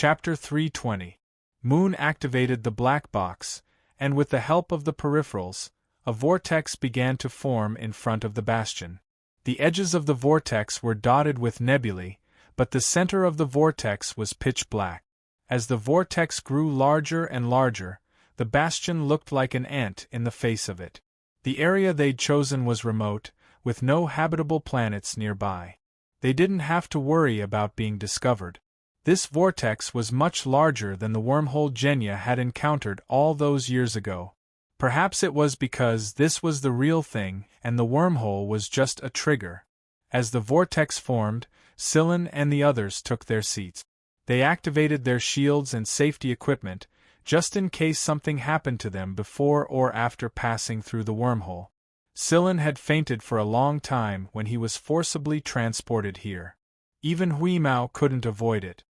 Chapter 320. Moon activated the black box, and with the help of the peripherals, a vortex began to form in front of the bastion. The edges of the vortex were dotted with nebulae, but the center of the vortex was pitch black. As the vortex grew larger and larger, the bastion looked like an ant in the face of it. The area they'd chosen was remote, with no habitable planets nearby. They didn't have to worry about being discovered. This vortex was much larger than the wormhole Genya had encountered all those years ago. Perhaps it was because this was the real thing and the wormhole was just a trigger. As the vortex formed, Scylla and the others took their seats. They activated their shields and safety equipment, just in case something happened to them before or after passing through the wormhole. Scylla had fainted for a long time when he was forcibly transported here. Even Huimao couldn't avoid it.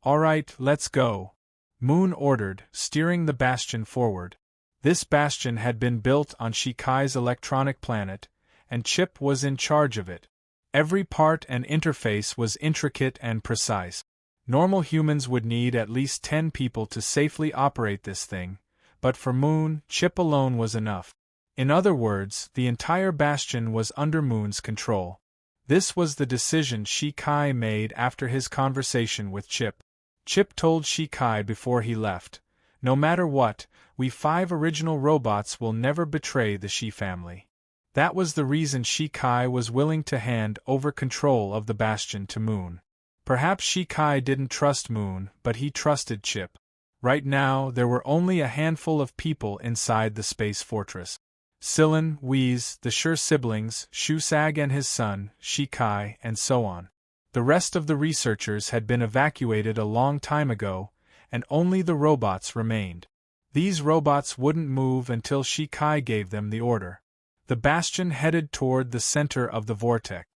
"All right, let's go," Moon ordered, steering the bastion forward. This bastion had been built on Shikai's electronic planet, and Chip was in charge of it. Every part and interface was intricate and precise. Normal humans would need at least 10 people to safely operate this thing, but for Moon, Chip alone was enough. In other words, the entire bastion was under Moon's control. This was the decision Shikai made after his conversation with Chip. Chip told Shikai before he left, "No matter what, we 5 original robots will never betray the Shi family." That was the reason Shikai was willing to hand over control of the bastion to Moon. Perhaps Shikai didn't trust Moon, but he trusted Chip. Right now, there were only a handful of people inside the space fortress. Scylla, Whis, the Sure siblings, Shusag and his son, Shikai, and so on. The rest of the researchers had been evacuated a long time ago, and only the robots remained. These robots wouldn't move until Shikai gave them the order. The bastion headed toward the center of the vortex.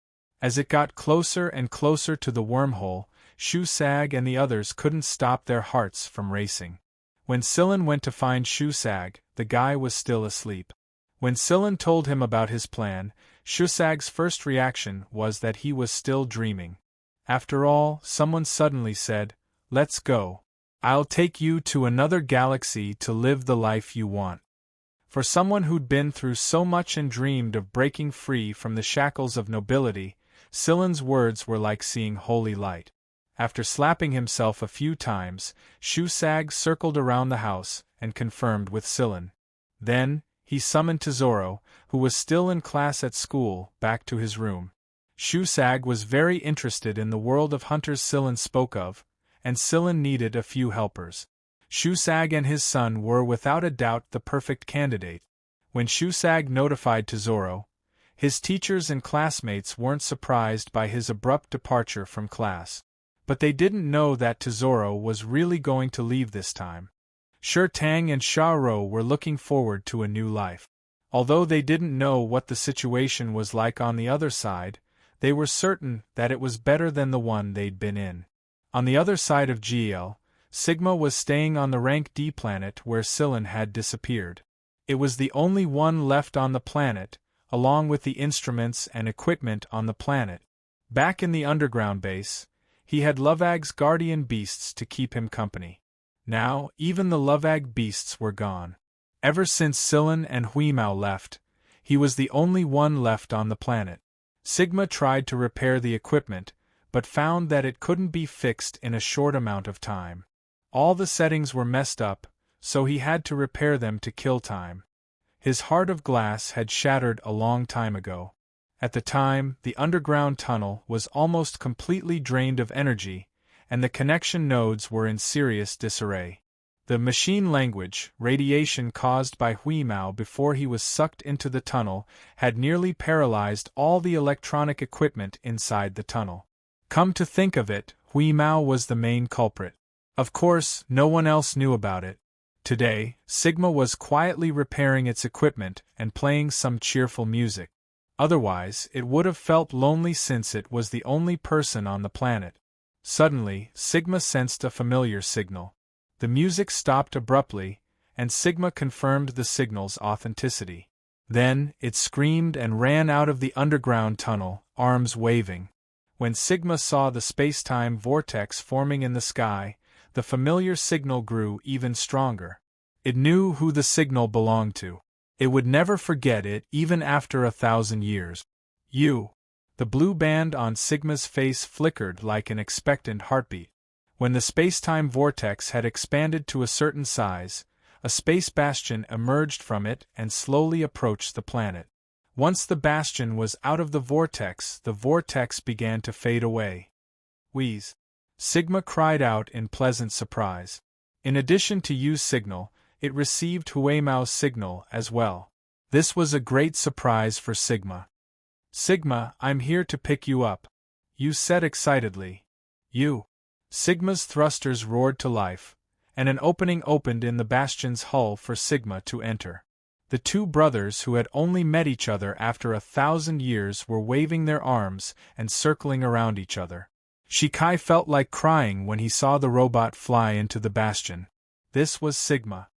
As it got closer and closer to the wormhole, Shusag and the others couldn't stop their hearts from racing. When Scylla went to find Shusag, the guy was still asleep. When Scylla told him about his plan, Shusag's first reaction was that he was still dreaming. After all, someone suddenly said, "Let's go. I'll take you to another galaxy to live the life you want." For someone who'd been through so much and dreamed of breaking free from the shackles of nobility, Scylla's words were like seeing holy light. After slapping himself a few times, Shusag circled around the house and confirmed with Scylla. Then, he summoned Tesoro, who was still in class at school, back to his room. Shusag was very interested in the world of hunters Scylla spoke of, and Scylla needed a few helpers. Shusag and his son were without a doubt the perfect candidate. When Shusag notified Tesoro, his teachers and classmates weren't surprised by his abrupt departure from class. But they didn't know that Tesoro was really going to leave this time. Sure Tang and Sha Ro were looking forward to a new life. Although they didn't know what the situation was like on the other side, they were certain that it was better than the one they'd been in. On the other side of GL, Sigma was staying on the rank D planet where Scylla had disappeared. It was the only one left on the planet, along with the instruments and equipment on the planet. Back in the underground base, he had Lovag's guardian beasts to keep him company. Now, even the Lovag beasts were gone. Ever since Scylla and Huimao left, he was the only one left on the planet. Sigma tried to repair the equipment, but found that it couldn't be fixed in a short amount of time. All the settings were messed up, so he had to repair them to kill time. His heart of glass had shattered a long time ago. At the time, the underground tunnel was almost completely drained of energy, and the connection nodes were in serious disarray. The machine language, radiation caused by Huimao before he was sucked into the tunnel, had nearly paralyzed all the electronic equipment inside the tunnel. Come to think of it, Huimao was the main culprit. Of course, no one else knew about it. Today, Sigma was quietly repairing its equipment and playing some cheerful music. Otherwise, it would have felt lonely since it was the only person on the planet. Suddenly, Sigma sensed a familiar signal. The music stopped abruptly, and Sigma confirmed the signal's authenticity. Then, it screamed and ran out of the underground tunnel, arms waving. When Sigma saw the space-time vortex forming in the sky, the familiar signal grew even stronger. It knew who the signal belonged to. It would never forget it even after 1,000 years. You. The blue band on Sigma's face flickered like an expectant heartbeat. When the spacetime vortex had expanded to a certain size, a space bastion emerged from it and slowly approached the planet. Once the bastion was out of the vortex began to fade away. Wheeze! Sigma cried out in pleasant surprise. In addition to Yu's signal, it received Huemao's signal as well. This was a great surprise for Sigma. Sigma, I'm here to pick you up, Yu said excitedly. You! Sigma's thrusters roared to life, and an opening opened in the bastion's hull for Sigma to enter. The two brothers who had only met each other after 1,000 years were waving their arms and circling around each other. Shikai felt like crying when he saw the robot fly into the bastion. This was Sigma.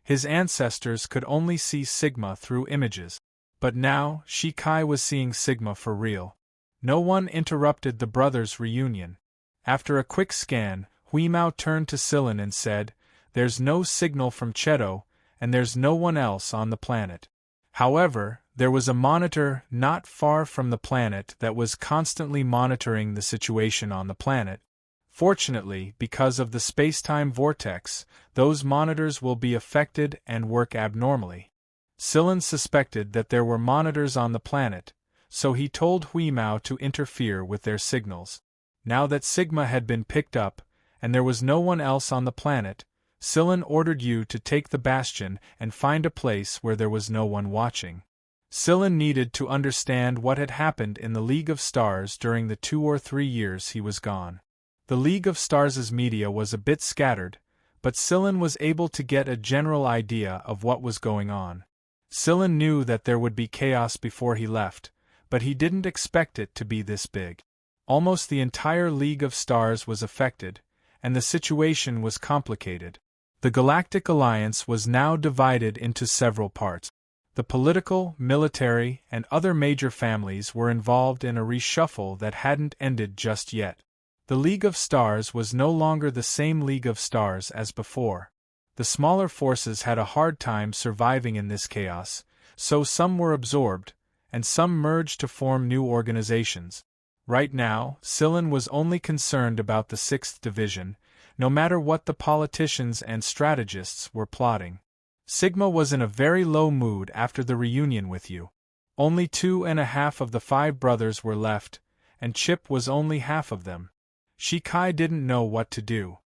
His ancestors could only see Sigma through images. But now, Shikai was seeing Sigma for real. No one interrupted the brothers' reunion. After a quick scan, Huimao turned to Silin and said, "There's no signal from Cheto, and there's no one else on the planet. However, there was a monitor not far from the planet that was constantly monitoring the situation on the planet. Fortunately, because of the spacetime vortex, those monitors will be affected and work abnormally." Silin suspected that there were monitors on the planet, so he told Huimao to interfere with their signals. Now that Sigma had been picked up, and there was no one else on the planet, Silin ordered Yu to take the bastion and find a place where there was no one watching. Silin needed to understand what had happened in the League of Stars during the 2 or 3 years he was gone. The League of Stars' media was a bit scattered, but Silin was able to get a general idea of what was going on. Silin knew that there would be chaos before he left, but he didn't expect it to be this big. Almost the entire League of Stars was affected, and the situation was complicated. The Galactic Alliance was now divided into several parts. The political, military, and other major families were involved in a reshuffle that hadn't ended just yet. The League of Stars was no longer the same League of Stars as before. The smaller forces had a hard time surviving in this chaos, so some were absorbed, and some merged to form new organizations. Right now, Silin was only concerned about the 6th Division, no matter what the politicians and strategists were plotting. Sigma was in a very low mood after the reunion with you. Only 2.5 of the 5 brothers were left, and Chip was only half of them. Shikai didn't know what to do.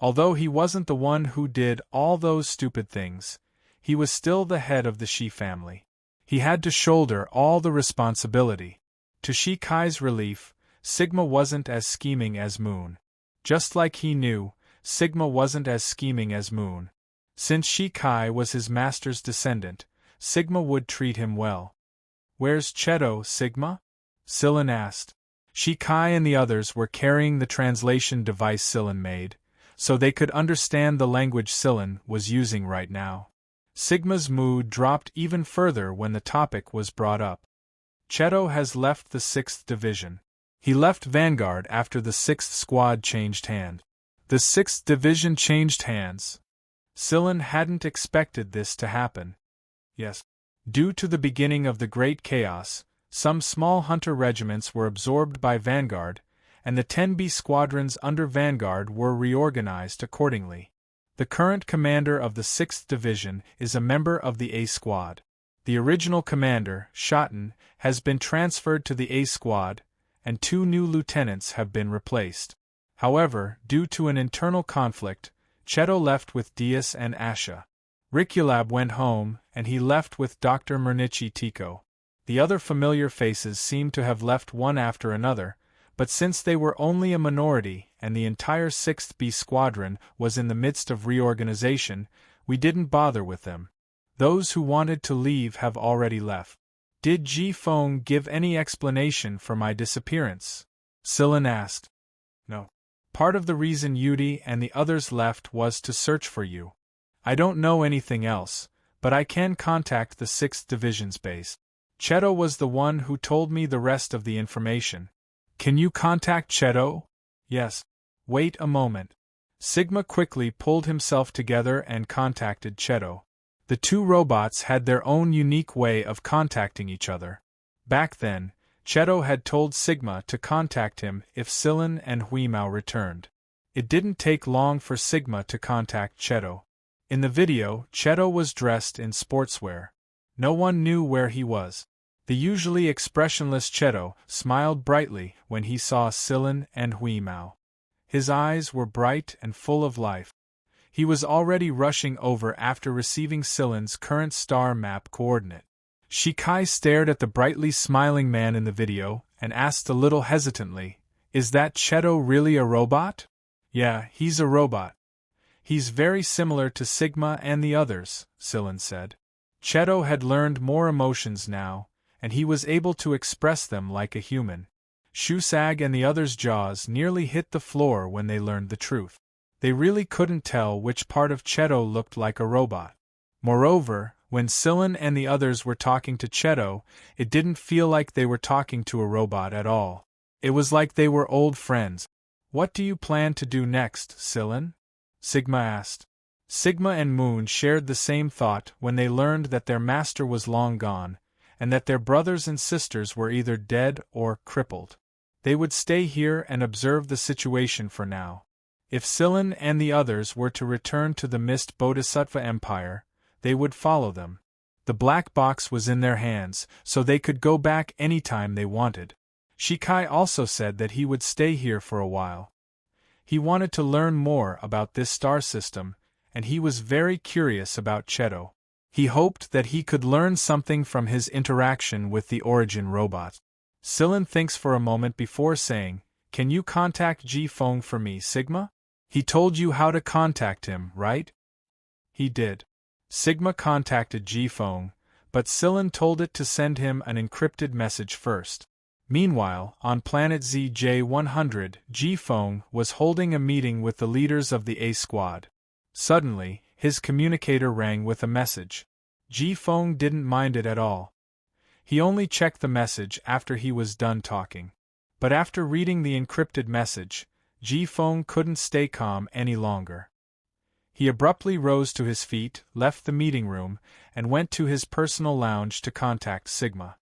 Although he wasn't the one who did all those stupid things, he was still the head of the Shi family. He had to shoulder all the responsibility. To Shikai's relief, Sigma wasn't as scheming as Moon. Just like he knew, Sigma wasn't as scheming as Moon. Since Shikai was his master's descendant, Sigma would treat him well. "Where's Cheto, Sigma?" Silin asked. Shikai and the others were carrying the translation device Silin made, so they could understand the language Silin was using right now. Sigma's mood dropped even further when the topic was brought up. "Cheto has left the 6th Division. He left Vanguard after the 6th Squad changed hands." The 6th Division changed hands. Silin hadn't expected this to happen. Yes. Due to the beginning of the Great Chaos, some small hunter regiments were absorbed by Vanguard, and the 10B squadrons under Vanguard were reorganized accordingly. The current commander of the 6th Division is a member of the A Squad. The original commander, Shotten, has been transferred to the A Squad, and 2 new lieutenants have been replaced. However, due to an internal conflict, Cheto left with Diaz and Asha. Riculab went home, and he left with Dr. Murnichi Tico. The other familiar faces seemed to have left one after another, but since they were only a minority and the entire 6th B Squadron was in the midst of reorganization, we didn't bother with them. Those who wanted to leave have already left. "Did Ji Feng give any explanation for my disappearance?" Silin asked. "No. Part of the reason Yudi and the others left was to search for you. I don't know anything else, but I can contact the 6th Division's base. Cheto was the one who told me the rest of the information." "Can you contact Cheto?" "Yes. Wait a moment." Sigma quickly pulled himself together and contacted Cheto. The two robots had their own unique way of contacting each other. Back then, Cheto had told Sigma to contact him if Silin and Huimao returned. It didn't take long for Sigma to contact Cheto. In the video, Cheto was dressed in sportswear. No one knew where he was. The usually expressionless Cheto smiled brightly when he saw Silin and Huimao. His eyes were bright and full of life. He was already rushing over after receiving Silin's current star map coordinate. Shikai stared at the brightly smiling man in the video and asked a little hesitantly, "Is that Cheto really a robot?" "Yeah, he's a robot. He's very similar to Sigma and the others," Silin said. Cheto had learned more emotions now, and he was able to express them like a human. Shusag and the others' jaws nearly hit the floor when they learned the truth. They really couldn't tell which part of Cheto looked like a robot. Moreover, when Silin and the others were talking to Cheto, it didn't feel like they were talking to a robot at all. It was like they were old friends. "What do you plan to do next, Silin?" Sigma asked. Sigma and Moon shared the same thought when they learned that their master was long gone, and that their brothers and sisters were either dead or crippled. They would stay here and observe the situation for now. If Silin and the others were to return to the Mist Bodhisattva Empire, they would follow them. The black box was in their hands, so they could go back anytime they wanted. Shikai also said that he would stay here for a while. He wanted to learn more about this star system, and he was very curious about Cheto. He hoped that he could learn something from his interaction with the Origin robot. Silin thinks for a moment before saying, "Can you contact Ji-Feng for me, Sigma? He told you how to contact him, right?" He did. Sigma contacted Ji-Feng, but Silin told it to send him an encrypted message first. Meanwhile, on planet ZJ-100, Ji-Feng was holding a meeting with the leaders of the A Squad. Suddenly, his communicator rang with a message. Ji-Feng didn't mind it at all. He only checked the message after he was done talking. But after reading the encrypted message, Ji-Feng couldn't stay calm any longer. He abruptly rose to his feet, left the meeting room, and went to his personal lounge to contact Sigma.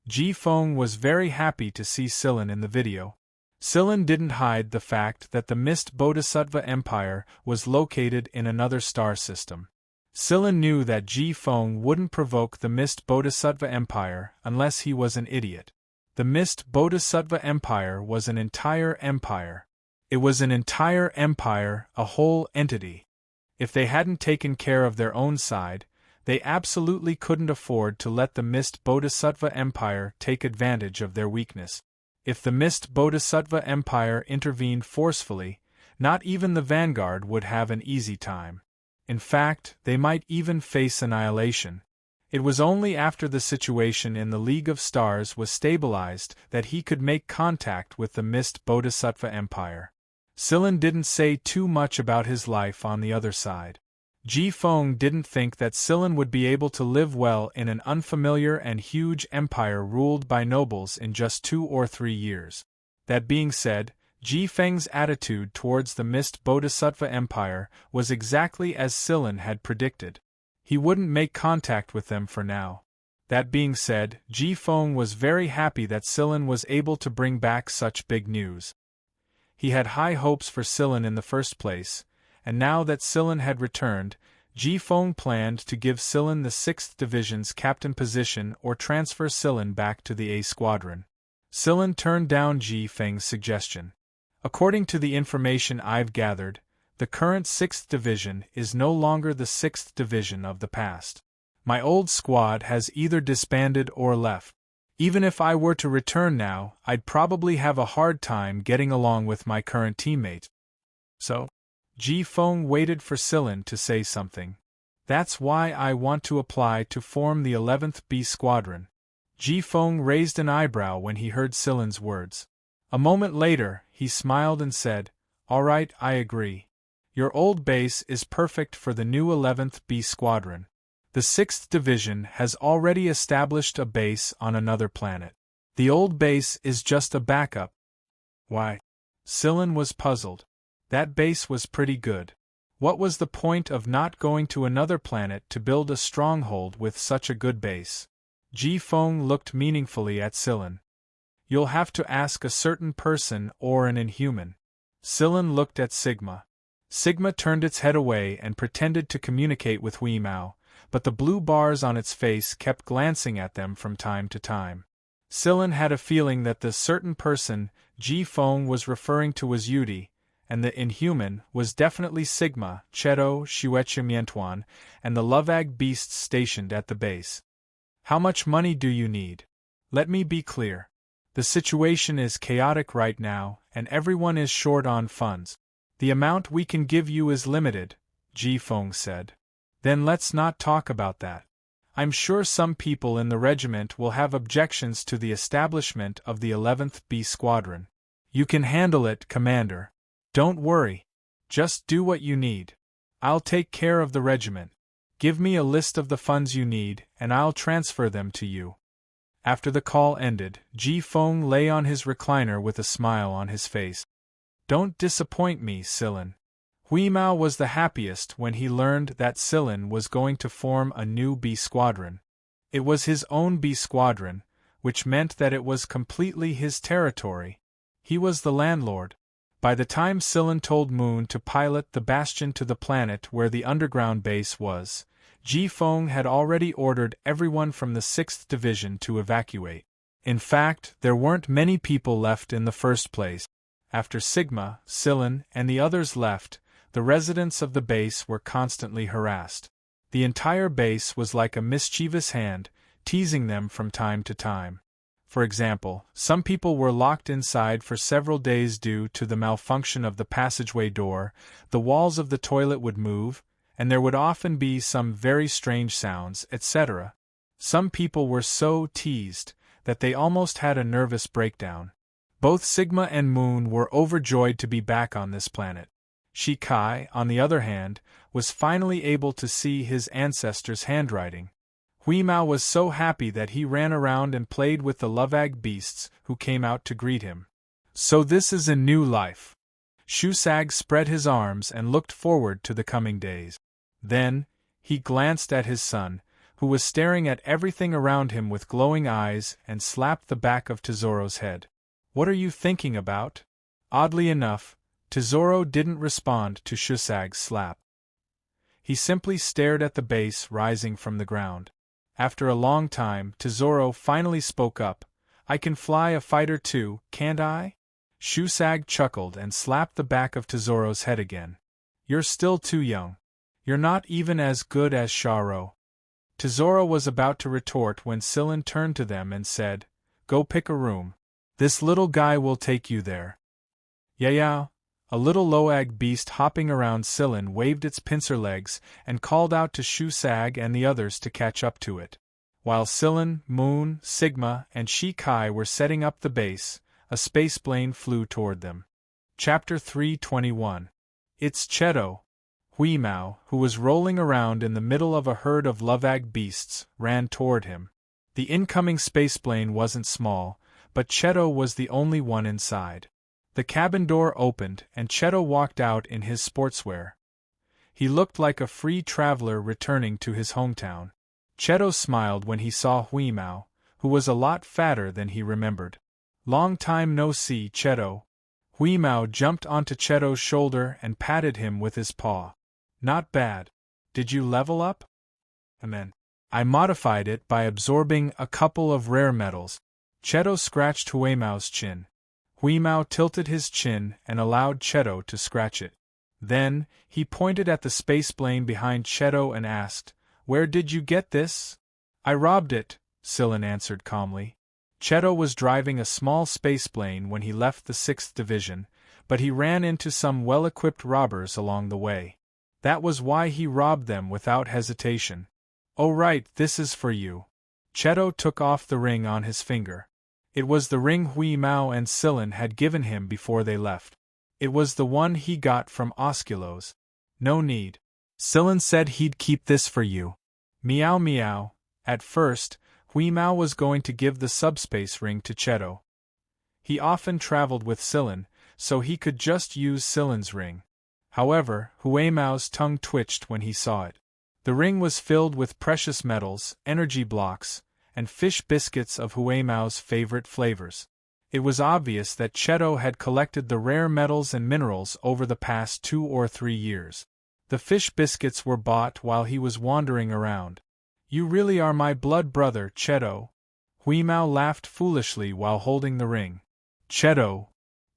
Ji-Feng was very happy to see Silin in the video. Silin didn't hide the fact that the Mist Bodhisattva Empire was located in another star system. Silin knew that Ji-Feng wouldn't provoke the Mist Bodhisattva Empire unless he was an idiot. The Mist Bodhisattva Empire was an entire empire. It was an entire empire, a whole entity. If they hadn't taken care of their own side, they absolutely couldn't afford to let the Mist Bodhisattva Empire take advantage of their weakness. If the Mist Bodhisattva Empire intervened forcefully, not even the Vanguard would have an easy time. In fact, they might even face annihilation. It was only after the situation in the League of Stars was stabilized that he could make contact with the Mist Bodhisattva Empire. Silin didn't say too much about his life on the other side. Ji-Feng didn't think that Silin would be able to live well in an unfamiliar and huge empire ruled by nobles in just 2 or 3 years. That being said, Ji-Feng's attitude towards the Mist Bodhisattva Empire was exactly as Silin had predicted. He wouldn't make contact with them for now. That being said, Ji-Feng was very happy that Silin was able to bring back such big news. He had high hopes for Silin in the first place, and now that Silin had returned, Ji-Feng planned to give Silin the 6th Division's captain position or transfer Silin back to the A Squadron. Silin turned down Ji-Feng's suggestion. According to the information I've gathered, the current 6th Division is no longer the 6th Division of the past. My old squad has either disbanded or left. Even if I were to return now, I'd probably have a hard time getting along with my current teammate. So, Ji-Feng waited for Silin to say something. That's why I want to apply to form the 11th B Squadron. Ji-Feng raised an eyebrow when he heard Silin's words. A moment later, he smiled and said, "All right, I agree. Your old base is perfect for the new 11th B Squadron. The 6th Division has already established a base on another planet. The old base is just a backup." Why? Silin was puzzled. That base was pretty good. What was the point of not going to another planet to build a stronghold with such a good base? Ji Feng looked meaningfully at Sillin. You'll have to ask a certain person or an inhuman. Sillin looked at Sigma. Sigma turned its head away and pretended to communicate with Hui Mao, but the blue bars on its face kept glancing at them from time to time. Sillin had a feeling that the certain person Ji Feng was referring to was Yudi, and the inhuman was definitely Sigma, Cheto, Xuechi and the Lovag beasts stationed at the base. How much money do you need? Let me be clear. The situation is chaotic right now, and everyone is short on funds. The amount we can give you is limited, Ji Feng said. Then let's not talk about that. I'm sure some people in the regiment will have objections to the establishment of the 11th B Squadron. You can handle it, Commander. Don't worry. Just do what you need. I'll take care of the regiment. Give me a list of the funds you need, and I'll transfer them to you. After the call ended, Ji Feng lay on his recliner with a smile on his face. Don't disappoint me, Sillin. Hui Mao was the happiest when he learned that Sillin was going to form a new B Squadron. It was his own B Squadron, which meant that it was completely his territory. He was the landlord. By the time Sillin told Moon to pilot the Bastion to the planet where the underground base was, Ji Feng had already ordered everyone from the 6th Division to evacuate. In fact, there weren't many people left in the first place. After Sigma, Sillin, and the others left, the residents of the base were constantly harassed. The entire base was like a mischievous hand, teasing them from time to time. For example, some people were locked inside for several days due to the malfunction of the passageway door, the walls of the toilet would move, and there would often be some very strange sounds, etc. Some people were so teased that they almost had a nervous breakdown. Both Sigma and Moon were overjoyed to be back on this planet. Shi Kai, on the other hand, was finally able to see his ancestors' handwriting. Hui Mao was so happy that he ran around and played with the Lovag beasts who came out to greet him. So this is a new life. Shusag spread his arms and looked forward to the coming days. Then, he glanced at his son, who was staring at everything around him with glowing eyes, and slapped the back of Tesoro's head. What are you thinking about? Oddly enough, Tesoro didn't respond to Shusag's slap. He simply stared at the base rising from the ground. After a long time, Tesoro finally spoke up. I can fly a fighter too, can't I? Shusag chuckled and slapped the back of Tesoro's head again. You're still too young. You're not even as good as Sharo. Tesoro was about to retort when Sillin turned to them and said, Go pick a room. This little guy will take you there. Yeah. A little Loag beast hopping around Sillin waved its pincer legs and called out to Shusag and the others to catch up to it. While Sillin, Moon, Sigma, and Shi Kai were setting up the base, a space plane flew toward them. Chapter 321. It's Cheto. Hui Mao, who was rolling around in the middle of a herd of Lovag beasts, ran toward him. The incoming spaceplane wasn't small, but Cheto was the only one inside. The cabin door opened and Cheto walked out in his sportswear. He looked like a free traveler returning to his hometown. Cheto smiled when he saw Hui Mao, who was a lot fatter than he remembered. Long time no see, Cheto. Hui Mao jumped onto Cheto's shoulder and patted him with his paw. Not bad. Did you level up? I modified it by absorbing a couple of rare metals. Cheto scratched Hui Mao's chin. Hui Mao tilted his chin and allowed Cheto to scratch it. Then, he pointed at the space plane behind Cheto and asked, Where did you get this? I robbed it, Sillin answered calmly. Cheto was driving a small space plane when he left the 6th Division, but he ran into some well-equipped robbers along the way. That was why he robbed them without hesitation. Oh right, this is for you. Cheto took off the ring on his finger. It was the ring Hui Mao and Sillin had given him before they left. It was the one he got from Osculos. No need. Sillin said he'd keep this for you. Meow meow. At first, Hui Mao was going to give the subspace ring to Cheto. He often traveled with Sillin, so he could just use Silen's ring. However, Huemao's tongue twitched when he saw it. The ring was filled with precious metals, energy blocks, and fish biscuits of Huemao's favorite flavors. It was obvious that Cheto had collected the rare metals and minerals over the past 2 or 3 years. The fish biscuits were bought while he was wandering around. "You really are my blood brother, Cheto." Huimao laughed foolishly while holding the ring. "Cheto?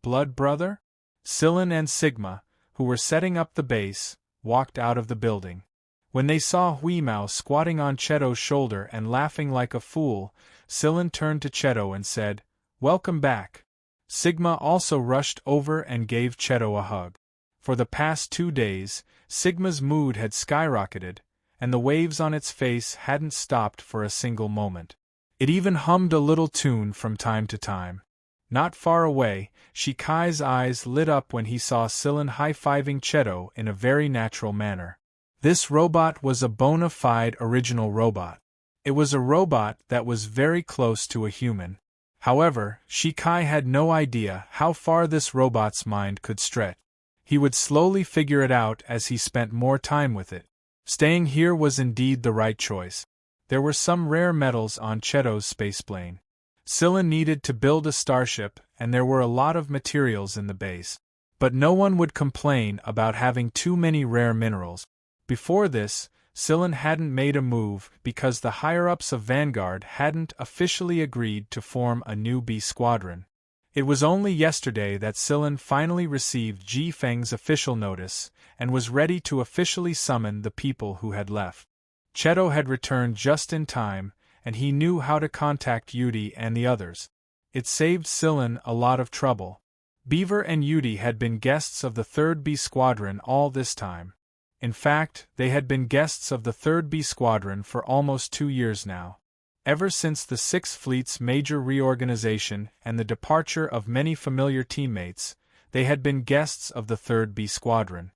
Blood brother?" Silin and Sigma, who were setting up the base, walked out of the building. When they saw Huimao squatting on Cheto's shoulder and laughing like a fool, Silin turned to Cheto and said, "Welcome back." Sigma also rushed over and gave Cheto a hug. For the past 2 days, Sigma's mood had skyrocketed, and the waves on its face hadn't stopped for a single moment. It even hummed a little tune from time to time. Not far away, Shikai's eyes lit up when he saw Silin high-fiving Cheto in a very natural manner. This robot was a bona fide original robot. It was a robot that was very close to a human. However, Shikai had no idea how far this robot's mind could stretch. He would slowly figure it out as he spent more time with it. Staying here was indeed the right choice. There were some rare metals on Cheto's spaceplane. Silin needed to build a starship, and there were a lot of materials in the base. But no one would complain about having too many rare minerals. Before this, Silin hadn't made a move because the higher-ups of Vanguard hadn't officially agreed to form a new B squadron. It was only yesterday that Silin finally received Ji Feng's official notice and was ready to officially summon the people who had left. Cheto had returned just in time, and he knew how to contact Yudi and the others. It saved Silin a lot of trouble. Beaver and Yudi had been guests of the 3rd B Squadron all this time. In fact, they had been guests of the 3rd B Squadron for almost 2 years now. Ever since the 6th Fleet's major reorganization and the departure of many familiar teammates, they had been guests of the 3rd B Squadron.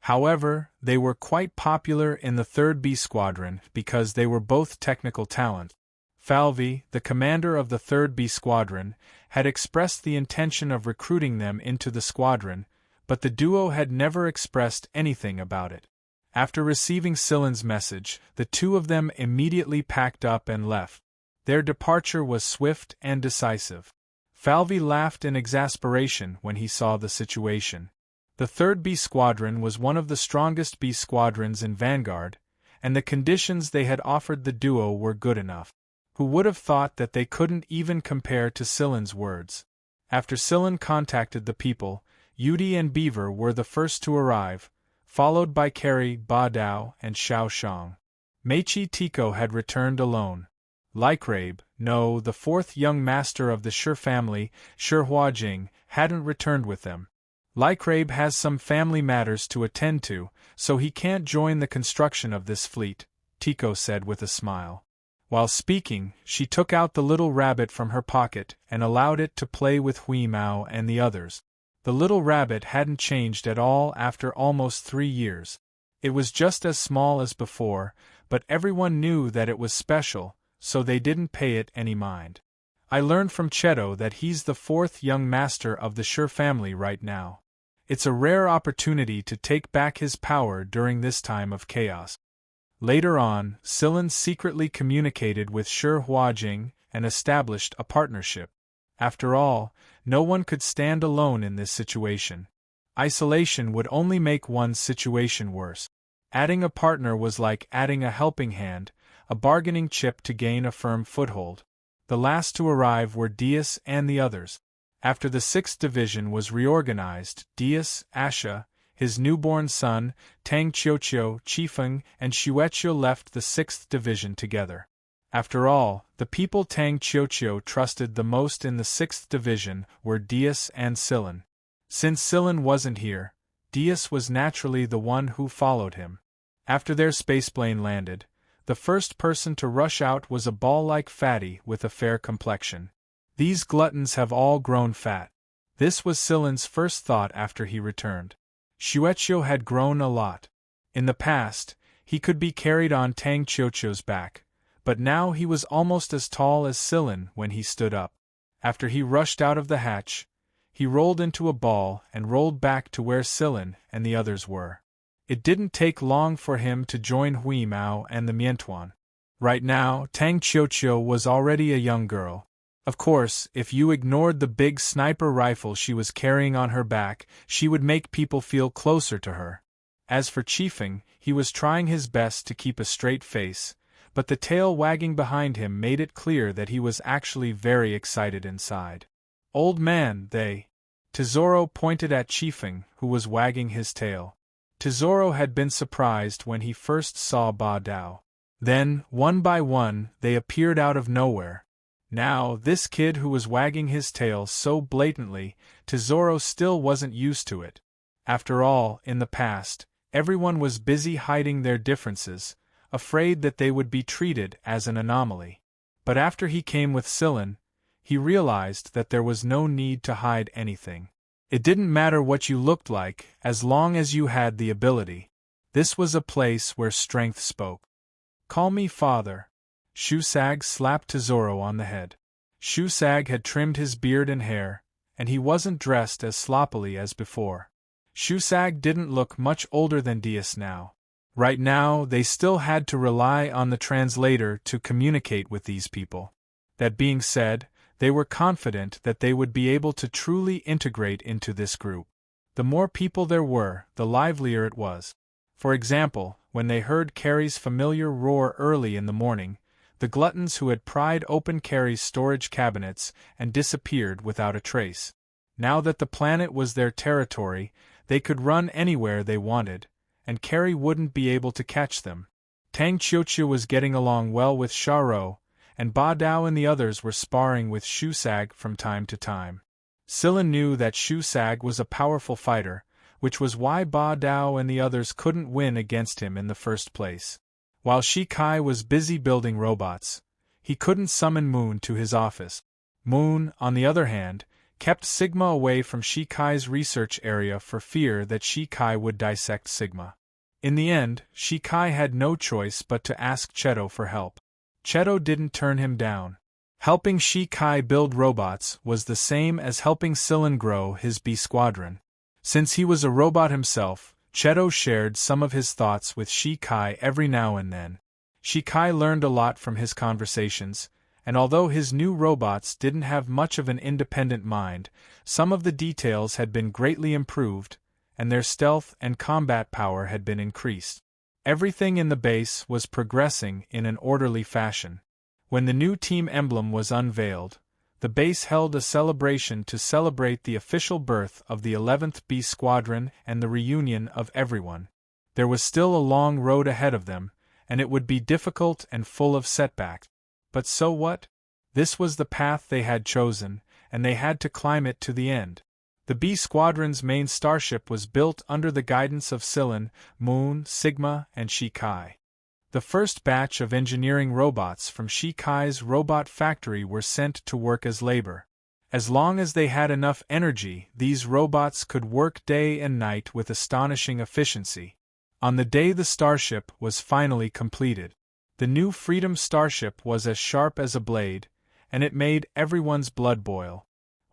However, they were quite popular in the 3rd B Squadron because they were both technical talent. Falvey, the commander of the 3rd B Squadron, had expressed the intention of recruiting them into the squadron, but the duo had never expressed anything about it. After receiving Silin's message, the two of them immediately packed up and left. Their departure was swift and decisive. Falvey laughed in exasperation when he saw the situation. The 3rd B Squadron was one of the strongest B squadrons in Vanguard, and the conditions they had offered the duo were good enough. Who would have thought that they couldn't even compare to Silin's words? After Silin contacted the people, Yudi and Beaver were the first to arrive, followed by Carrie, Ba Dao, and Xiao Shang. Meichi Tico had returned alone. Lycrabe, no, the 4th young master of the Shi family, Shi Huajing, hadn't returned with them. Lycrabe has some family matters to attend to, so he can't join the construction of this fleet, Tico said with a smile. While speaking, she took out the little rabbit from her pocket and allowed it to play with Huimao and the others. The little rabbit hadn't changed at all after almost 3 years. It was just as small as before, but everyone knew that it was special, so they didn't pay it any mind. I learned from Cheto that he's the 4th young master of the Shi family right now. It's a rare opportunity to take back his power during this time of chaos. Later on, Silin secretly communicated with Shi Huajing and established a partnership. After all, no one could stand alone in this situation. Isolation would only make one's situation worse. Adding a partner was like adding a helping hand, a bargaining chip to gain a firm foothold. The last to arrive were Diaz and the others. After the 6th Division was reorganized, Diaz, Asha, his newborn son, Tang Qiuqiu, Qifeng, and Xueqiu left the 6th Division together. After all, the people Tang Qiuqiu trusted the most in the 6th Division were Diaz and Silin. Since Silin wasn't here, Diaz was naturally the one who followed him. After their spaceplane landed, the first person to rush out was a ball-like fatty with a fair complexion. These gluttons have all grown fat. This was Silin's first thought after he returned. Xueqiu had grown a lot. In the past, he could be carried on Tang Qiuqiu's back, but now he was almost as tall as Silin when he stood up. After he rushed out of the hatch, he rolled into a ball and rolled back to where Silin and the others were. It didn't take long for him to join Hui Mao and the Miantuan. Right now, Tang Qiuqiu was already a young girl. Of course, if you ignored the big sniper rifle she was carrying on her back, she would make people feel closer to her. As for Qifeng, he was trying his best to keep a straight face, but the tail wagging behind him made it clear that he was actually very excited inside. "Old man, they..." Tesoro pointed at Qifeng, who was wagging his tail. Tesoro had been surprised when he first saw Ba Dao. Then, one by one, they appeared out of nowhere. Now, this kid who was wagging his tail so blatantly, Tesoro still wasn't used to it. After all, in the past, everyone was busy hiding their differences, afraid that they would be treated as an anomaly. But after he came with Silin, he realized that there was no need to hide anything. It didn't matter what you looked like, as long as you had the ability. This was a place where strength spoke. "Call me father." Shusag slapped Tesoro on the head. Shusag had trimmed his beard and hair, and he wasn't dressed as sloppily as before. Shusag didn't look much older than Dias now. Right now, they still had to rely on the translator to communicate with these people. That being said, they were confident that they would be able to truly integrate into this group. The more people there were, the livelier it was. For example, when they heard Carrie's familiar roar early in the morning, the gluttons who had pried open Carrie's storage cabinets and disappeared without a trace. Now that the planet was their territory, they could run anywhere they wanted, and Carrie wouldn't be able to catch them. Tang Qiuqiu was getting along well with Xiaorou, and Ba Dao and the others were sparring with Shusag from time to time. Silin knew that Shusag was a powerful fighter, which was why Ba Dao and the others couldn't win against him in the first place. While Shi Kai was busy building robots, he couldn't summon Moon to his office. Moon, on the other hand, kept Sigma away from Shi Kai's research area for fear that Shi Kai would dissect Sigma. In the end, Shi Kai had no choice but to ask Cheto for help. Cheto didn't turn him down. Helping Shi Kai build robots was the same as helping Silin grow his B squadron. Since he was a robot himself, Cheto shared some of his thoughts with Shi Kai every now and then. Shi Kai learned a lot from his conversations, and although his new robots didn't have much of an independent mind, some of the details had been greatly improved, and their stealth and combat power had been increased. Everything in the base was progressing in an orderly fashion. When the new team emblem was unveiled, the base held a celebration to celebrate the official birth of the 11th B Squadron and the reunion of everyone. There was still a long road ahead of them, and it would be difficult and full of setbacks. But so what? This was the path they had chosen, and they had to climb it to the end. The B Squadron's main starship was built under the guidance of Silin, Moon, Sigma, and Shi Kai. The first batch of engineering robots from Shi Kai's robot factory were sent to work as labor. As long as they had enough energy, these robots could work day and night with astonishing efficiency. On the day the starship was finally completed, the new Freedom starship was as sharp as a blade, and it made everyone's blood boil.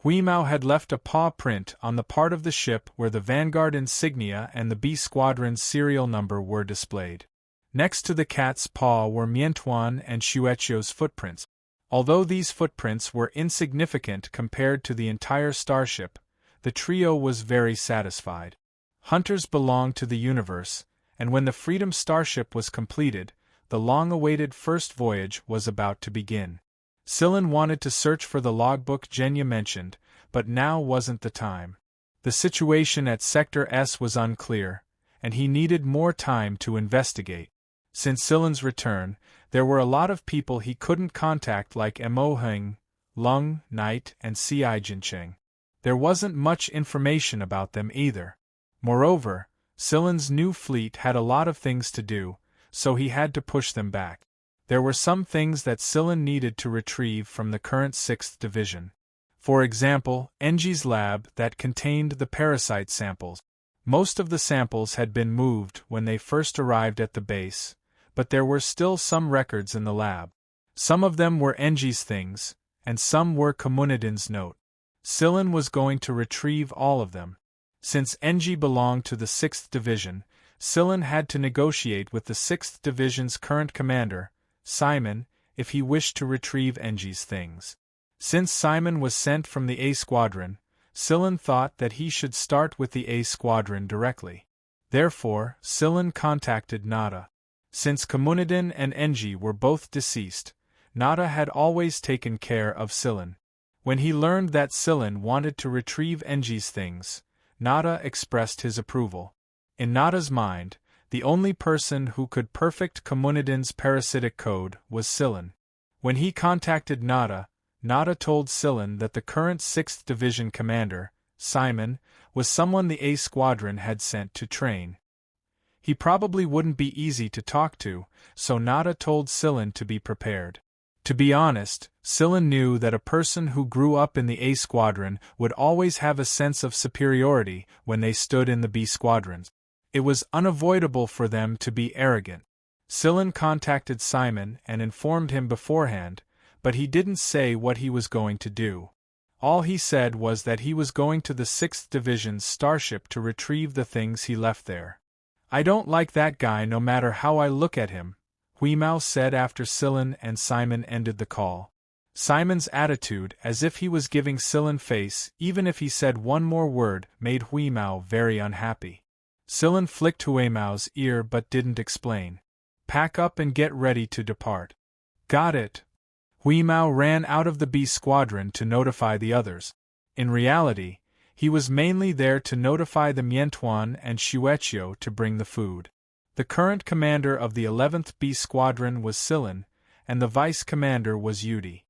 Hui Mao had left a paw print on the part of the ship where the Vanguard insignia and the B Squadron's serial number were displayed. Next to the cat's paw were Miantuan and Xueqiu's footprints. Although these footprints were insignificant compared to the entire starship, the trio was very satisfied. Hunters belonged to the universe, and when the Freedom starship was completed, the long-awaited first voyage was about to begin. Silin wanted to search for the logbook Genya mentioned, but now wasn't the time. The situation at Sector S was unclear, and he needed more time to investigate. Since Silin's return, there were a lot of people he couldn't contact like Mo Heng, Lung, Knight, and Ci Jincheng. There wasn't much information about them either. Moreover, Silin's new fleet had a lot of things to do, so he had to push them back. There were some things that Silin needed to retrieve from the current 6th Division. For example, Enji's lab that contained the parasite samples. Most of the samples had been moved when they first arrived at the base, but there were still some records in the lab. Some of them were Enji's things, and some were Komunidin's note. Silen was going to retrieve all of them. Since Engi belonged to the 6th Division, Silen had to negotiate with the 6th Division's current commander, Simon, if he wished to retrieve Engi's things. Since Simon was sent from the A Squadron, Silen thought that he should start with the A Squadron directly. Therefore, Silen contacted Nada. Since Komunidin and Engi were both deceased, Nada had always taken care of Silen. When he learned that Silen wanted to retrieve Engi's things, Nada expressed his approval. In Nada's mind, the only person who could perfect Komunidin's parasitic code was Silen. When he contacted Nada, Nada told Silen that the current 6th Division commander, Simon, was someone the A Squadron had sent to train. He probably wouldn't be easy to talk to, so Nada told Silen to be prepared. To be honest, Silen knew that a person who grew up in the A Squadron would always have a sense of superiority when they stood in the B Squadrons. It was unavoidable for them to be arrogant. Silen contacted Simon and informed him beforehand, but he didn't say what he was going to do. All he said was that he was going to the 6th Division's starship to retrieve the things he left there. "I don't like that guy no matter how I look at him," Huimao said after Silen and Simon ended the call. Simon's attitude, as if he was giving Silen face even if he said one more word, made Huimao very unhappy. Silen flicked Huimao's ear but didn't explain. "Pack up and get ready to depart." "Got it." Huimao ran out of the B Squadron to notify the others. In reality, he was mainly there to notify the Miantuan and Shueqiu to bring the food. The current commander of the 11th B Squadron was Silen, and the vice commander was Yudi.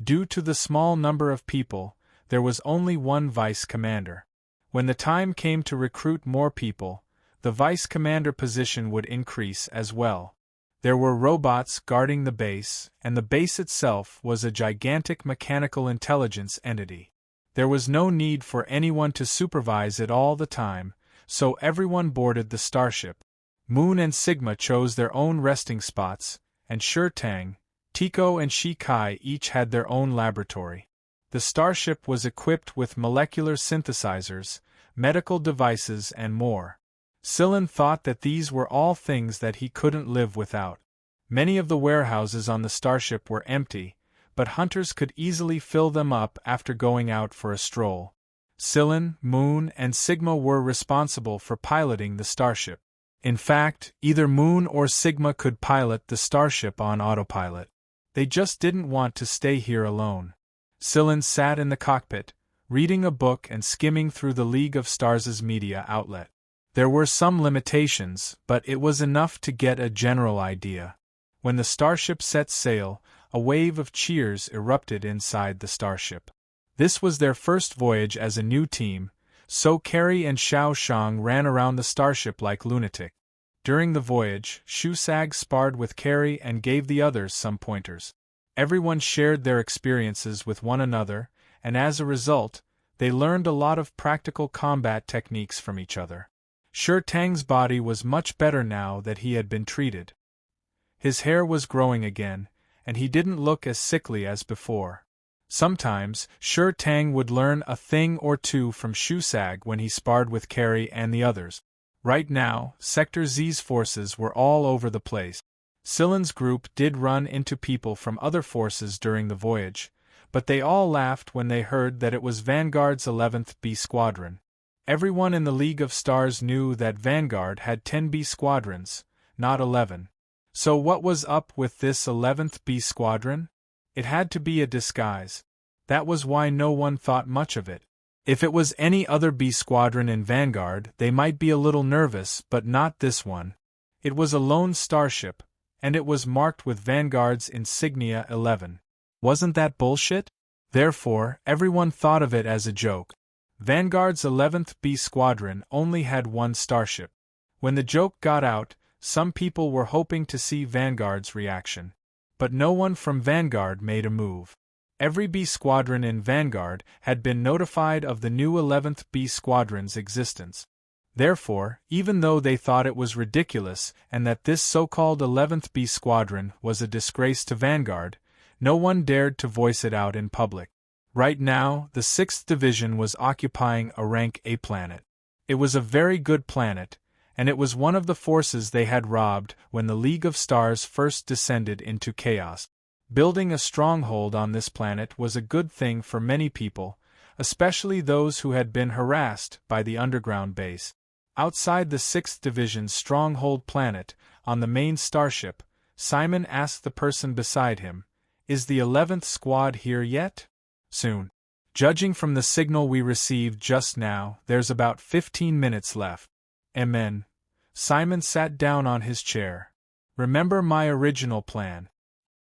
Due to the small number of people, there was only one vice commander. When the time came to recruit more people, the vice commander position would increase as well. There were robots guarding the base, and the base itself was a gigantic mechanical intelligence entity. There was no need for anyone to supervise it all the time, so everyone boarded the starship. Moon and Sigma chose their own resting spots, and Shurtang, Tico and Shikai each had their own laboratory. The starship was equipped with molecular synthesizers, medical devices and more. Silen thought that these were all things that he couldn't live without. Many of the warehouses on the starship were empty, but hunters could easily fill them up after going out for a stroll. Silen, Moon, and Sigma were responsible for piloting the starship. In fact, either Moon or Sigma could pilot the starship on autopilot. They just didn't want to stay here alone. Silen sat in the cockpit, reading a book and skimming through the League of Stars' media outlet. There were some limitations, but it was enough to get a general idea. When the starship set sail, a wave of cheers erupted inside the starship. This was their first voyage as a new team, so Carrie and Xiao Shang ran around the starship like lunatic. During the voyage, Shusag sparred with Carrie and gave the others some pointers. Everyone shared their experiences with one another, and as a result, they learned a lot of practical combat techniques from each other. Shurtang's body was much better now that he had been treated. His hair was growing again, and he didn't look as sickly as before. Sometimes, Shurtang would learn a thing or two from Shusag when he sparred with Carrie and the others. Right now, Sector Z's forces were all over the place. Silen's group did run into people from other forces during the voyage, but they all laughed when they heard that it was Vanguard's 11th B Squadron. Everyone in the League of Stars knew that Vanguard had 10 B Squadrons, not 11. So what was up with this 11th B Squadron? It had to be a disguise. That was why no one thought much of it. If it was any other B Squadron in Vanguard, they might be a little nervous, but not this one. It was a lone starship, and it was marked with Vanguard's insignia 11. Wasn't that bullshit? Therefore, everyone thought of it as a joke. Vanguard's 11th B Squadron only had one starship. When the joke got out, some people were hoping to see Vanguard's reaction. But no one from Vanguard made a move. Every B Squadron in Vanguard had been notified of the new 11th B Squadron's existence. Therefore, even though they thought it was ridiculous and that this so-called 11th B Squadron was a disgrace to Vanguard, no one dared to voice it out in public. Right now, the 6th Division was occupying a rank A planet. It was a very good planet, and it was one of the forces they had robbed when the League of Stars first descended into chaos. Building a stronghold on this planet was a good thing for many people, especially those who had been harassed by the underground base. Outside the 6th Division's stronghold planet, on the main starship, Simon asked the person beside him, "Is the 11th Squad here yet?" "Soon. Judging from the signal we received just now, there's about 15 minutes left." Amen. Simon sat down on his chair. "Remember my original plan?"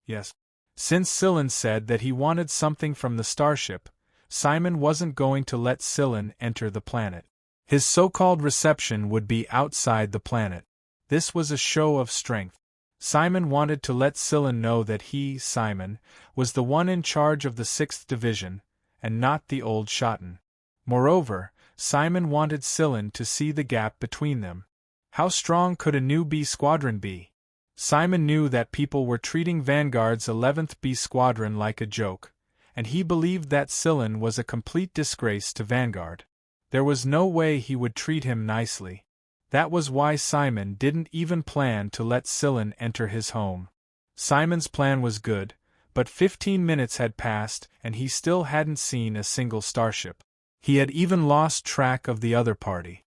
"Yes." Since Silen said that he wanted something from the starship, Simon wasn't going to let Silen enter the planet. His so-called reception would be outside the planet. This was a show of strength. Simon wanted to let Silen know that he, Simon, was the one in charge of the 6th Division, and not the old Shotten. Moreover, Simon wanted Silen to see the gap between them. How strong could a new B squadron be? Simon knew that people were treating Vanguard's 11th B squadron like a joke, and he believed that Silen was a complete disgrace to Vanguard. There was no way he would treat him nicely. That was why Simon didn't even plan to let Silen enter his home. Simon's plan was good, but 15 minutes had passed and he still hadn't seen a single starship. He had even lost track of the other party.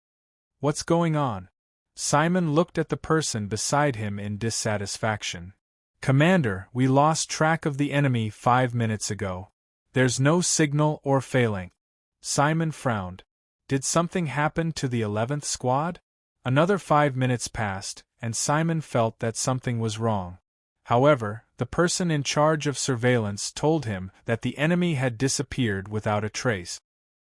What's going on? Simon looked at the person beside him in dissatisfaction. "Commander, we lost track of the enemy 5 minutes ago. There's no signal or failing." Simon frowned. Did something happen to the 11th Squad? Another 5 minutes passed, and Simon felt that something was wrong. However, the person in charge of surveillance told him that the enemy had disappeared without a trace.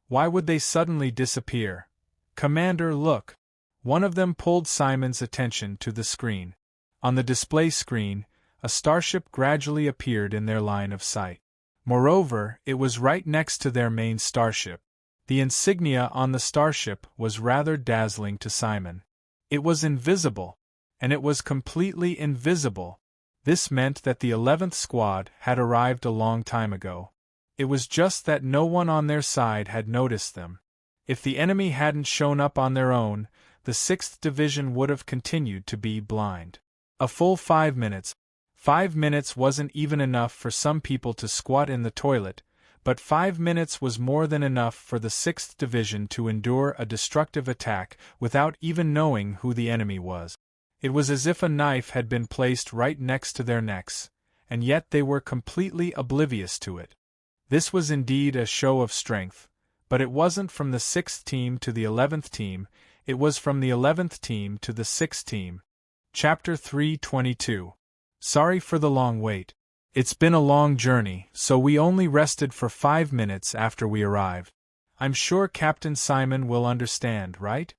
Why would they suddenly disappear? "Commander, look." One of them pulled Simon's attention to the screen. On the display screen, a starship gradually appeared in their line of sight. Moreover, it was right next to their main starship. The insignia on the starship was rather dazzling to Simon. It was invisible, and it was completely invisible. This meant that the 11th Squad had arrived a long time ago. It was just that no one on their side had noticed them. If the enemy hadn't shown up on their own, the 6th Division would have continued to be blind. A full 5 minutes. 5 minutes wasn't even enough for some people to squat in the toilet, but 5 minutes was more than enough for the 6th Division to endure a destructive attack without even knowing who the enemy was. It was as if a knife had been placed right next to their necks, and yet they were completely oblivious to it. This was indeed a show of strength, but it wasn't from the 6th team to the 11th team, it was from the 11th team to the 6th team. Chapter 322. Sorry for the long wait. It's been a long journey, so we only rested for 5 minutes after we arrived. I'm sure Captain Simon will understand, right?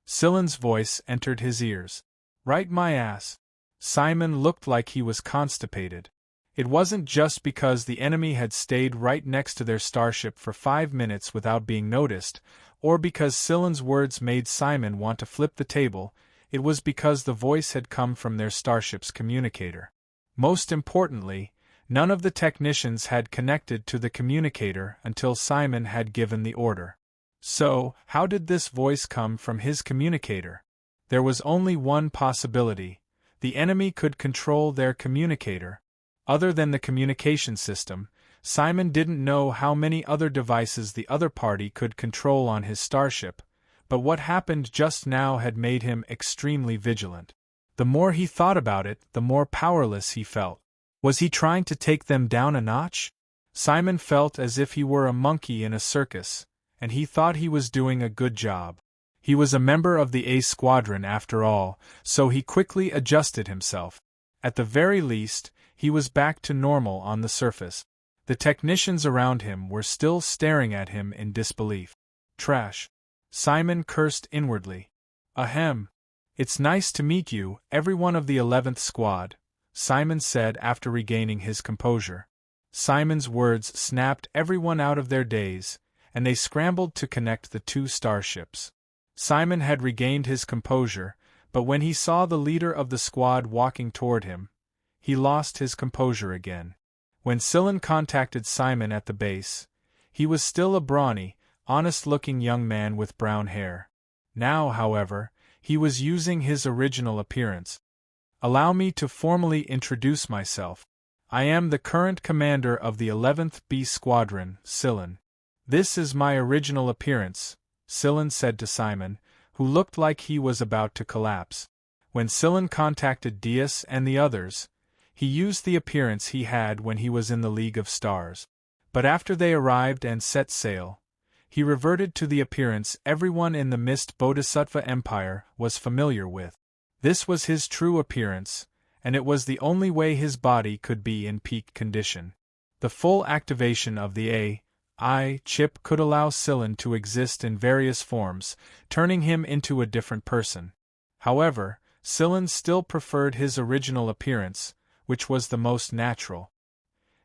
Silen's voice entered his ears. Right my ass. Simon looked like he was constipated. It wasn't just because the enemy had stayed right next to their starship for 5 minutes without being noticed, or because Silen's words made Simon want to flip the table, it was because the voice had come from their starship's communicator. Most importantly, none of the technicians had connected to the communicator until Simon had given the order. So, how did this voice come from his communicator? There was only one possibility. The enemy could control their communicator. Other than the communication system, Simon didn't know how many other devices the other party could control on his starship, but what happened just now had made him extremely vigilant. The more he thought about it, the more powerless he felt. Was he trying to take them down a notch? Simon felt as if he were a monkey in a circus, and he thought he was doing a good job. He was a member of the A Squadron after all, so he quickly adjusted himself. At the very least, he was back to normal on the surface. The technicians around him were still staring at him in disbelief. Trash. Simon cursed inwardly. Ahem. It's nice to meet you, everyone of the 11th Squad, Simon said after regaining his composure. Simon's words snapped everyone out of their daze, and they scrambled to connect the two starships. Simon had regained his composure, but when he saw the leader of the squad walking toward him, he lost his composure again. When Silen contacted Simon at the base, he was still a brawny, honest-looking young man with brown hair. Now, however, he was using his original appearance. Allow me to formally introduce myself. I am the current commander of the 11th B Squadron, Silen. This is my original appearance, Silen said to Simon, who looked like he was about to collapse. When Silen contacted Dias and the others, he used the appearance he had when he was in the League of Stars. But after they arrived and set sail, he reverted to the appearance everyone in the Mist Bodhisattva Empire was familiar with. This was his true appearance, and it was the only way his body could be in peak condition. The full activation of the AI chip could allow Silen to exist in various forms, turning him into a different person. However, Silen still preferred his original appearance, which was the most natural.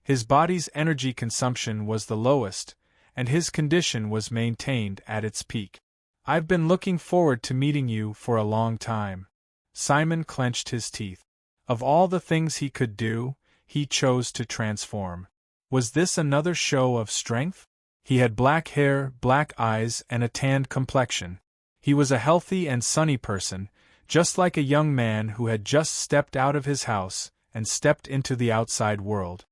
His body's energy consumption was the lowest, and his condition was maintained at its peak. I've been looking forward to meeting you for a long time. Simon clenched his teeth. Of all the things he could do, he chose to transform. Was this another show of strength? He had black hair, black eyes, and a tanned complexion. He was a healthy and sunny person, just like a young man who had just stepped out of his house and stepped into the outside world.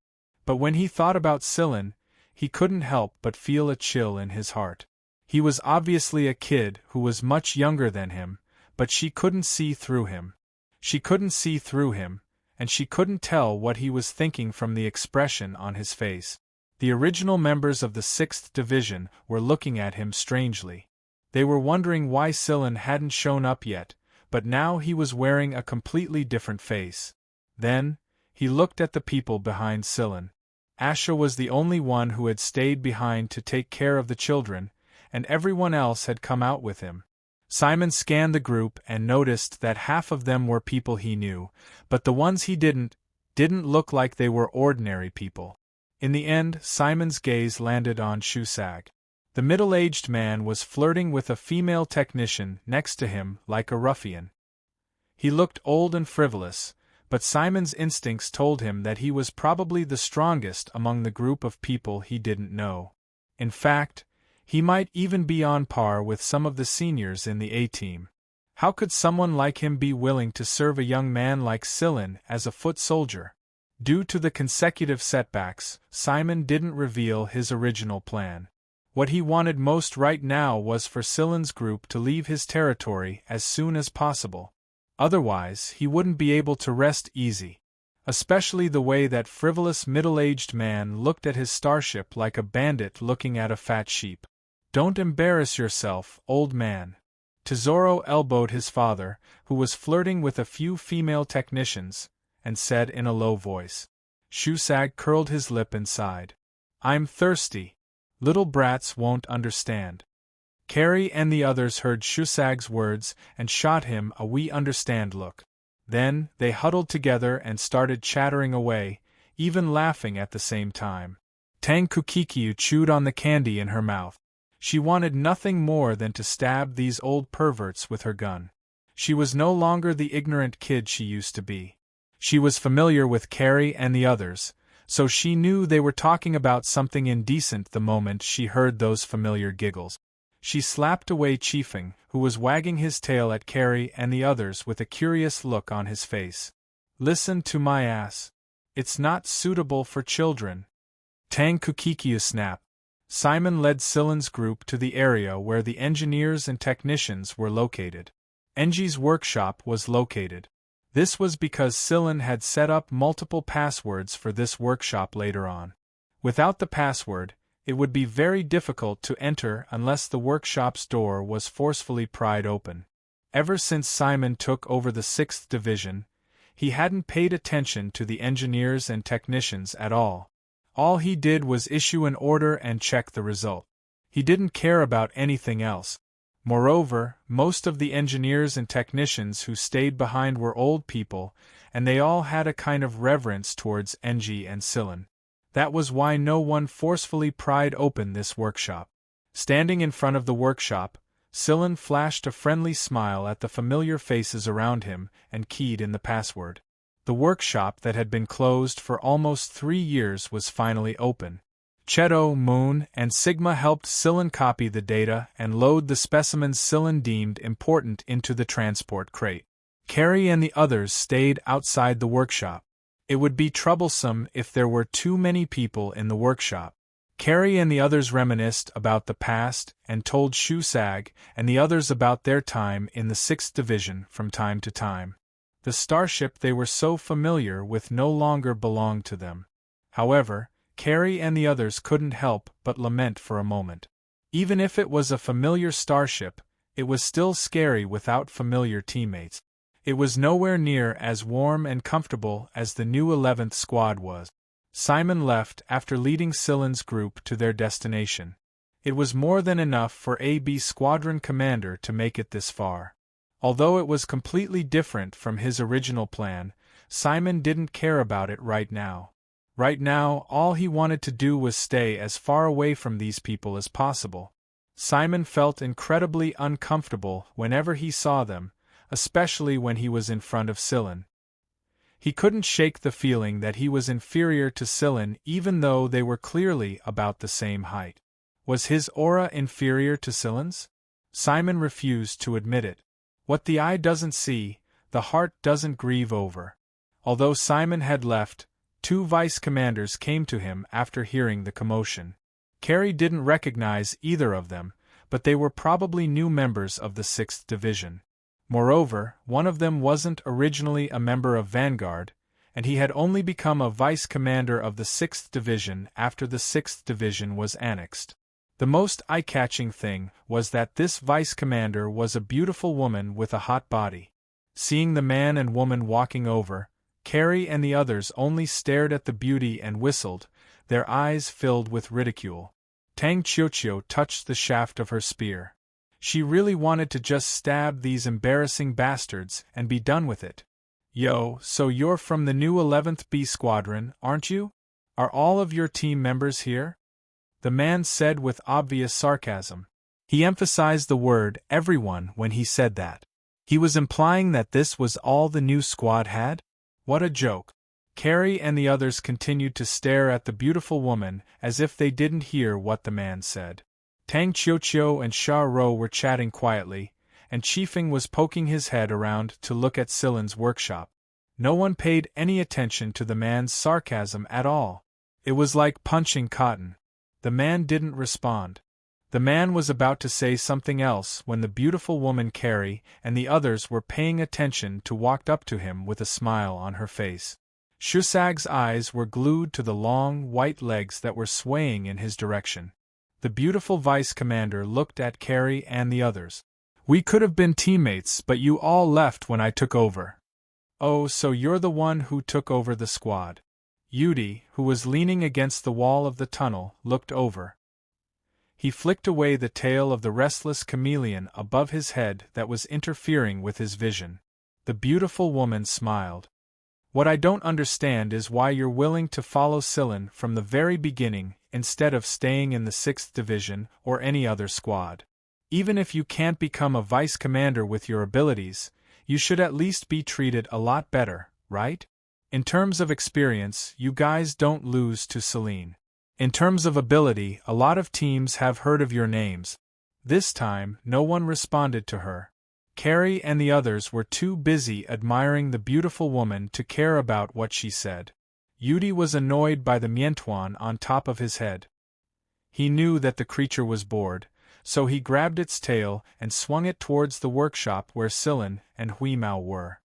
But when he thought about Silen, he couldn't help but feel a chill in his heart. He was obviously a kid who was much younger than him, but she couldn't see through him. She couldn't see through him, and she couldn't tell what he was thinking from the expression on his face. The original members of the 6th Division were looking at him strangely. They were wondering why Silen hadn't shown up yet, but now he was wearing a completely different face. Then, he looked at the people behind Silen. Asha was the only one who had stayed behind to take care of the children, and everyone else had come out with him. Simon scanned the group and noticed that half of them were people he knew, but the ones he didn't look like they were ordinary people. In the end, Simon's gaze landed on Shusag. The middle-aged man was flirting with a female technician next to him like a ruffian. He looked old and frivolous, but Simon's instincts told him that he was probably the strongest among the group of people he didn't know. In fact, he might even be on par with some of the seniors in the A-team. How could someone like him be willing to serve a young man like Silen as a foot soldier? Due to the consecutive setbacks, Simon didn't reveal his original plan. What he wanted most right now was for Silen's group to leave his territory as soon as possible. Otherwise, he wouldn't be able to rest easy. Especially the way that frivolous middle-aged man looked at his starship like a bandit looking at a fat sheep. Don't embarrass yourself, old man. Tesoro elbowed his father, who was flirting with a few female technicians, and said in a low voice. Shusag curled his lip and sighed. I'm thirsty. Little brats won't understand. Carrie and the others heard Shusag's words and shot him a "we understand" look. Then, they huddled together and started chattering away, even laughing at the same time. Tang Kukikiu chewed on the candy in her mouth. She wanted nothing more than to stab these old perverts with her gun. She was no longer the ignorant kid she used to be. She was familiar with Carrie and the others, so she knew they were talking about something indecent the moment she heard those familiar giggles. She slapped away Chiefing, who was wagging his tail at Carrie and the others with a curious look on his face. Listen to my ass. It's not suitable for children. Tang Kukikiu snapped. Simon led Silen's group to the area where the engineers and technicians were located. Engi's workshop was located. This was because Silen had set up multiple passwords for this workshop later on. Without the password, it would be very difficult to enter unless the workshop's door was forcefully pried open. Ever since Simon took over the 6th Division, he hadn't paid attention to the engineers and technicians at all. All he did was issue an order and check the result. He didn't care about anything else. Moreover, most of the engineers and technicians who stayed behind were old people, and they all had a kind of reverence towards Engi and Silen. That was why no one forcefully pried open this workshop. Standing in front of the workshop, Silen flashed a friendly smile at the familiar faces around him and keyed in the password. The workshop that had been closed for almost 3 years was finally open. Cheto, Moon, and Sigma helped Silen copy the data and load the specimens Silen deemed important into the transport crate. Carrie and the others stayed outside the workshop. It would be troublesome if there were too many people in the workshop. Carrie and the others reminisced about the past and told Shusag and the others about their time in the 6th Division from time to time. The starship they were so familiar with no longer belonged to them. However, Carrie and the others couldn't help but lament for a moment. Even if it was a familiar starship, it was still scary without familiar teammates. It was nowhere near as warm and comfortable as the new 11th Squad was. Simon left after leading Silen's group to their destination. It was more than enough for AB Squadron Commander to make it this far. Although it was completely different from his original plan, Simon didn't care about it right now. Right now, all he wanted to do was stay as far away from these people as possible. Simon felt incredibly uncomfortable whenever he saw them, especially when he was in front of Silen. He couldn't shake the feeling that he was inferior to Silen even though they were clearly about the same height. Was his aura inferior to Silen's? Simon refused to admit it. What the eye doesn't see, the heart doesn't grieve over. Although Simon had left, 2 vice commanders came to him after hearing the commotion. Carrie didn't recognize either of them, but they were probably new members of the 6th Division. Moreover, one of them wasn't originally a member of Vanguard, and he had only become a vice commander of the 6th Division after the 6th Division was annexed. The most eye-catching thing was that this vice commander was a beautiful woman with a hot body. Seeing the man and woman walking over, Carrie and the others only stared at the beauty and whistled, their eyes filled with ridicule. Tang Qiuqiu touched the shaft of her spear. She really wanted to just stab these embarrassing bastards and be done with it. Yo, so you're from the new 11th B Squadron, aren't you? Are all of your team members here? The man said with obvious sarcasm. He emphasized the word everyone when he said that. He was implying that this was all the new squad had? What a joke. Carrie and the others continued to stare at the beautiful woman as if they didn't hear what the man said. Tang Qiuqiu and Sha Ro were chatting quietly, and Qifeng was poking his head around to look at Silen's workshop. No one paid any attention to the man's sarcasm at all. It was like punching cotton. The man didn't respond. The man was about to say something else when the beautiful woman Carrie and the others were paying attention to walked up to him with a smile on her face. Shusag's eyes were glued to the long, white legs that were swaying in his direction. The beautiful vice commander looked at Carrie and the others. We could have been teammates, but you all left when I took over. Oh, so you're the one who took over the squad. Yudi, who was leaning against the wall of the tunnel, looked over. He flicked away the tail of the restless chameleon above his head that was interfering with his vision. The beautiful woman smiled. What I don't understand is why you're willing to follow Silen from the very beginning instead of staying in the 6th Division or any other squad. Even if you can't become a vice commander with your abilities, you should at least be treated a lot better, right? In terms of experience, you guys don't lose to Selene. In terms of ability, a lot of teams have heard of your names. This time, no one responded to her. Carrie and the others were too busy admiring the beautiful woman to care about what she said. Yudi was annoyed by the Miantuan on top of his head. He knew that the creature was bored, so he grabbed its tail and swung it towards the workshop where Silen and Huimao were.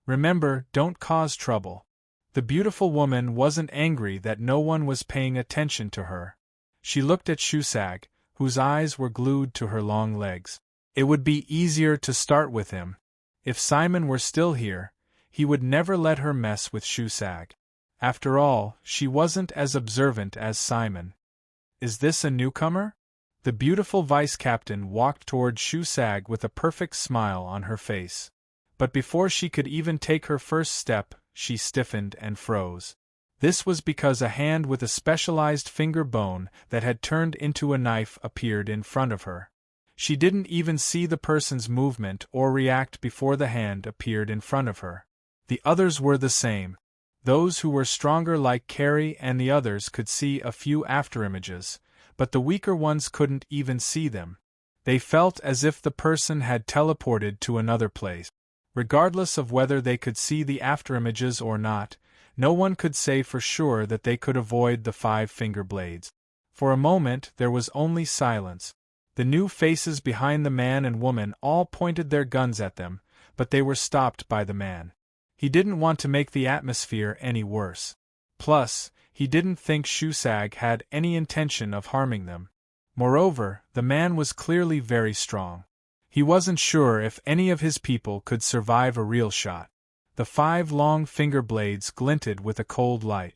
Remember, don't cause trouble. The beautiful woman wasn't angry that no one was paying attention to her. She looked at Shusag, whose eyes were glued to her long legs. It would be easier to start with him. If Simon were still here, he would never let her mess with Shusag. After all, she wasn't as observant as Simon. Is this a newcomer? The beautiful vice-captain walked toward Shusag with a perfect smile on her face. But before she could even take her first step, she stiffened and froze. This was because a hand with a specialized finger bone that had turned into a knife appeared in front of her. She didn't even see the person's movement or react before the hand appeared in front of her. The others were the same. Those who were stronger like Carrie and the others could see a few afterimages, but the weaker ones couldn't even see them. They felt as if the person had teleported to another place. Regardless of whether they could see the afterimages or not, no one could say for sure that they could avoid the 5 finger blades. For a moment there was only silence. The new faces behind the man and woman all pointed their guns at them, but they were stopped by the man. He didn't want to make the atmosphere any worse. Plus, he didn't think Shusag had any intention of harming them. Moreover, the man was clearly very strong. He wasn't sure if any of his people could survive a real shot. The 5 long finger blades glinted with a cold light.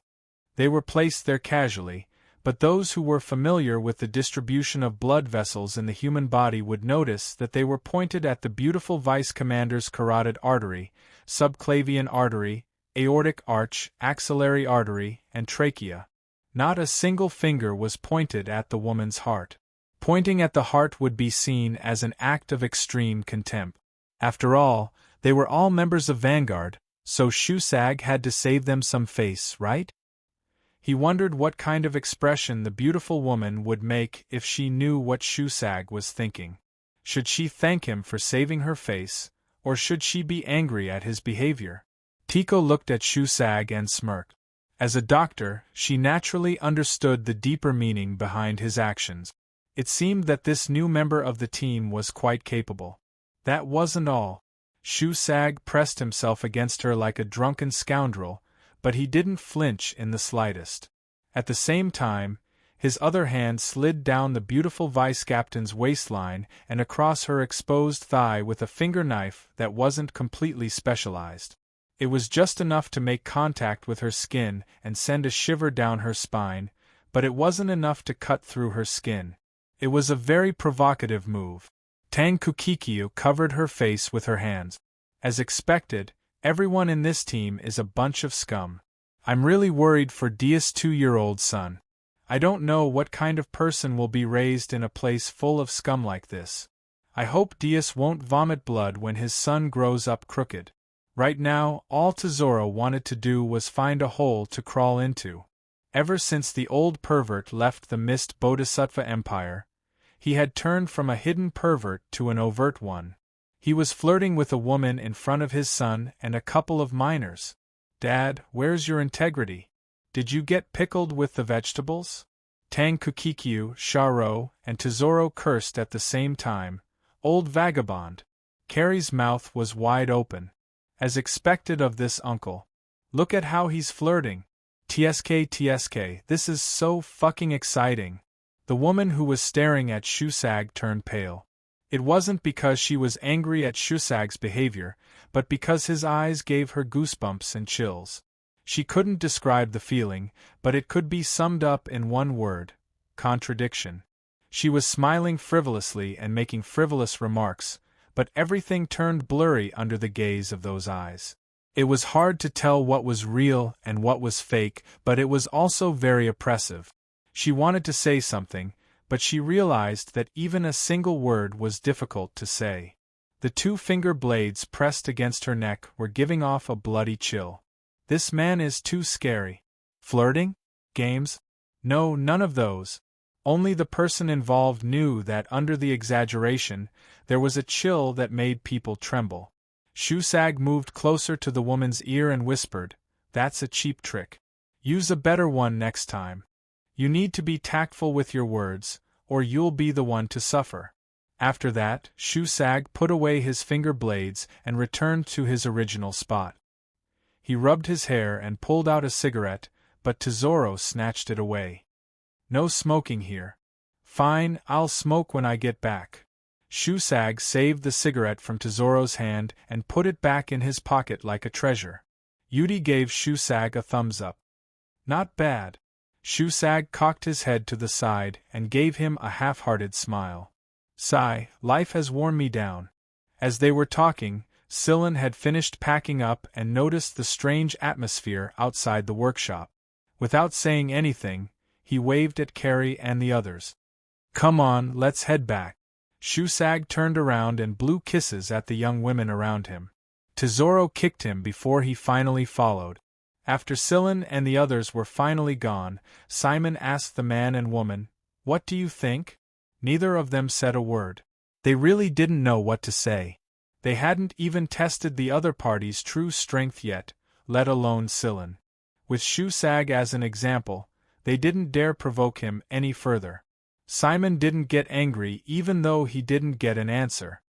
They were placed there casually, but those who were familiar with the distribution of blood vessels in the human body would notice that they were pointed at the beautiful vice commander's carotid artery, subclavian artery, aortic arch, axillary artery, and trachea. Not a single finger was pointed at the woman's heart. Pointing at the heart would be seen as an act of extreme contempt. After all, they were all members of Vanguard, so Shusag had to save them some face, right? He wondered what kind of expression the beautiful woman would make if she knew what Shusag was thinking. Should she thank him for saving her face, or should she be angry at his behavior? Tico looked at Shusag and smirked. As a doctor, she naturally understood the deeper meaning behind his actions. It seemed that this new member of the team was quite capable. That wasn't all. Shusag pressed himself against her like a drunken scoundrel, but he didn't flinch in the slightest. At the same time, his other hand slid down the beautiful vice-captain's waistline and across her exposed thigh with a finger knife that wasn't completely specialized. It was just enough to make contact with her skin and send a shiver down her spine, but it wasn't enough to cut through her skin. It was a very provocative move. Tang Kukikyu covered her face with her hands. As expected, everyone in this team is a bunch of scum. I'm really worried for Dia's 2-year-old son. I don't know what kind of person will be raised in a place full of scum like this. I hope Dias won't vomit blood when his son grows up crooked. Right now, all Tesoro wanted to do was find a hole to crawl into. Ever since the old pervert left the Mist Bodhisattva Empire, he had turned from a hidden pervert to an overt one. He was flirting with a woman in front of his son and a couple of minors. Dad, where's your integrity? Did you get pickled with the vegetables? Tang Kukikyu, Sharo, and Tesoro cursed at the same time. Old vagabond. Carrie's mouth was wide open. As expected of this uncle. Look at how he's flirting. TSK, this is so fucking exciting. The woman who was staring at Shusag turned pale. It wasn't because she was angry at Shusag's behavior, but because his eyes gave her goosebumps and chills. She couldn't describe the feeling, but it could be summed up in one word: contradiction. She was smiling frivolously and making frivolous remarks, but everything turned blurry under the gaze of those eyes. It was hard to tell what was real and what was fake, but it was also very oppressive. She wanted to say something, but she realized that even a single word was difficult to say. The 2 finger blades pressed against her neck were giving off a bloody chill. This man is too scary. Flirting? Games? No, none of those. Only the person involved knew that under the exaggeration, there was a chill that made people tremble. Shusag moved closer to the woman's ear and whispered, "That's a cheap trick. Use a better one next time. You need to be tactful with your words, or you'll be the one to suffer." After that, Shusag put away his finger blades and returned to his original spot. He rubbed his hair and pulled out a cigarette, but Tesoro snatched it away. "No smoking here." "Fine, I'll smoke when I get back." Shusag saved the cigarette from Tesoro's hand and put it back in his pocket like a treasure. Yudi gave Shusag a thumbs up. "Not bad." Shusag cocked his head to the side and gave him a half-hearted smile. "Sigh, life has worn me down." As they were talking, Sillin had finished packing up and noticed the strange atmosphere outside the workshop. Without saying anything, he waved at Carrie and the others. "Come on, let's head back." Shusag turned around and blew kisses at the young women around him. Tesoro kicked him before he finally followed. After Silen and the others were finally gone, Simon asked the man and woman, "What do you think?" Neither of them said a word. They really didn't know what to say. They hadn't even tested the other party's true strength yet, let alone Silen. With Shusag as an example, they didn't dare provoke him any further. Simon didn't get angry even though he didn't get an answer.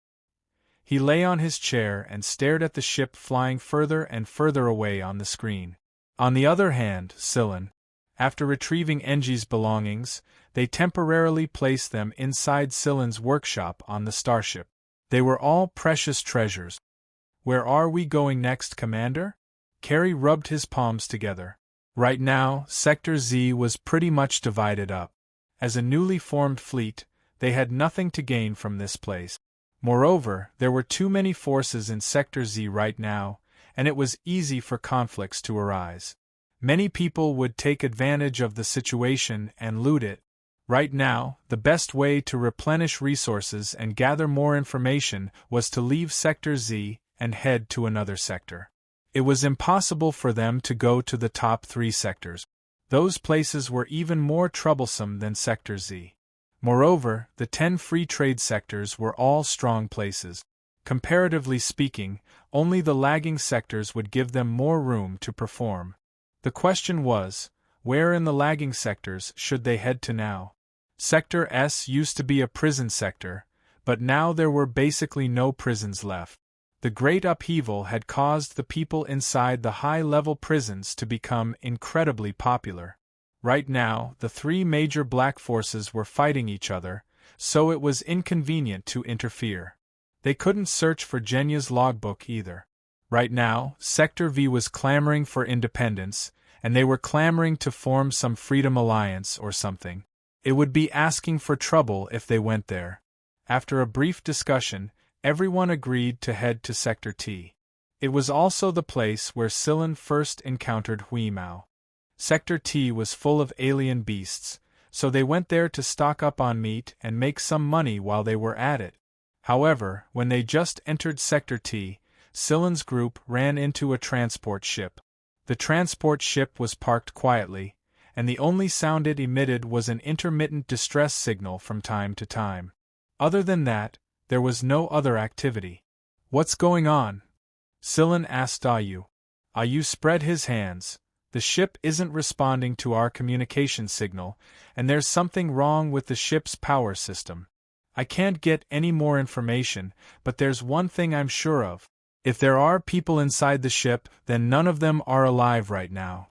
He lay on his chair and stared at the ship flying further and further away on the screen. On the other hand, Silen, after retrieving Engi's belongings, they temporarily placed them inside Silen's workshop on the starship. They were all precious treasures. "Where are we going next, Commander?" Carey rubbed his palms together. Right now, Sector Z was pretty much divided up. As a newly formed fleet, they had nothing to gain from this place. Moreover, there were too many forces in Sector Z right now, and it was easy for conflicts to arise. Many people would take advantage of the situation and loot it. Right now, the best way to replenish resources and gather more information was to leave Sector Z and head to another sector. It was impossible for them to go to the top 3 sectors. Those places were even more troublesome than Sector Z. Moreover, the 10 free trade sectors were all strong places. Comparatively speaking, only the lagging sectors would give them more room to perform. The question was, where in the lagging sectors should they head to now? Sector S used to be a prison sector, but now there were basically no prisons left. The great upheaval had caused the people inside the high-level prisons to become incredibly popular. Right now, the 3 major black forces were fighting each other, so it was inconvenient to interfere. They couldn't search for Jenya's logbook either. Right now, Sector V was clamoring for independence, and they were clamoring to form some freedom alliance or something. It would be asking for trouble if they went there. After a brief discussion, everyone agreed to head to Sector T. It was also the place where Silen first encountered Huimao. Sector T was full of alien beasts, so they went there to stock up on meat and make some money while they were at it. However, when they just entered Sector T, Silen's group ran into a transport ship. The transport ship was parked quietly, and the only sound it emitted was an intermittent distress signal from time to time. Other than that, there was no other activity. "What's going on?" Silen asked Ayu. Ayu spread his hands. "The ship isn't responding to our communication signal, and there's something wrong with the ship's power system. I can't get any more information, but there's one thing I'm sure of. If there are people inside the ship, then none of them are alive right now."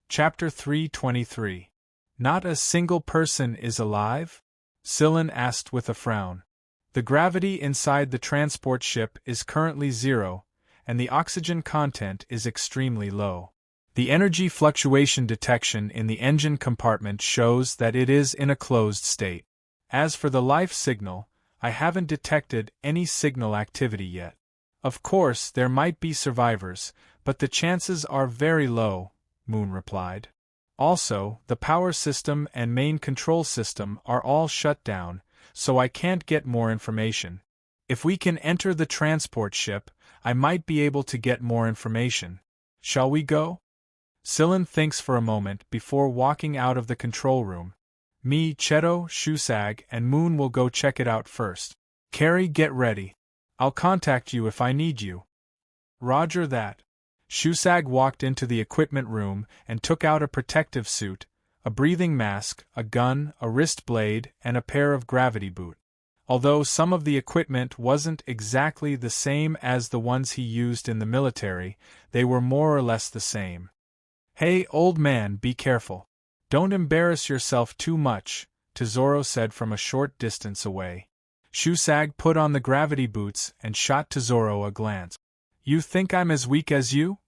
Chapter 323. Not a single person is alive? Silen asked with a frown. The gravity inside the transport ship is currently 0, and the oxygen content is extremely low. The energy fluctuation detection in the engine compartment shows that it is in a closed state. As for the life signal, I haven't detected any signal activity yet. Of course, there might be survivors, but the chances are very low, Moon replied. Also, the power system and main control system are all shut down, so I can't get more information. If we can enter the transport ship, I might be able to get more information. Shall we go? Silen thinks for a moment before walking out of the control room. Me, Cheto, Shusag, and Moon will go check it out first. Carrie, get ready. I'll contact you if I need you. Roger that. Shusag walked into the equipment room and took out a protective suit, a breathing mask, a gun, a wrist blade, and a pair of gravity boots. Although some of the equipment wasn't exactly the same as the ones he used in the military, they were more or less the same. Hey, old man, be careful. Don't embarrass yourself too much, Tesoro said from a short distance away. Shusag put on the gravity boots and shot Tesoro a glance. You think I'm as weak as you?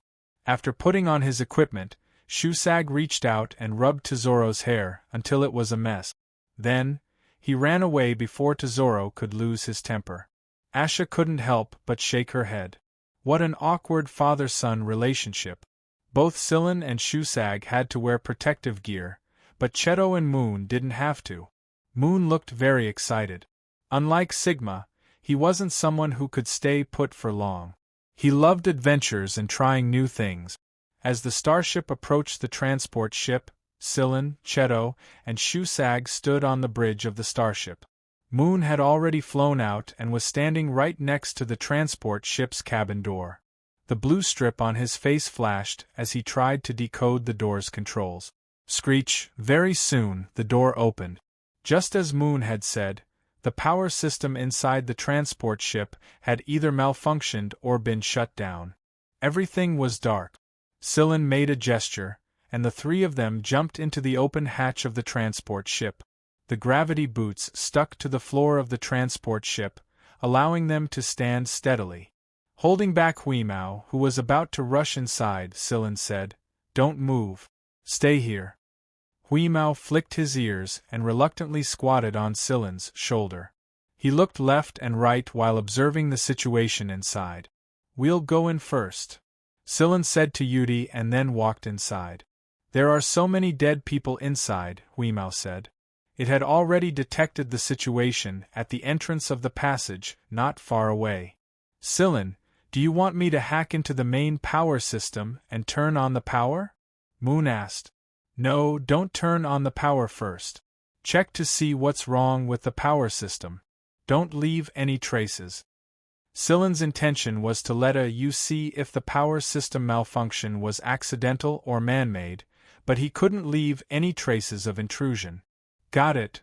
After putting on his equipment, Shusag reached out and rubbed Tesoro's hair until it was a mess. Then, he ran away before Tesoro could lose his temper. Asha couldn't help but shake her head. What an awkward father-son relationship. Both Silen and Shusag had to wear protective gear, but Cheto and Moon didn't have to. Moon looked very excited. Unlike Sigma, he wasn't someone who could stay put for long. He loved adventures and trying new things. As the starship approached the transport ship, Scylla, Cheto, and Shusag stood on the bridge of the starship. Moon had already flown out and was standing right next to the transport ship's cabin door. The blue strip on his face flashed as he tried to decode the door's controls. Screech! Very soon, the door opened. Just as Moon had said, the power system inside the transport ship had either malfunctioned or been shut down. Everything was dark. Scylla made a gesture, and the three of them jumped into the open hatch of the transport ship. The gravity boots stuck to the floor of the transport ship, allowing them to stand steadily. Holding back Huimao, who was about to rush inside, Scylla said, "Don't move. Stay here." Huimao flicked his ears and reluctantly squatted on Scylla's shoulder. He looked left and right while observing the situation inside. "We'll go in first," Scylla said to Yudi and then walked inside. "There are so many dead people inside," Huimao said. It had already detected the situation at the entrance of the passage, not far away. "Scylla, do you want me to hack into the main power system and turn on the power?" Moon asked. "No, don't turn on the power first. Check to see what's wrong with the power system. Don't leave any traces." Scylla's intention was to let you see if the power system malfunction was accidental or man-made, but he couldn't leave any traces of intrusion. "Got it."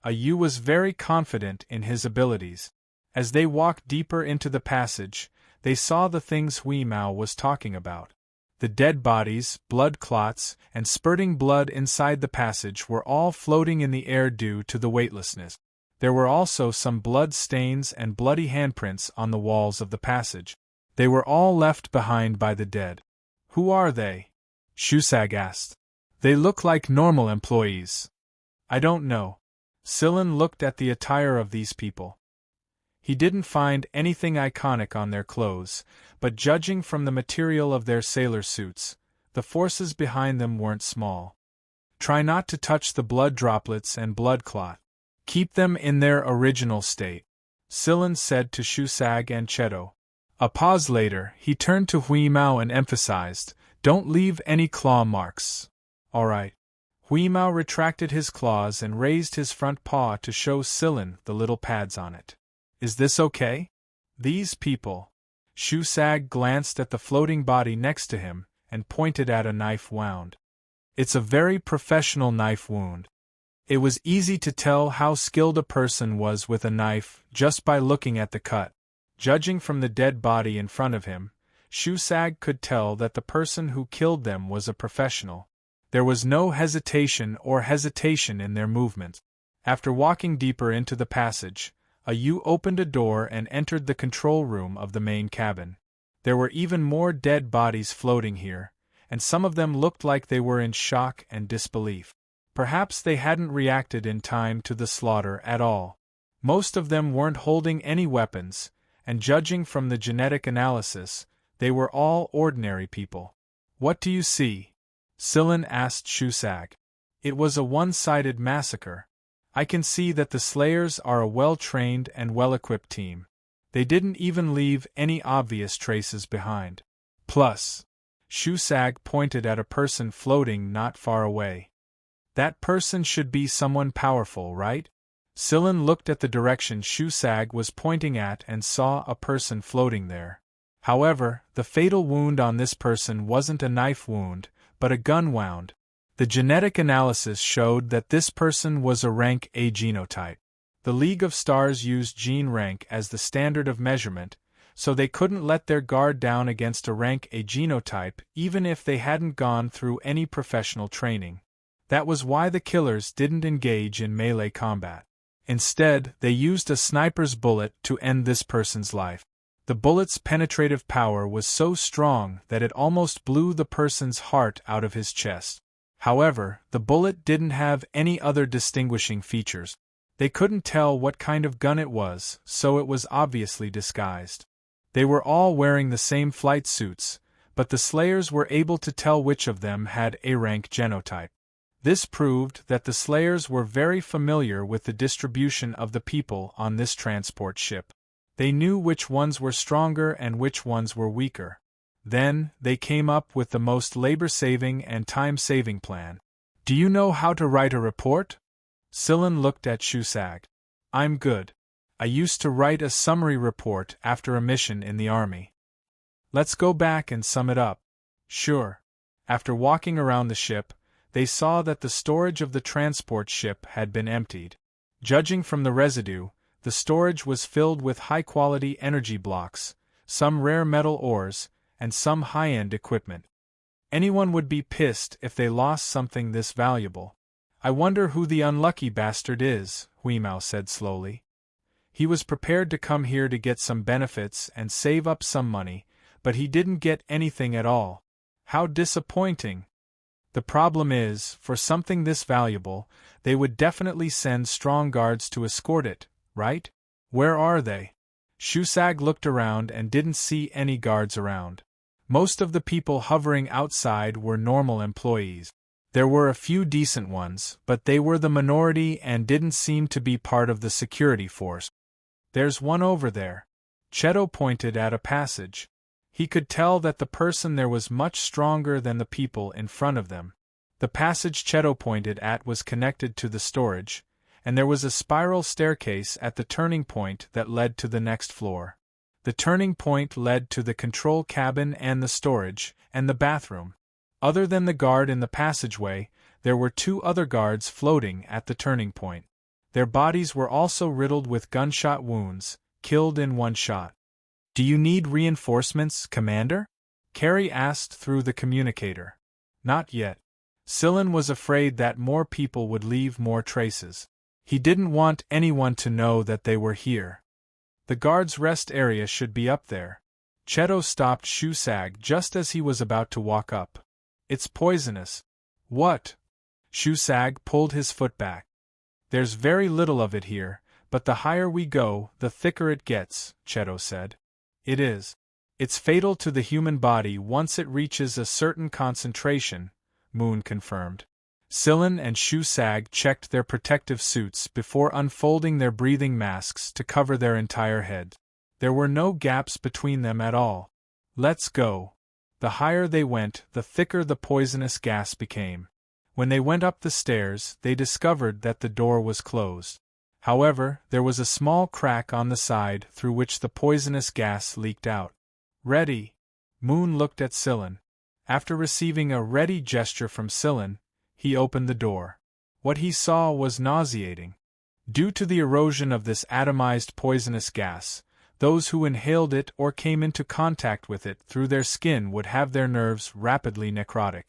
Yu was very confident in his abilities. As they walked deeper into the passage, they saw the things Huimao was talking about. The dead bodies, blood clots, and spurting blood inside the passage were all floating in the air due to the weightlessness. There were also some blood stains and bloody handprints on the walls of the passage. They were all left behind by the dead. "Who are they?" Shusag asked. "They look like normal employees." "I don't know." Scylla looked at the attire of these people. He didn't find anything iconic on their clothes, but judging from the material of their sailor suits, the forces behind them weren't small. "Try not to touch the blood droplets and blood clot. Keep them in their original state," Scylla said to Shusag and Cheto. A pause later, he turned to Huimao and emphasized, "Don't leave any claw marks." "All right." Huimao retracted his claws and raised his front paw to show Scylla the little pads on it. "Is this okay?" "These people." Shusag glanced at the floating body next to him and pointed at a knife wound. "It's a very professional knife wound." It was easy to tell how skilled a person was with a knife just by looking at the cut. Judging from the dead body in front of him, Shusag could tell that the person who killed them was a professional. There was no hesitation in their movements. After walking deeper into the passage, Yu opened a door and entered the control room of the main cabin. There were even more dead bodies floating here, and some of them looked like they were in shock and disbelief. Perhaps they hadn't reacted in time to the slaughter at all. Most of them weren't holding any weapons, and judging from the genetic analysis, they were all ordinary people. "What do you see?" Scylla asked Shusag. "It was a one-sided massacre. I can see that the Slayers are a well-trained and well-equipped team. They didn't even leave any obvious traces behind. Plus," Shusag pointed at a person floating not far away. "That person should be someone powerful, right?" Scylla looked at the direction Shusag was pointing at and saw a person floating there. However, the fatal wound on this person wasn't a knife wound, but a gun wound. The genetic analysis showed that this person was a rank A genotype. The League of Stars used gene rank as the standard of measurement, so they couldn't let their guard down against a rank A genotype even if they hadn't gone through any professional training. That was why the killers didn't engage in melee combat. Instead, they used a sniper's bullet to end this person's life. The bullet's penetrative power was so strong that it almost blew the person's heart out of his chest. However, the bullet didn't have any other distinguishing features. They couldn't tell what kind of gun it was, so it was obviously disguised. They were all wearing the same flight suits, but the Slayers were able to tell which of them had A-rank genotype. This proved that the Slayers were very familiar with the distribution of the people on this transport ship. They knew which ones were stronger and which ones were weaker. Then, they came up with the most labor-saving and time-saving plan. Do you know how to write a report? Silen looked at Shusag. I'm good. I used to write a summary report after a mission in the army. Let's go back and sum it up. Sure. After walking around the ship, they saw that the storage of the transport ship had been emptied. Judging from the residue, the storage was filled with high-quality energy blocks, some rare metal ores, and some high-end equipment. Anyone would be pissed if they lost something this valuable. I wonder who the unlucky bastard is, Huimao said slowly. He was prepared to come here to get some benefits and save up some money, but he didn't get anything at all. How disappointing! The problem is, for something this valuable, they would definitely send strong guards to escort it, right? Where are they? Shusag looked around and didn't see any guards around. Most of the people hovering outside were normal employees. There were a few decent ones, but they were the minority and didn't seem to be part of the security force. There's one over there. Cheto pointed at a passage. He could tell that the person there was much stronger than the people in front of them. The passage Cheto pointed at was connected to the storage, and there was a spiral staircase at the turning point that led to the next floor. The turning point led to the control cabin and the storage, and the bathroom. Other than the guard in the passageway, there were 2 other guards floating at the turning point. Their bodies were also riddled with gunshot wounds, killed in one shot. Do you need reinforcements, Commander? Carrie asked through the communicator. Not yet. Silen was afraid that more people would leave more traces. He didn't want anyone to know that they were here. The guard's rest area should be up there. Cheto stopped Shusag just as he was about to walk up. It's poisonous. What? Shusag pulled his foot back. There's very little of it here, but the higher we go, the thicker it gets, Cheto said. It is. It's fatal to the human body once it reaches a certain concentration, Moon confirmed. Silen and Shusag checked their protective suits before unfolding their breathing masks to cover their entire head. There were no gaps between them at all. Let's go. The higher they went, the thicker the poisonous gas became. When they went up the stairs, they discovered that the door was closed. However, there was a small crack on the side through which the poisonous gas leaked out. Ready. Moon looked at Silen. After receiving a ready gesture from Silen, he opened the door. What he saw was nauseating. Due to the erosion of this atomized poisonous gas, those who inhaled it or came into contact with it through their skin would have their nerves rapidly necrotic.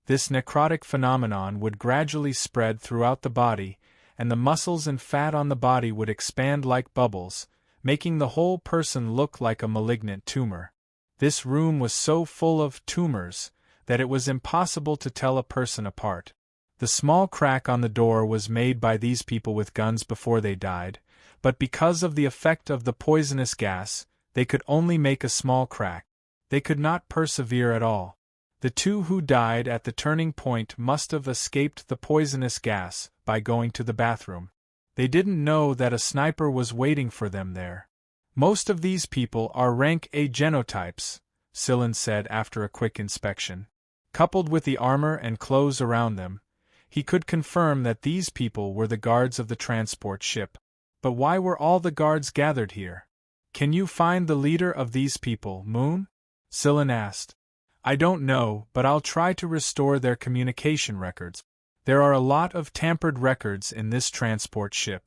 This necrotic phenomenon would gradually spread throughout the body, and the muscles and fat on the body would expand like bubbles, making the whole person look like a malignant tumor. This room was so full of tumors that it was impossible to tell a person apart. The small crack on the door was made by these people with guns before they died, but because of the effect of the poisonous gas, they could only make a small crack. They could not persevere at all. The 2 who died at the turning point must have escaped the poisonous gas by going to the bathroom. They didn't know that a sniper was waiting for them there. Most of these people are rank A genotypes, Silen said after a quick inspection. Coupled with the armor and clothes around them, he could confirm that these people were the guards of the transport ship. But why were all the guards gathered here? Can you find the leader of these people, Moon? Silen asked. I don't know, but I'll try to restore their communication records. There are a lot of tampered records in this transport ship.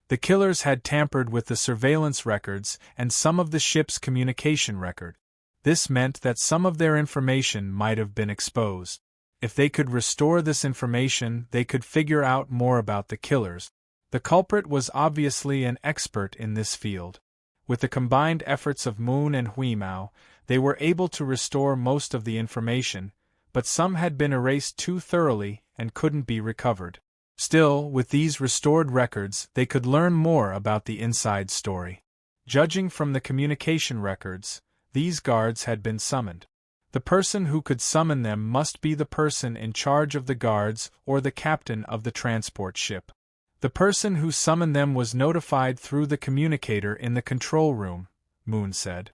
The killers had tampered with the surveillance records and some of the ship's communication record. This meant that some of their information might have been exposed. If they could restore this information, they could figure out more about the killers. The culprit was obviously an expert in this field. With the combined efforts of Moon and Huimao, they were able to restore most of the information, but some had been erased too thoroughly and couldn't be recovered. Still, with these restored records, they could learn more about the inside story. Judging from the communication records, these guards had been summoned. The person who could summon them must be the person in charge of the guards or the captain of the transport ship. The person who summoned them was notified through the communicator in the control room, Moon said.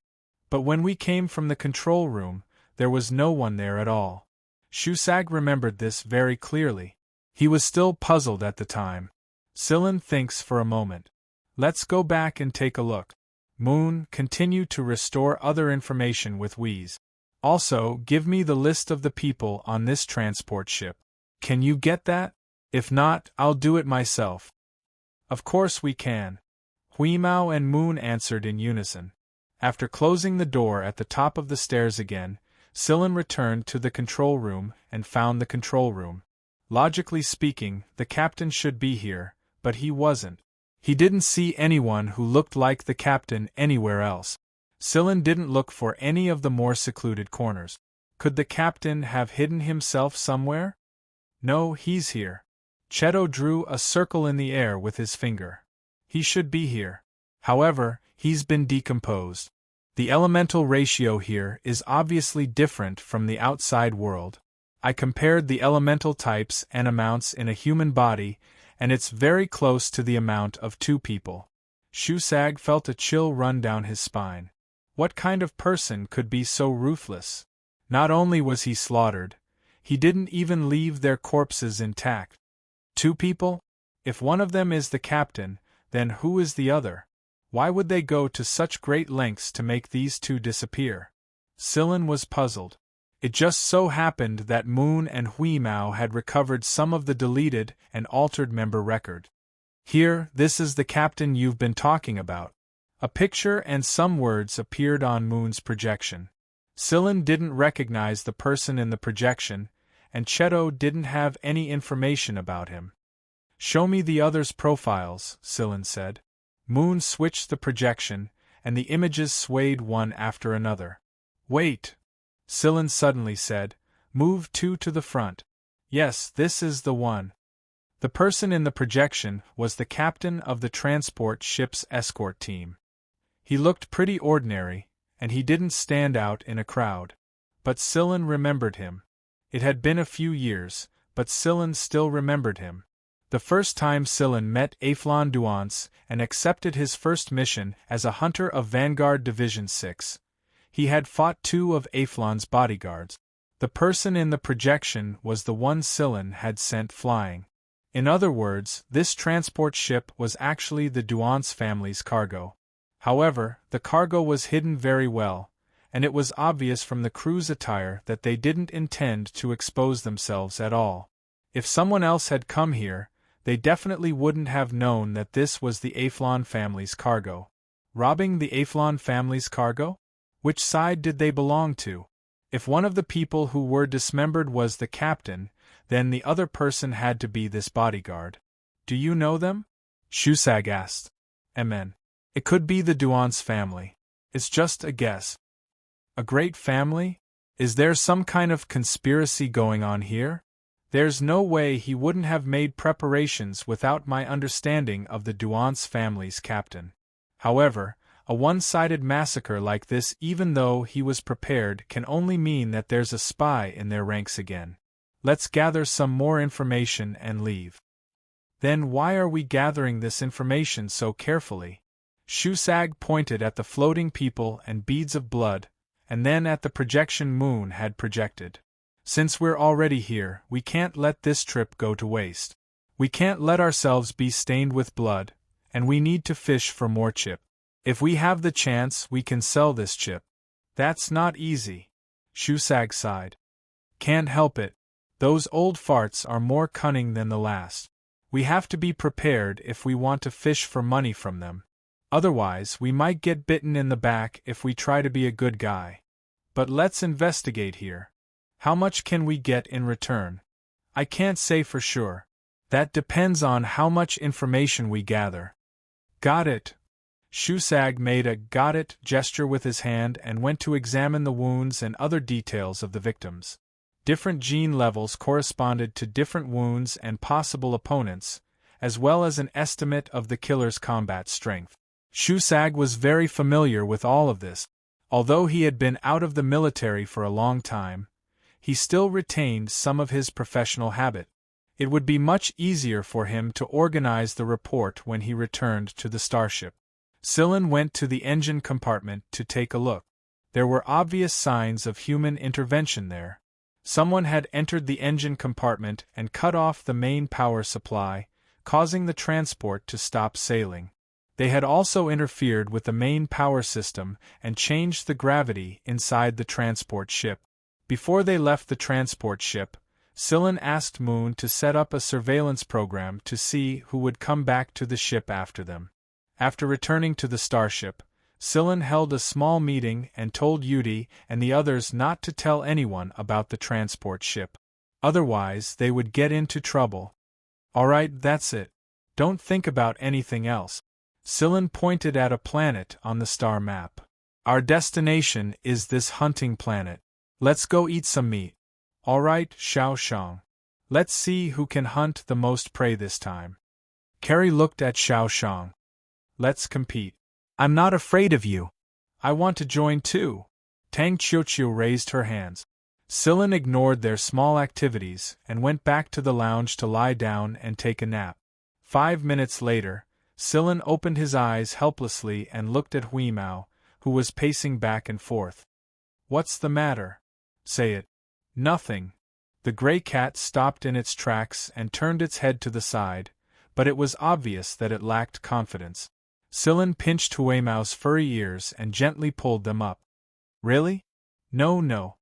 But when we came from the control room, there was no one there at all. Shusag remembered this very clearly. He was still puzzled at the time. Sillin thinks for a moment. Let's go back and take a look. Moon continued to restore other information with wheeze. Also, give me the list of the people on this transport ship. Can you get that? If not, I'll do it myself. Of course we can. Huimao and Moon answered in unison. After closing the door at the top of the stairs again, Sillin returned to the control room and found the control room. Logically speaking, the captain should be here, but he wasn't. He didn't see anyone who looked like the captain anywhere else. Sillin didn't look for any of the more secluded corners. Could the captain have hidden himself somewhere? No, he's here. Cheto drew a circle in the air with his finger. He should be here. However, he's been decomposed. The elemental ratio here is obviously different from the outside world. I compared the elemental types and amounts in a human body, and it's very close to the amount of 2 people. Shusag felt a chill run down his spine. What kind of person could be so ruthless? Not only was he slaughtered, he didn't even leave their corpses intact. 2 people? If one of them is the captain, then who is the other? Why would they go to such great lengths to make these 2 disappear? Sillin was puzzled. It just so happened that Moon and Huimao had recovered some of the deleted and altered member record. Here, this is the captain you've been talking about. A picture and some words appeared on Moon's projection. Sillin didn't recognize the person in the projection, and Cheto didn't have any information about him. Show me the others' profiles, Sillin said. Moon switched the projection, and the images swayed one after another. Wait! Sillin suddenly said, move 2 to the front. Yes, this is the one. The person in the projection was the captain of the transport ship's escort team. He looked pretty ordinary, and he didn't stand out in a crowd. But Sillin remembered him. It had been a few years, but Sillin still remembered him. The first time Sillin met Aflon Duance and accepted his first mission as a hunter of Vanguard Division 6. He had fought 2 of Aflon's bodyguards. The person in the projection was the one Sillin had sent flying. In other words, this transport ship was actually the Duance family's cargo. However, the cargo was hidden very well, and it was obvious from the crew's attire that they didn't intend to expose themselves at all. If someone else had come here, they definitely wouldn't have known that this was the Aflon family's cargo. Robbing the Aflon family's cargo? Which side did they belong to? If one of the people who were dismembered was the captain, then the other person had to be this bodyguard. Do you know them? Shusag asked. Amen. It could be the Duance family. It's just a guess. A great family? Is there some kind of conspiracy going on here? There's no way he wouldn't have made preparations without my understanding of the Duance family's captain. However, a one-sided massacre like this, even though he was prepared, can only mean that there's a spy in their ranks again. Let's gather some more information and leave. Then why are we gathering this information so carefully? Shusag pointed at the floating people and beads of blood, and then at the projection Moon had projected. Since we're already here, we can't let this trip go to waste. We can't let ourselves be stained with blood, and we need to fish for more chip. If we have the chance, we can sell this chip. That's not easy. Shusag sighed. Can't help it. Those old farts are more cunning than the last. We have to be prepared if we want to fish for money from them. Otherwise, we might get bitten in the back if we try to be a good guy. But let's investigate here. How much can we get in return? I can't say for sure. That depends on how much information we gather. Got it. Shusag made a got it gesture with his hand and went to examine the wounds and other details of the victims. Different gene levels corresponded to different wounds and possible opponents, as well as an estimate of the killer's combat strength. Shusag was very familiar with all of this. Although he had been out of the military for a long time, he still retained some of his professional habit. It would be much easier for him to organize the report when he returned to the starship. Scylla went to the engine compartment to take a look. There were obvious signs of human intervention there. Someone had entered the engine compartment and cut off the main power supply, causing the transport to stop sailing. They had also interfered with the main power system and changed the gravity inside the transport ship. Before they left the transport ship, Scylla asked Moon to set up a surveillance program to see who would come back to the ship after them. After returning to the starship, Scylla held a small meeting and told Yudi and the others not to tell anyone about the transport ship. Otherwise, they would get into trouble. "Alright, that's it. Don't think about anything else." Scylla pointed at a planet on the star map. "Our destination is this hunting planet. Let's go eat some meat." "Alright, Xiao Shang. Let's see who can hunt the most prey this time." Carrie looked at Xiao Shang. "Let's compete." "I'm not afraid of you." "I want to join too." Tang Qiuqiu raised her hands. Scylla ignored their small activities and went back to the lounge to lie down and take a nap. 5 minutes later, Scylla opened his eyes helplessly and looked at Hui Mao, who was pacing back and forth. "What's the matter? Say it." "Nothing." The gray cat stopped in its tracks and turned its head to the side, but it was obvious that it lacked confidence. Scylla pinched Hui Mao's furry ears and gently pulled them up. "Really? No.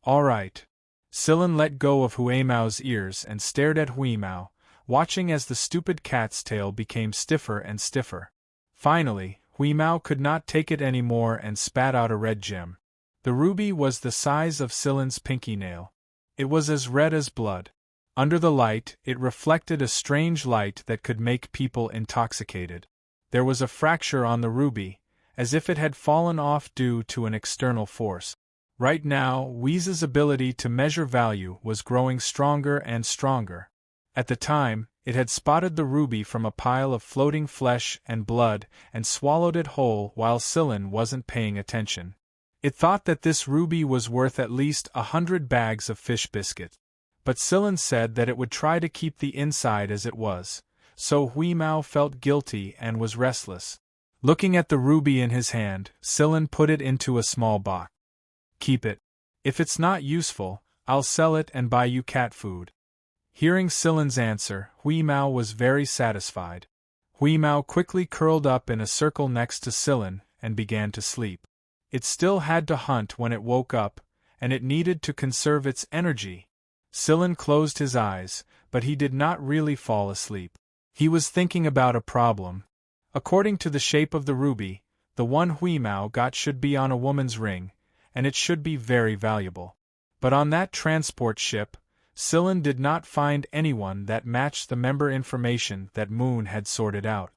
All right." Scylla let go of Hui Mao's ears and stared at Hui Mao, watching as the stupid cat's tail became stiffer and stiffer. Finally, Hui Mao could not take it any more and spat out a red gem. The ruby was the size of Scylla's pinky nail. It was as red as blood. Under the light, it reflected a strange light that could make people intoxicated. There was a fracture on the ruby, as if it had fallen off due to an external force. Right now, Weeze's ability to measure value was growing stronger and stronger. At the time, it had spotted the ruby from a pile of floating flesh and blood and swallowed it whole while Scylla wasn't paying attention. It thought that this ruby was worth at least 100 bags of fish biscuit. But Scylla said that it would try to keep the inside as it was, so Hui Mao felt guilty and was restless. Looking at the ruby in his hand, Scylla put it into a small box. "Keep it. If it's not useful, I'll sell it and buy you cat food." Hearing Scylla's answer, Hui Mao was very satisfied. Hui Mao quickly curled up in a circle next to Scylla and began to sleep. It still had to hunt when it woke up, and it needed to conserve its energy. Scylla closed his eyes, but he did not really fall asleep. He was thinking about a problem. According to the shape of the ruby, the one Hui Mao got should be on a woman's ring, and it should be very valuable. But on that transport ship, Scylla did not find anyone that matched the member information that Moon had sorted out.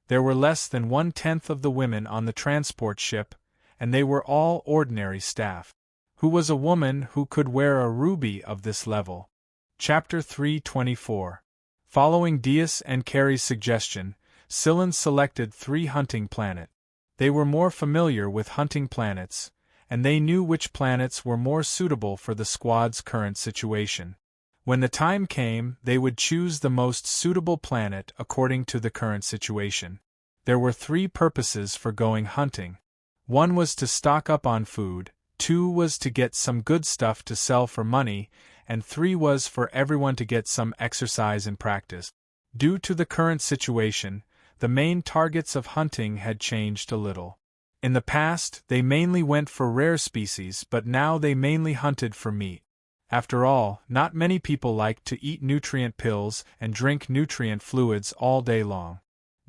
There were less than 1/10 of the women on the transport ship, and they were all ordinary staff. Who was a woman who could wear a ruby of this level? Chapter 324. Following Dias and Carrie's suggestion, Scylla selected 3 hunting planets. They were more familiar with hunting planets, and they knew which planets were more suitable for the squad's current situation. When the time came, they would choose the most suitable planet according to the current situation. There were 3 purposes for going hunting. 1 was to stock up on food, 2 was to get some good stuff to sell for money, and 3 was for everyone to get some exercise and practice. Due to the current situation, the main targets of hunting had changed a little. In the past, they mainly went for rare species, but now they mainly hunted for meat. After all, not many people like to eat nutrient pills and drink nutrient fluids all day long.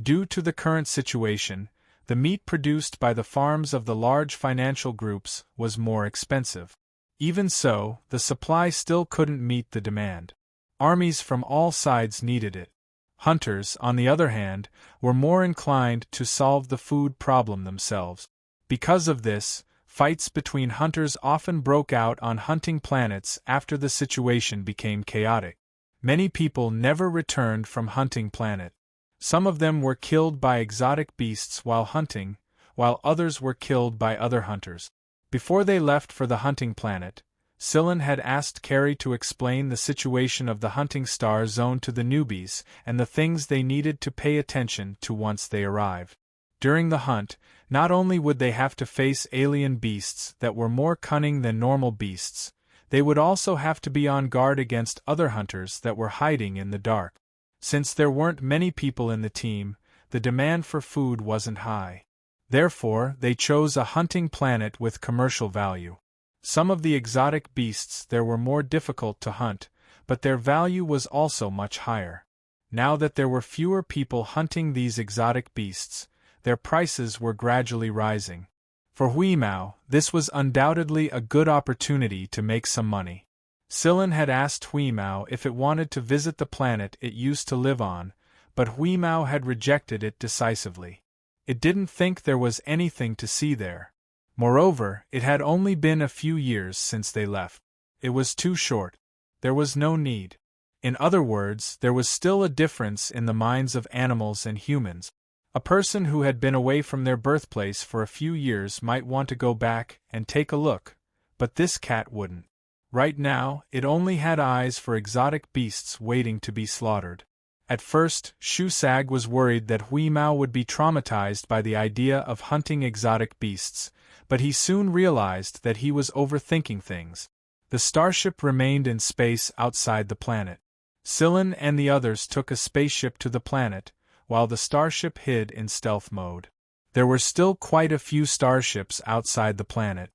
Due to the current situation, the meat produced by the farms of the large financial groups was more expensive. Even so, the supply still couldn't meet the demand. Armies from all sides needed it. Hunters, on the other hand, were more inclined to solve the food problem themselves. Because of this, fights between hunters often broke out on hunting planets after the situation became chaotic. Many people never returned from hunting planet. Some of them were killed by exotic beasts while hunting, while others were killed by other hunters. Before they left for the hunting planet, Scylla had asked Carrie to explain the situation of the hunting star zone to the newbies and the things they needed to pay attention to once they arrived. During the hunt, not only would they have to face alien beasts that were more cunning than normal beasts, they would also have to be on guard against other hunters that were hiding in the dark. Since there weren't many people in the team, the demand for food wasn't high. Therefore, they chose a hunting planet with commercial value. Some of the exotic beasts there were more difficult to hunt, but their value was also much higher. Now that there were fewer people hunting these exotic beasts, their prices were gradually rising. For Huimao, this was undoubtedly a good opportunity to make some money. Scylla had asked Huimao if it wanted to visit the planet it used to live on, but Huimao had rejected it decisively. It didn't think there was anything to see there. Moreover, it had only been a few years since they left. It was too short. There was no need. In other words, there was still a difference in the minds of animals and humans. A person who had been away from their birthplace for a few years might want to go back and take a look, but this cat wouldn't. Right now, it only had eyes for exotic beasts waiting to be slaughtered. At first, Shusag was worried that Huimao would be traumatized by the idea of hunting exotic beasts, but he soon realized that he was overthinking things. The starship remained in space outside the planet. Scylla and the others took a spaceship to the planet, while the starship hid in stealth mode. There were still quite a few starships outside the planet.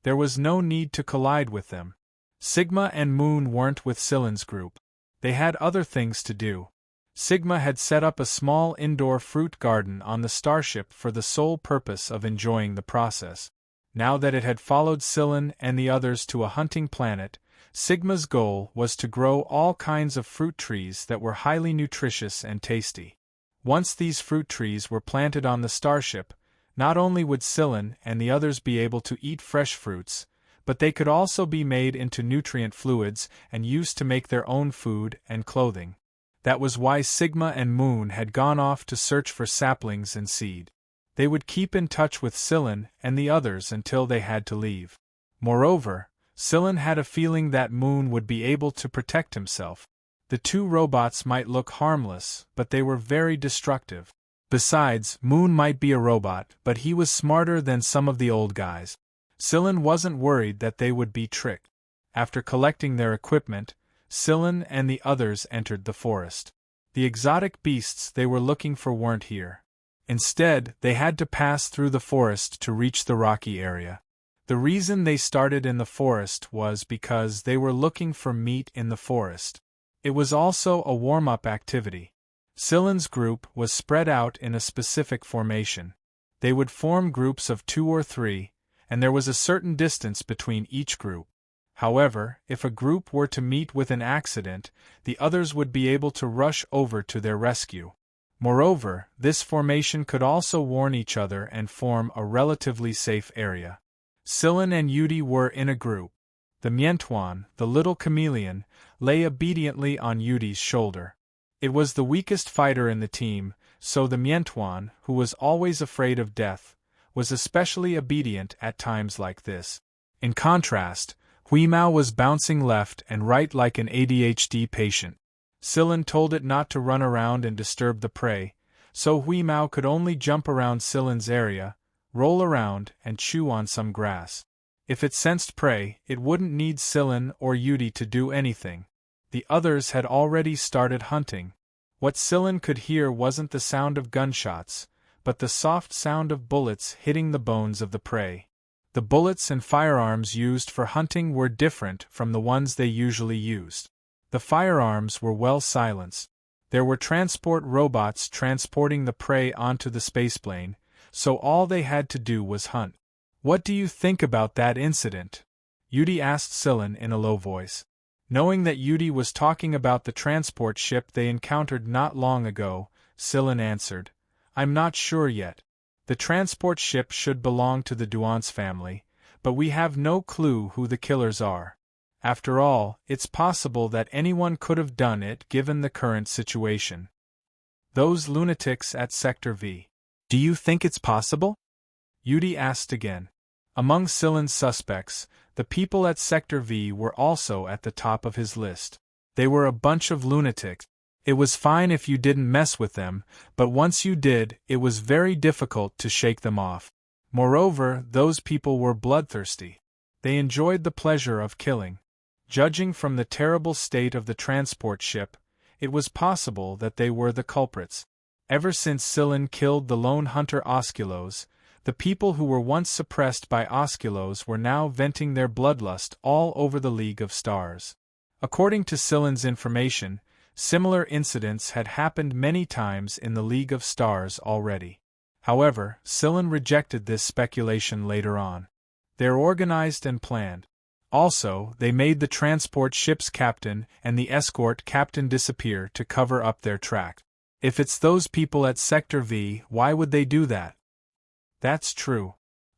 There was no need to collide with them. Sigma and Moon weren't with Scylla's group. They had other things to do. Sigma had set up a small indoor fruit garden on the starship for the sole purpose of enjoying the process. Now that it had followed Scylla and the others to a hunting planet, Sigma's goal was to grow all kinds of fruit trees that were highly nutritious and tasty. Once these fruit trees were planted on the starship, not only would Scylla and the others be able to eat fresh fruits, but they could also be made into nutrient fluids and used to make their own food and clothing. That was why Sigma and Moon had gone off to search for saplings and seed. They would keep in touch with Scylla and the others until they had to leave. Moreover, Scylla had a feeling that Moon would be able to protect himself. The two robots might look harmless, but they were very destructive. Besides, Moon might be a robot, but he was smarter than some of the old guys. Scylla wasn't worried that they would be tricked. After collecting their equipment, Scylla and the others entered the forest. The exotic beasts they were looking for weren't here. Instead, they had to pass through the forest to reach the rocky area. The reason they started in the forest was because they were looking for meat in the forest. It was also a warm-up activity. Scylla's group was spread out in a specific formation. They would form groups of 2 or 3, and there was a certain distance between each group. However, if a group were to meet with an accident, the others would be able to rush over to their rescue. Moreover, this formation could also warn each other and form a relatively safe area. Scylla and Yudi were in a group. The Mientuan, the little chameleon, lay obediently on Yudi's shoulder. It was the weakest fighter in the team, so the Mientuan, who was always afraid of death, was especially obedient at times like this. In contrast, Huimao was bouncing left and right like an ADHD patient. Scylla told it not to run around and disturb the prey, so Huimao could only jump around Scylla's area, roll around, and chew on some grass. If it sensed prey, it wouldn't need Scylla or Yudi to do anything. The others had already started hunting. What Scylla could hear wasn't the sound of gunshots, but the soft sound of bullets hitting the bones of the prey. The bullets and firearms used for hunting were different from the ones they usually used. The firearms were well silenced. There were transport robots transporting the prey onto the spaceplane, so all they had to do was hunt. "What do you think about that incident?" Yudi asked Scylla in a low voice. Knowing that Yudi was talking about the transport ship they encountered not long ago, Scylla answered, "I'm not sure yet. The transport ship should belong to the Duance family, but we have no clue who the killers are. After all, it's possible that anyone could have done it given the current situation. Those lunatics at Sector V. Do you think it's possible?" Yudi asked again. Among Scylla's suspects, The people at Sector V were also at the top of his list. They were a bunch of lunatics. It was fine if you didn't mess with them, but once you did, it was very difficult to shake them off. Moreover, those people were bloodthirsty. They enjoyed the pleasure of killing. Judging from the terrible state of the transport ship, it was possible that they were the culprits. Ever since Silin killed the lone hunter Osculos, the people who were once suppressed by Osculos were now venting their bloodlust all over the League of Stars. According to Silin's information, similar incidents had happened many times in the League of Stars already. However, Silin rejected this speculation later on. They're organized and planned. Also, they made the transport ship's captain and the escort captain disappear to cover up their track. If it's those people at Sector V, why would they do that? That's true.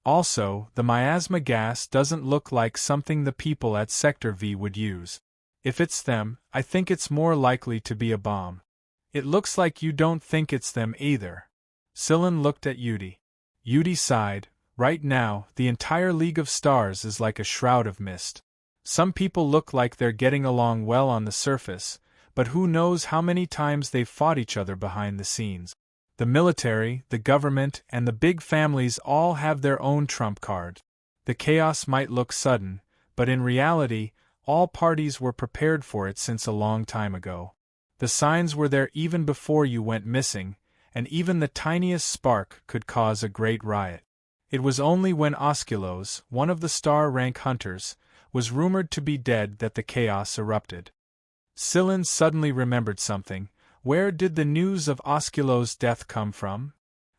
Also, the miasma gas doesn't look like something the people at Sector V would use. If it's them, I think it's more likely to be a bomb. It looks like you don't think it's them either. Silin looked at Yudi. Yudi sighed. Right now, the entire League of Stars is like a shroud of mist. Some people look like they're getting along well on the surface, but who knows how many times they've fought each other behind the scenes. The military, the government, and the big families all have their own trump card. The chaos might look sudden, but in reality, all parties were prepared for it since a long time ago. The signs were there even before you went missing, and even the tiniest spark could cause a great riot. It was only when Osculos, one of the star rank hunters, was rumored to be dead that the chaos erupted. Silin suddenly remembered something. Where did the news of Osculos' death come from?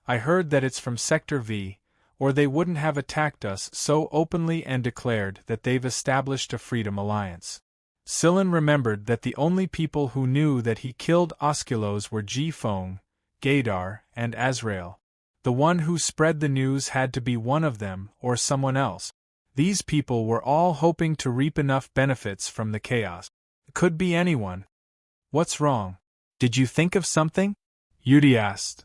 I heard that it's from Sector V, or they wouldn't have attacked us so openly and declared that they've established a freedom alliance. Silin remembered that the only people who knew that he killed Osculos were Ji-Fong, Gaydar, and Azrael. The one who spread the news had to be one of them or someone else. These people were all hoping to reap enough benefits from the chaos. It could be anyone. What's wrong? Did you think of something? Yudi asked.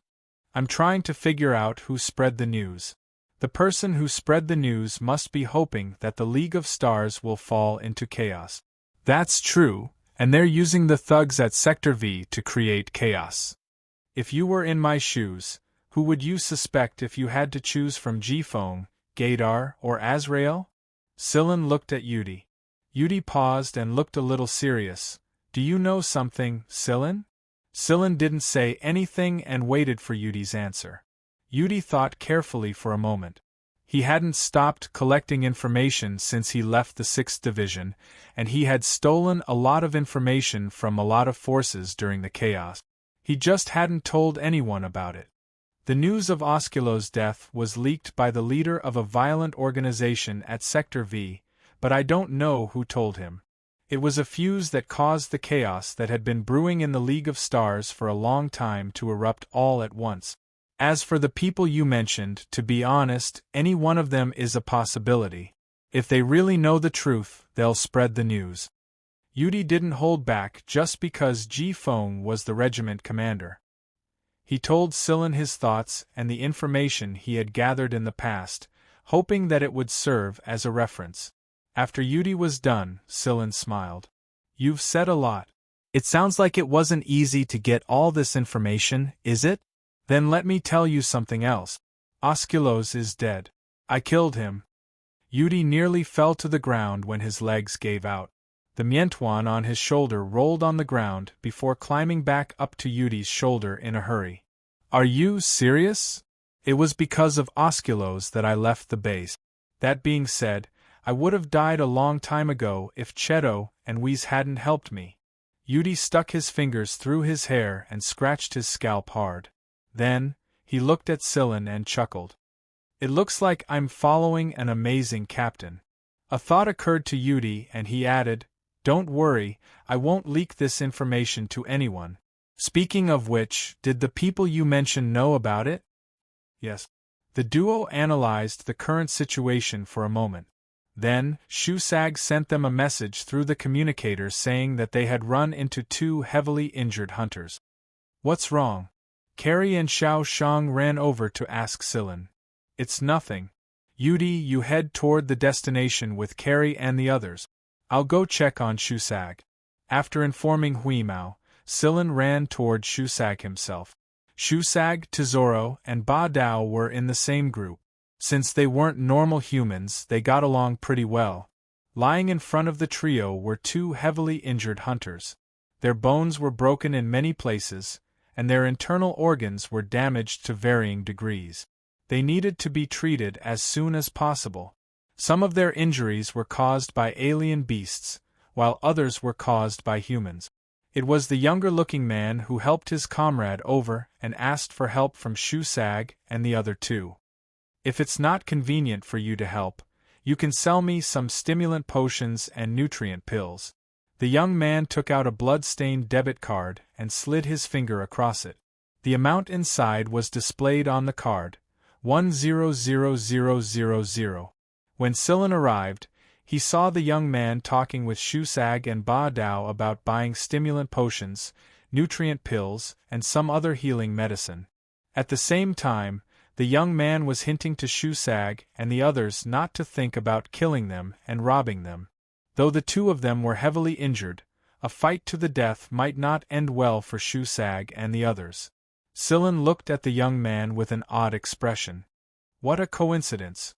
I'm trying to figure out who spread the news. The person who spread the news must be hoping that the League of Stars will fall into chaos. That's true, and they're using the thugs at Sector V to create chaos. If you were in my shoes, who would you suspect if you had to choose from Ji-Fong, Gaydar, or Azrael? Silin looked at Yudi. Yudi paused and looked a little serious. Do you know something, Silin? Silin didn't say anything and waited for Yudi's answer. Yudi thought carefully for a moment. He hadn't stopped collecting information since he left the 6th Division, and he had stolen a lot of information from a lot of forces during the chaos. He just hadn't told anyone about it. The news of Osculos' death was leaked by the leader of a violent organization at Sector V, but I don't know who told him. It was a fuse that caused the chaos that had been brewing in the League of Stars for a long time to erupt all at once. As for the people you mentioned, to be honest, any one of them is a possibility. If they really know the truth, they'll spread the news. Yudi didn't hold back just because Ji-Fong was the regiment commander. He told Silin his thoughts and the information he had gathered in the past, hoping that it would serve as a reference. After Yudi was done, Silin smiled. You've said a lot. It sounds like it wasn't easy to get all this information, is it? Then let me tell you something else. Osculos is dead. I killed him. Yudi nearly fell to the ground when his legs gave out. The Mientuan on his shoulder rolled on the ground before climbing back up to Yudi's shoulder in a hurry. Are you serious? It was because of Osculos that I left the base. That being said, I would have died a long time ago if Cheto and Whis hadn't helped me. Yudi stuck his fingers through his hair and scratched his scalp hard. Then, he looked at Silin and chuckled. It looks like I'm following an amazing captain. A thought occurred to Yudi and he added, Don't worry, I won't leak this information to anyone. Speaking of which, did the people you mentioned know about it? Yes. The duo analyzed the current situation for a moment. Then, Shusag sent them a message through the communicator saying that they had run into 2 heavily injured hunters. What's wrong? Carrie and Xiao Shang ran over to ask Silin. It's nothing. Yudi, you head toward the destination with Carrie and the others. I'll go check on Shusag. After informing Huimao, Silen ran toward Shusag himself. Shusag, Tesoro, and Ba Dao were in the same group. Since they weren't normal humans, they got along pretty well. Lying in front of the trio were two heavily injured hunters. Their bones were broken in many places, and their internal organs were damaged to varying degrees. They needed to be treated as soon as possible. Some of their injuries were caused by alien beasts, while others were caused by humans. It was the younger-looking man who helped his comrade over and asked for help from Shusag and the other two. If it's not convenient for you to help, you can sell me some stimulant potions and nutrient pills. The young man took out a blood-stained debit card and slid his finger across it. The amount inside was displayed on the card, 100000. When Silen arrived, he saw the young man talking with Shusag and Ba Dao about buying stimulant potions, nutrient pills, and some other healing medicine. At the same time, the young man was hinting to Shusag and the others not to think about killing them and robbing them. Though the two of them were heavily injured, a fight to the death might not end well for Shusag and the others. Silen looked at the young man with an odd expression. What a coincidence.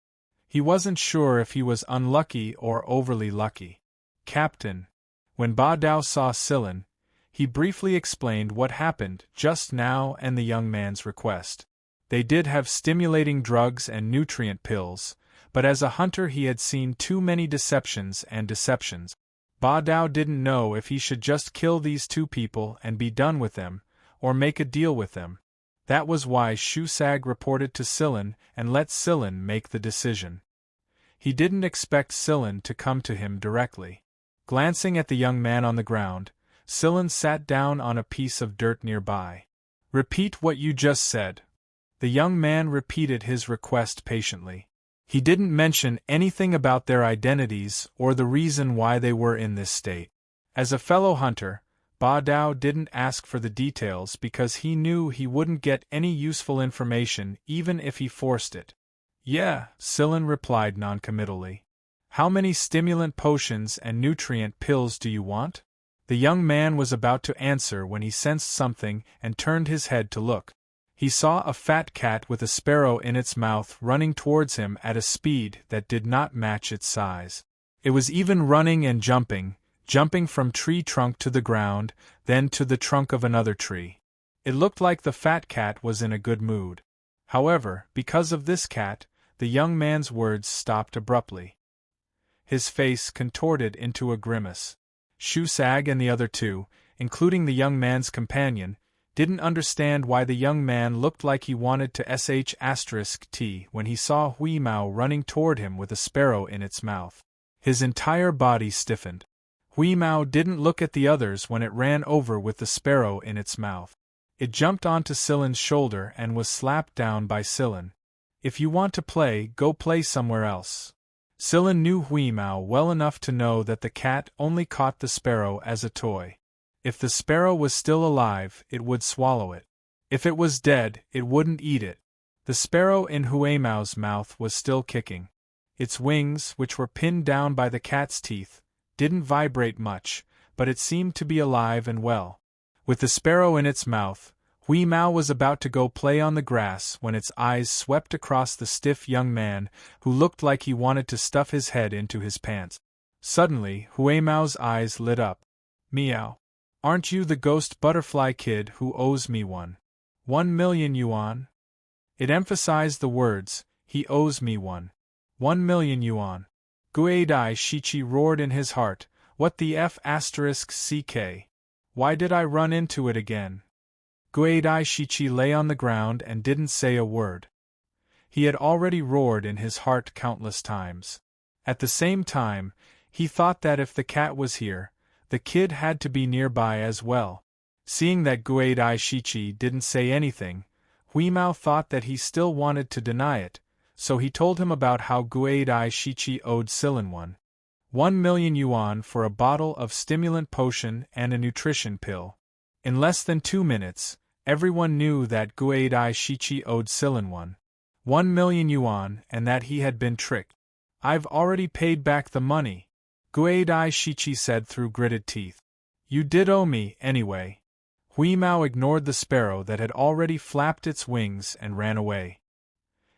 He wasn't sure if he was unlucky or overly lucky. Captain. When Ba Dao saw Silen, he briefly explained what happened just now and the young man's request. They did have stimulating drugs and nutrient pills, but as a hunter he had seen too many deceptions and deceptions. Ba Dao didn't know if he should just kill these two people and be done with them, or make a deal with them. That was why Shusag reported to Silen and let Silen make the decision. He didn't expect Silen to come to him directly. Glancing at the young man on the ground, Silen sat down on a piece of dirt nearby. Repeat what you just said. The young man repeated his request patiently. He didn't mention anything about their identities or the reason why they were in this state. As a fellow hunter, Ba Dao didn't ask for the details because he knew he wouldn't get any useful information even if he forced it. Yeah, Silen replied noncommittally. How many stimulant potions and nutrient pills do you want? The young man was about to answer when he sensed something and turned his head to look. He saw a fat cat with a sparrow in its mouth running towards him at a speed that did not match its size. It was even running and jumping from tree trunk to the ground, then to the trunk of another tree. It looked like the fat cat was in a good mood. However, because of this cat, the young man's words stopped abruptly. His face contorted into a grimace. Shusag and the other two, including the young man's companion, didn't understand why the young man looked like he wanted to sh*t when he saw Huimao running toward him with a sparrow in its mouth. His entire body stiffened. Huimao didn't look at the others when it ran over with the sparrow in its mouth. It jumped onto Silen's shoulder and was slapped down by Silen. If you want to play, go play somewhere else. Silen knew Huimao well enough to know that the cat only caught the sparrow as a toy. If the sparrow was still alive, it would swallow it. If it was dead, it wouldn't eat it. The sparrow in Huimao's mouth was still kicking. Its wings, which were pinned down by the cat's teeth, didn't vibrate much, but it seemed to be alive and well. With the sparrow in its mouth, Huimao was about to go play on the grass when its eyes swept across the stiff young man who looked like he wanted to stuff his head into his pants. Suddenly, Huimao's eyes lit up. Meow. Aren't you the ghost butterfly kid who owes me 1,000,000 yuan? It emphasized the words, he owes me 1,000,000 yuan. Guidai Shichi roared in his heart, what the f***ck? Why did I run into it again? Guidai Shichi lay on the ground and didn't say a word. He had already roared in his heart countless times. At the same time, he thought that if the cat was here, the kid had to be nearby as well. Seeing that Guidai Shichi didn't say anything, Huimao thought that he still wanted to deny it, so he told him about how Guidai Shichi owed Silen 1,000,000 yuan for a bottle of stimulant potion and a nutrition pill. In less than 2 minutes, everyone knew that Guidai Shichi owed Silen 1,000,000 yuan, and that he had been tricked. I've already paid back the money, Guidai Shichi said through gritted teeth. You did owe me, anyway. Huimao ignored the sparrow that had already flapped its wings and ran away.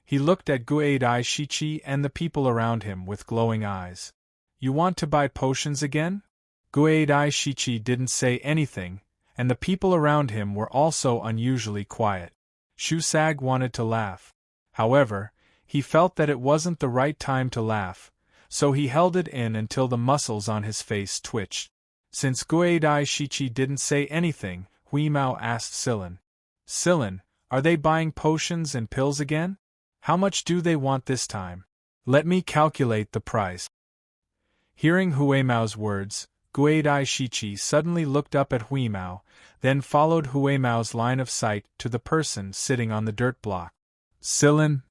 He looked at Guidai Shichi and the people around him with glowing eyes. You want to buy potions again? Guidai Shichi didn't say anything, and the people around him were also unusually quiet. Shusag wanted to laugh. However, he felt that it wasn't the right time to laugh, so he held it in until the muscles on his face twitched. Since Guidai Shichi didn't say anything, Huimao asked Silin. Silin, are they buying potions and pills again? How much do they want this time? Let me calculate the price. Hearing Huimao's words, Guidai Shichi suddenly looked up at Huimao, then followed Huimao's line of sight to the person sitting on the dirt block. Silin?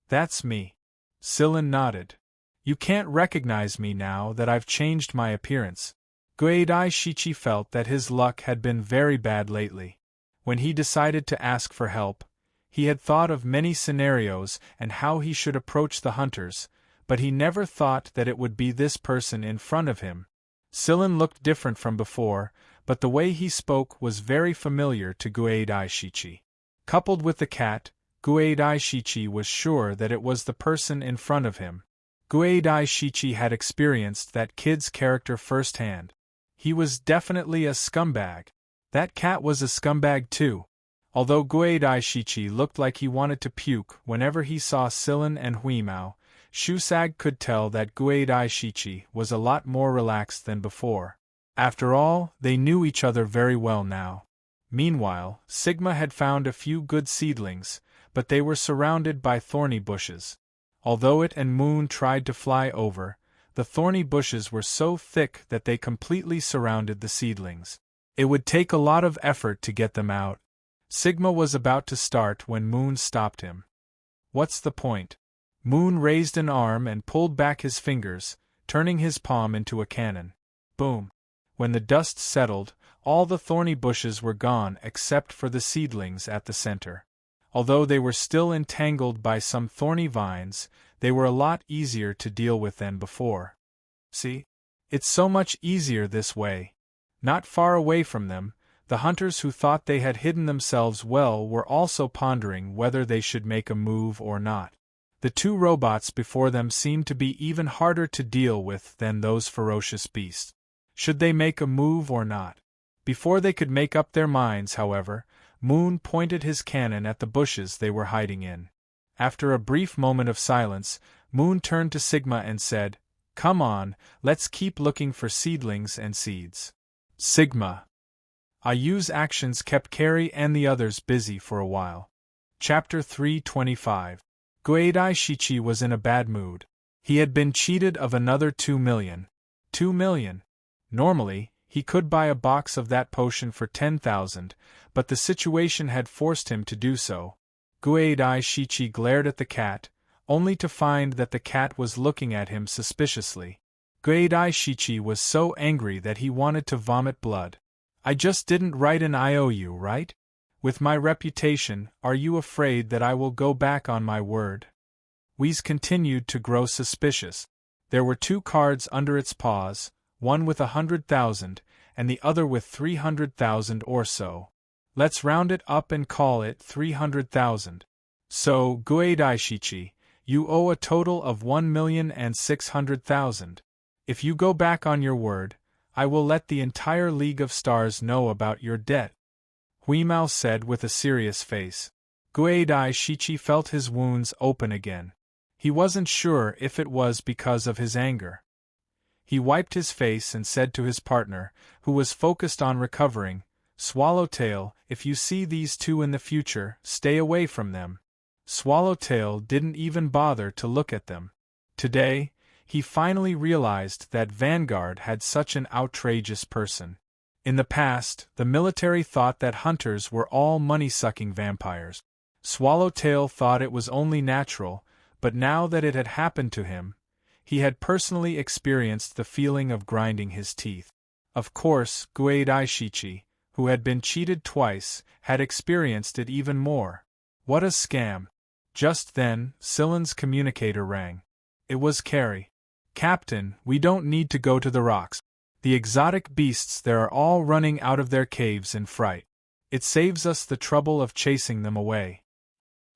That's me. Silin nodded. You can't recognize me now that I've changed my appearance. Guidai Shichi felt that his luck had been very bad lately. When he decided to ask for help, he had thought of many scenarios and how he should approach the hunters, but he never thought that it would be this person in front of him. Silin looked different from before, but the way he spoke was very familiar to Guidai Shichi. Coupled with the cat, Guidai Shichi was sure that it was the person in front of him. Guidai Shichi had experienced that kid's character firsthand. He was definitely a scumbag. That cat was a scumbag too. Although Guidai Shichi looked like he wanted to puke whenever he saw Silin and Huimao, Shusag could tell that Guidai Shichi was a lot more relaxed than before. After all, they knew each other very well now. Meanwhile, Sigma had found a few good seedlings, but they were surrounded by thorny bushes. Although it and Moon tried to fly over, the thorny bushes were so thick that they completely surrounded the seedlings. It would take a lot of effort to get them out. Sigma was about to start when Moon stopped him. What's the point? Moon raised an arm and pulled back his fingers, turning his palm into a cannon. Boom! When the dust settled, all the thorny bushes were gone except for the seedlings at the center. Although they were still entangled by some thorny vines, they were a lot easier to deal with than before. See? It's so much easier this way. Not far away from them, the hunters who thought they had hidden themselves well were also pondering whether they should make a move or not. The two robots before them seemed to be even harder to deal with than those ferocious beasts. Should they make a move or not? Before they could make up their minds, however, Moon pointed his cannon at the bushes they were hiding in. After a brief moment of silence, Moon turned to Sigma and said, "Come on, let's keep looking for seedlings and seeds." Sigma. Ayu's actions kept Carrie and the others busy for a while. Chapter 325. Guidai Shichi was in a bad mood. He had been cheated of another 2 million. 2 million. Normally, he could buy a box of that potion for 10,000, but the situation had forced him to do so. Guidai Shichi glared at the cat, only to find that the cat was looking at him suspiciously. Guidai Shichi was so angry that he wanted to vomit blood. I just didn't write an IOU, right? With my reputation, are you afraid that I will go back on my word? Wheeze continued to grow suspicious. There were 2 cards under its paws, one with 100,000, and the other with 300,000 or so. Let's round it up and call it 300,000. So, Guidai Shichi, you owe a total of 1,600,000. If you go back on your word, I will let the entire League of Stars know about your debt. Huimao said with a serious face. Guidai Shichi felt his wounds open again. He wasn't sure if it was because of his anger. He wiped his face and said to his partner, who was focused on recovering, "Swallowtail, if you see these 2 in the future, stay away from them." Swallowtail didn't even bother to look at them. Today, he finally realized that Vanguard had such an outrageous person. In the past, the military thought that hunters were all money-sucking vampires. Swallowtail thought it was only natural, but now that it had happened to him, he had personally experienced the feeling of grinding his teeth. Of course, Guidai Shichi, who had been cheated twice, had experienced it even more. What a scam! Just then, Silen's communicator rang. It was Carrie. "Captain, we don't need to go to the rocks. The exotic beasts there are all running out of their caves in fright. It saves us the trouble of chasing them away."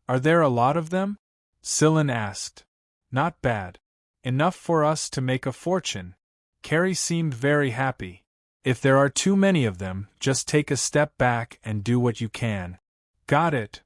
"Are there a lot of them?" Silen asked. "Not bad. Enough for us to make a fortune." Carrie seemed very happy. "If there are too many of them, just take a step back and do what you can." "Got it."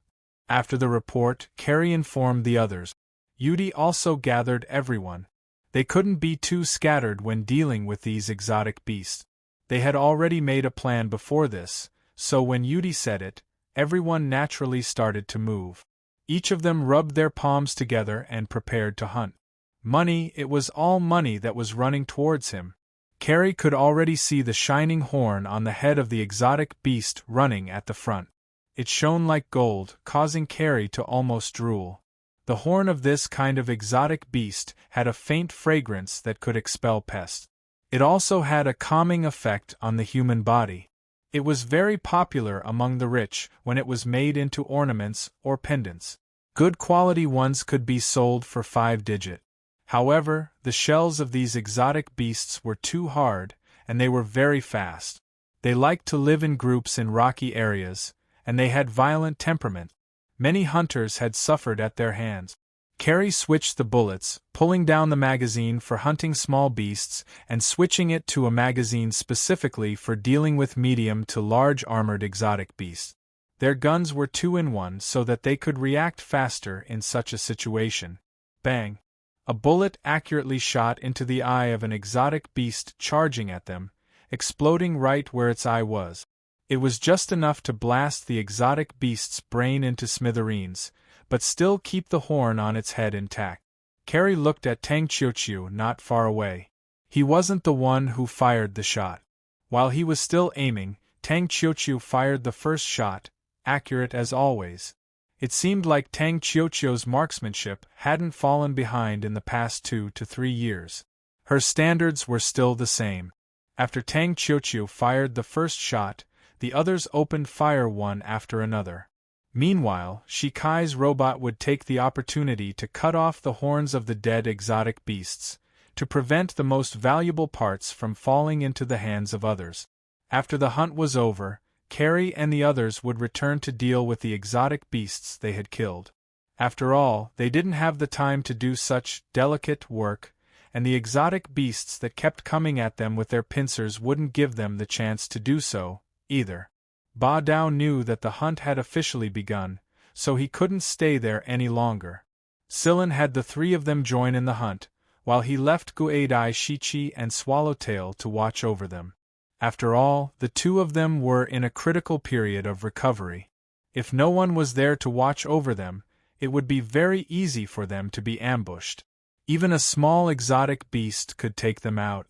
After the report, Carrie informed the others. Yudi also gathered everyone. They couldn't be too scattered when dealing with these exotic beasts. They had already made a plan before this, so when Yudi said it, everyone naturally started to move. Each of them rubbed their palms together and prepared to hunt. Money, it was all money that was running towards him. Carrie could already see the shining horn on the head of the exotic beast running at the front. It shone like gold, causing Carrie to almost drool. The horn of this kind of exotic beast had a faint fragrance that could expel pests. It also had a calming effect on the human body. It was very popular among the rich when it was made into ornaments or pendants. Good quality ones could be sold for 5-digit. However, the shells of these exotic beasts were too hard, and they were very fast. They liked to live in groups in rocky areas, and they had violent temperament. Many hunters had suffered at their hands. Carrie switched the bullets, pulling down the magazine for hunting small beasts and switching it to a magazine specifically for dealing with medium to large armored exotic beasts. Their guns were 2-in-1 so that they could react faster in such a situation. Bang! A bullet accurately shot into the eye of an exotic beast charging at them, exploding right where its eye was. It was just enough to blast the exotic beast's brain into smithereens, but still keep the horn on its head intact. Carrie looked at Tang Qiuqiu not far away. He wasn't the one who fired the shot. While he was still aiming, Tang Qiuqiu fired the first shot, accurate as always. It seemed like Tang Qiuqiu's marksmanship hadn't fallen behind in the past 2 to 3 years. Her standards were still the same. After Tang Qiuqiu fired the first shot, the others opened fire one after another. Meanwhile, Shikai's robot would take the opportunity to cut off the horns of the dead exotic beasts, to prevent the most valuable parts from falling into the hands of others. After the hunt was over, Carrie and the others would return to deal with the exotic beasts they had killed. After all, they didn't have the time to do such delicate work, and the exotic beasts that kept coming at them with their pincers wouldn't give them the chance to do so, either. Ba Dao knew that the hunt had officially begun, so he couldn't stay there any longer. Silen had the 3 of them join in the hunt, while he left Guadai Shichi and Swallowtail to watch over them. After all, the 2 of them were in a critical period of recovery. If no one was there to watch over them, it would be very easy for them to be ambushed. Even a small exotic beast could take them out.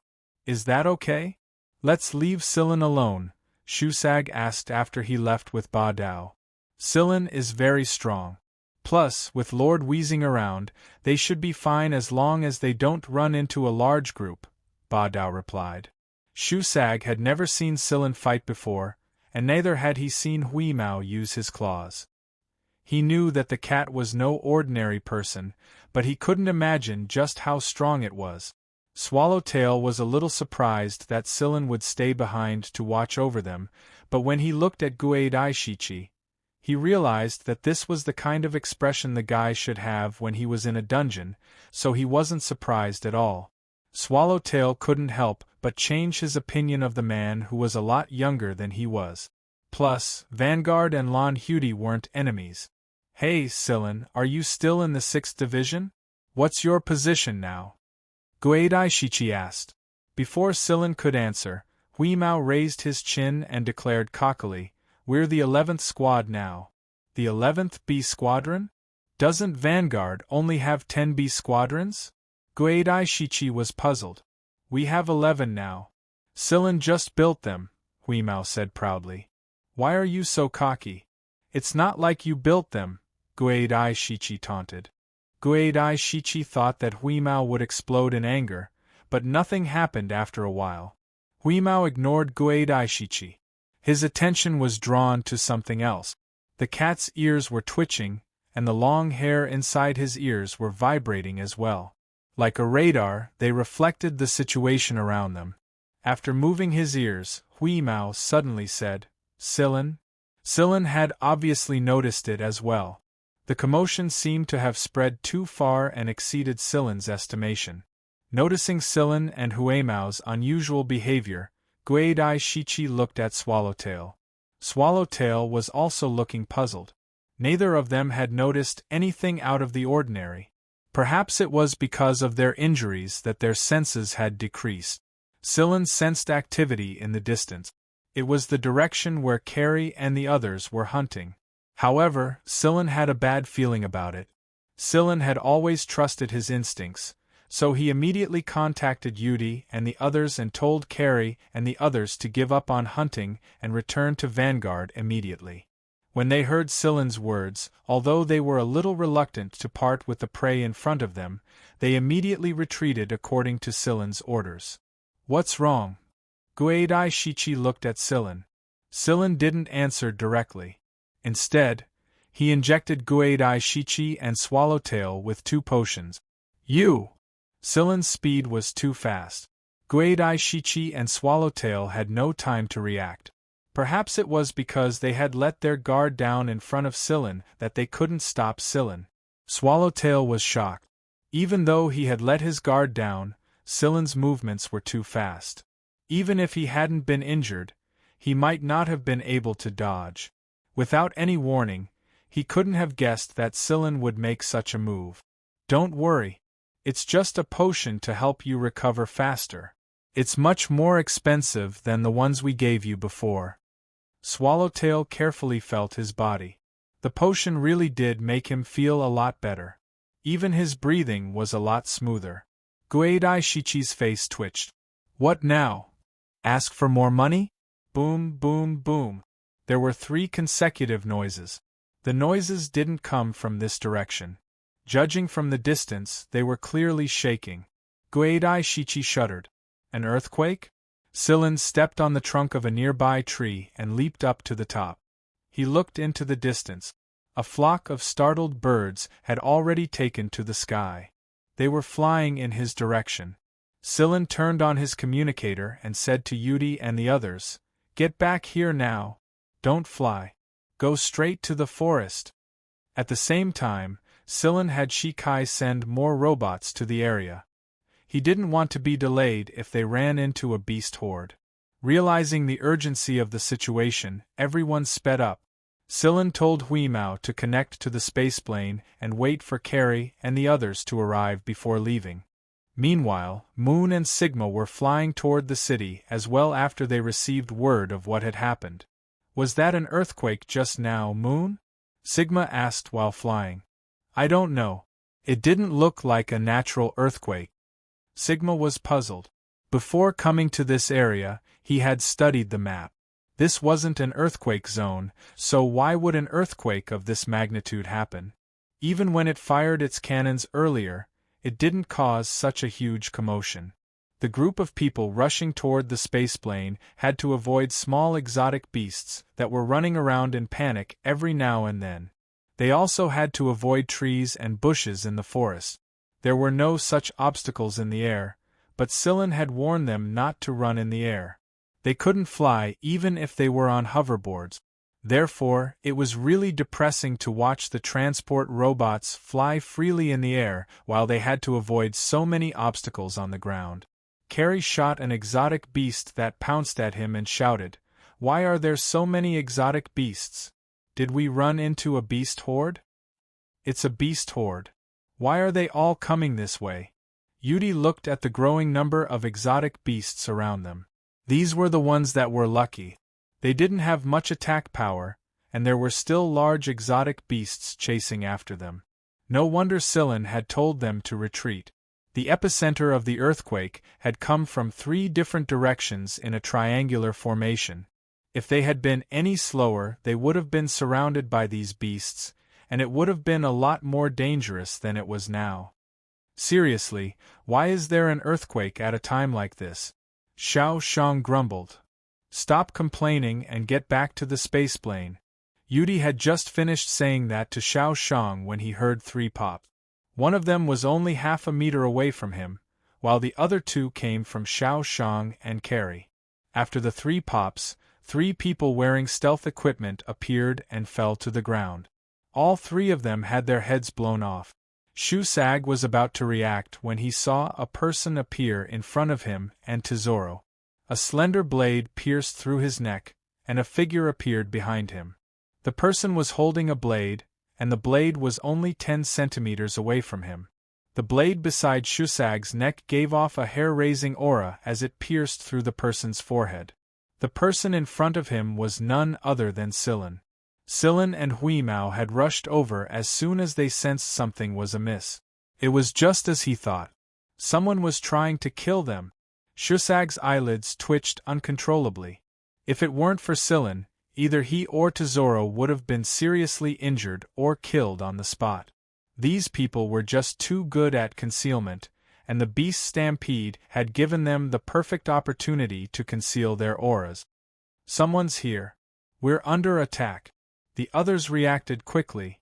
"Is that okay? Let's leave Silen alone," Shusag asked after he left with Ba Dao. "Silen is very strong. Plus, with Lord Wheezing around, they should be fine as long as they don't run into a large group," Ba Dao replied. Shusag had never seen Silen fight before, and neither had he seen Huimao use his claws. He knew that the cat was no ordinary person, but he couldn't imagine just how strong it was. Swallowtail was a little surprised that Silen would stay behind to watch over them, but when he looked at Guadai Shichi, he realized that this was the kind of expression the guy should have when he was in a dungeon, so he wasn't surprised at all. Swallowtail couldn't help but change his opinion of the man who was a lot younger than he was. Plus, Vanguard and Lon Hudi weren't enemies. "Hey, Silen, are you still in the 6th Division? What's your position now?" Guadai Shichi asked. Before Silen could answer, Huimao raised his chin and declared cockily, "We're the 11th squad now." "The 11th B squadron? Doesn't Vanguard only have 10 B squadrons?" Guadai Shichi was puzzled. "We have 11 now. Silen just built them," Huimao said proudly. "Why are you so cocky?" "It's not like you built them," Guadai Shichi taunted. Guadai Shichi thought that Huimao would explode in anger, but nothing happened after a while. Huimao ignored Guadai Shichi. His attention was drawn to something else. The cat's ears were twitching, and the long hair inside his ears were vibrating as well. Like a radar, they reflected the situation around them. After moving his ears, Hui Mao suddenly said, "Silin?" Silin had obviously noticed it as well. The commotion seemed to have spread too far and exceeded Silin's estimation. Noticing Silin and Huimao's unusual behavior, Guidai Shichi looked at Swallowtail. Swallowtail was also looking puzzled. Neither of them had noticed anything out of the ordinary. Perhaps it was because of their injuries that their senses had decreased. Silin sensed activity in the distance. It was the direction where Carrie and the others were hunting. However, Silin had a bad feeling about it. Silin had always trusted his instincts, so he immediately contacted Yudi and the others and told Carrie and the others to give up on hunting and return to Vanguard immediately. When they heard Silin's words, although they were a little reluctant to part with the prey in front of them, they immediately retreated according to Silin's orders. "What's wrong?" Guidai Shichi looked at Silin. Silin didn't answer directly. Instead, he injected Guidai Shichi and Swallowtail with 2 potions. "You!" Silin's speed was too fast. Guidai Shichi and Swallowtail had no time to react. Perhaps it was because they had let their guard down in front of Silin that they couldn't stop Silin. Swallowtail was shocked. Even though he had let his guard down, Silin's movements were too fast. Even if he hadn't been injured, he might not have been able to dodge. Without any warning, he couldn't have guessed that Silin would make such a move. "Don't worry. It's just a potion to help you recover faster. It's much more expensive than the ones we gave you before." Swallowtail carefully felt his body. The potion really did make him feel a lot better. Even his breathing was a lot smoother. Guidai Shichi's face twitched. "What now? Ask for more money?" Boom, boom, boom. There were 3 consecutive noises. The noises didn't come from this direction. Judging from the distance, they were clearly shaking. Guidai Shichi shuddered. An earthquake? Silin stepped on the trunk of a nearby tree and leaped up to the top. He looked into the distance. A flock of startled birds had already taken to the sky. They were flying in his direction. Silin turned on his communicator and said to Yudi and the others, "Get back here now. Don't fly. Go straight to the forest." At the same time, Silin had Shikai send more robots to the area. He didn't want to be delayed if they ran into a beast horde. Realizing the urgency of the situation, everyone sped up. Silin told Huimao to connect to the spaceplane and wait for Carrie and the others to arrive before leaving. Meanwhile, Moon and Sigma were flying toward the city as well after they received word of what had happened. "Was that an earthquake just now, Moon?" Sigma asked while flying. "I don't know. It didn't look like a natural earthquake." Sigma was puzzled. Before coming to this area, he had studied the map. This wasn't an earthquake zone, so why would an earthquake of this magnitude happen? Even when it fired its cannons earlier, it didn't cause such a huge commotion. The group of people rushing toward the spaceplane had to avoid small exotic beasts that were running around in panic every now and then. They also had to avoid trees and bushes in the forest. There were no such obstacles in the air, but Silin had warned them not to run in the air. They couldn't fly even if they were on hoverboards. Therefore, it was really depressing to watch the transport robots fly freely in the air while they had to avoid so many obstacles on the ground. Carrie shot an exotic beast that pounced at him and shouted, "Why are there so many exotic beasts? Did we run into a beast horde?" "It's a beast horde. Why are they all coming this way?" Yudi looked at the growing number of exotic beasts around them. These were the ones that were lucky. They didn't have much attack power, and there were still large exotic beasts chasing after them. No wonder Silin had told them to retreat. The epicenter of the earthquake had come from 3 different directions in a triangular formation. If they had been any slower, they would have been surrounded by these beasts, and it would have been a lot more dangerous than it was now. Seriously, why is there an earthquake at a time like this? Xiao Shang grumbled. "Stop complaining and get back to the spaceplane." Yudi had just finished saying that to Xiao Shang when he heard 3 pop. One of them was only half a meter away from him, while the other 2 came from Xiao Shang and Carrie. After the 3 pops, 3 people wearing stealth equipment appeared and fell to the ground. All 3 of them had their heads blown off. Shu Sag was about to react when he saw a person appear in front of him and Tesoro. A slender blade pierced through his neck, and a figure appeared behind him. The person was holding a blade, and the blade was only 10 centimeters away from him. The blade beside Shusag's neck gave off a hair-raising aura as it pierced through the person's forehead. The person in front of him was none other than Silan. Silan and Huimao had rushed over as soon as they sensed something was amiss. It was just as he thought. Someone was trying to kill them. Shusag's eyelids twitched uncontrollably. If it weren't for Silan, either he or Tesoro would have been seriously injured or killed on the spot. These people were just too good at concealment, and the beast stampede had given them the perfect opportunity to conceal their auras. Someone's here. We're under attack. The others reacted quickly.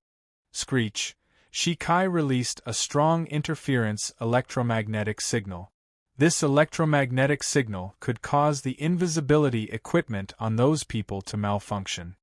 Screech. Shikai released a strong interference electromagnetic signal. This electromagnetic signal could cause the invisibility equipment on those people to malfunction.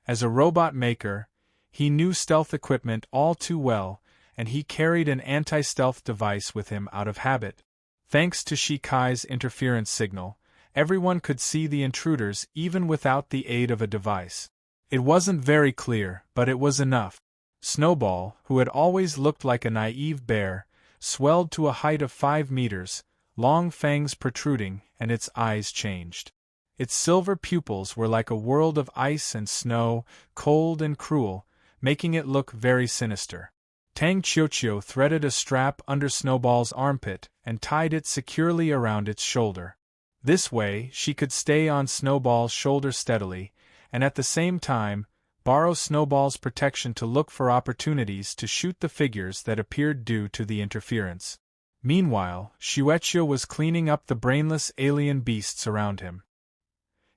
As a robot maker, he knew stealth equipment all too well, and he carried an anti-stealth device with him out of habit. Thanks to Shikai's interference signal, everyone could see the intruders even without the aid of a device. It wasn't very clear, but it was enough. Snowball, who had always looked like a naive bear, swelled to a height of 5 meters, long fangs protruding, and its eyes changed. Its silver pupils were like a world of ice and snow, cold and cruel, making it look very sinister. Tang Qiuqiu threaded a strap under Snowball's armpit and tied it securely around its shoulder. This way, she could stay on Snowball's shoulder steadily, and at the same time, borrow Snowball's protection to look for opportunities to shoot the figures that appeared due to the interference. Meanwhile, Shueqiu was cleaning up the brainless alien beasts around him.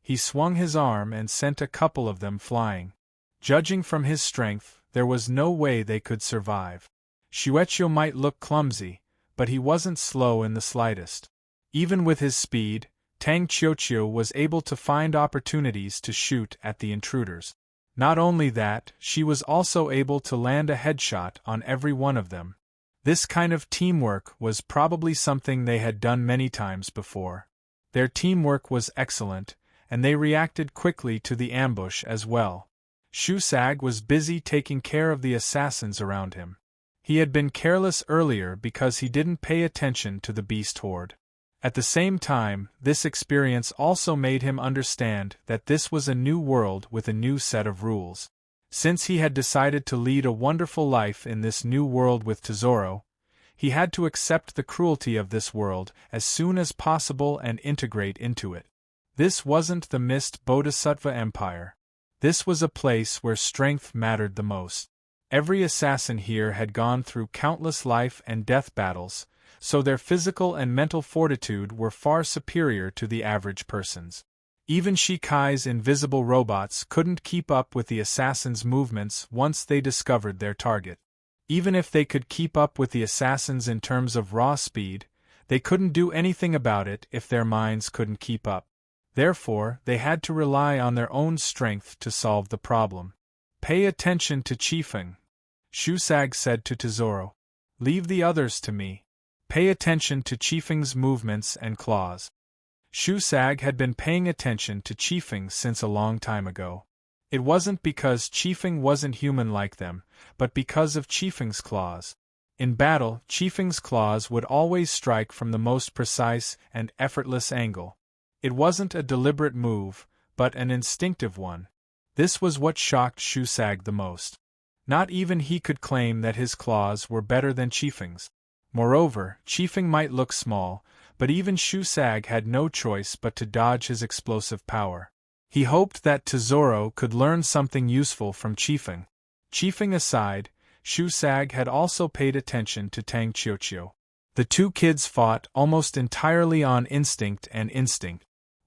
He swung his arm and sent a couple of them flying. Judging from his strength, there was no way they could survive. Shueqiu might look clumsy, but he wasn't slow in the slightest. Even with his speed, Tang Qiuqiu was able to find opportunities to shoot at the intruders. Not only that, she was also able to land a headshot on every one of them. This kind of teamwork was probably something they had done many times before. Their teamwork was excellent, and they reacted quickly to the ambush as well. Shusag was busy taking care of the assassins around him. He had been careless earlier because he didn't pay attention to the beast horde. At the same time, this experience also made him understand that this was a new world with a new set of rules. Since he had decided to lead a wonderful life in this new world with Tesoro, he had to accept the cruelty of this world as soon as possible and integrate into it. This wasn't the Mist Bodhisattva Empire. This was a place where strength mattered the most. Every assassin here had gone through countless life and death battles, so their physical and mental fortitude were far superior to the average person's. Even Shikai's invisible robots couldn't keep up with the assassins' movements once they discovered their target. Even if they could keep up with the assassins in terms of raw speed, they couldn't do anything about it if their minds couldn't keep up. Therefore, they had to rely on their own strength to solve the problem. Pay attention to Qifeng, Shusag said to Tesoro. Leave the others to me. Pay attention to Qifeng's movements and claws. Shusag had been paying attention to Qifeng since a long time ago. It wasn't because Qifeng wasn't human like them, but because of Qifeng's claws. In battle, Qifeng's claws would always strike from the most precise and effortless angle. It wasn't a deliberate move, but an instinctive one. This was what shocked Shusag the most. Not even he could claim that his claws were better than Qifeng's. Moreover, Qifeng might look small, but even Shusag had no choice but to dodge his explosive power. He hoped that Tesoro could learn something useful from Qifeng. Qifeng aside, Shusag had also paid attention to Tang Qiuqiu. The two kids fought almost entirely on instinct and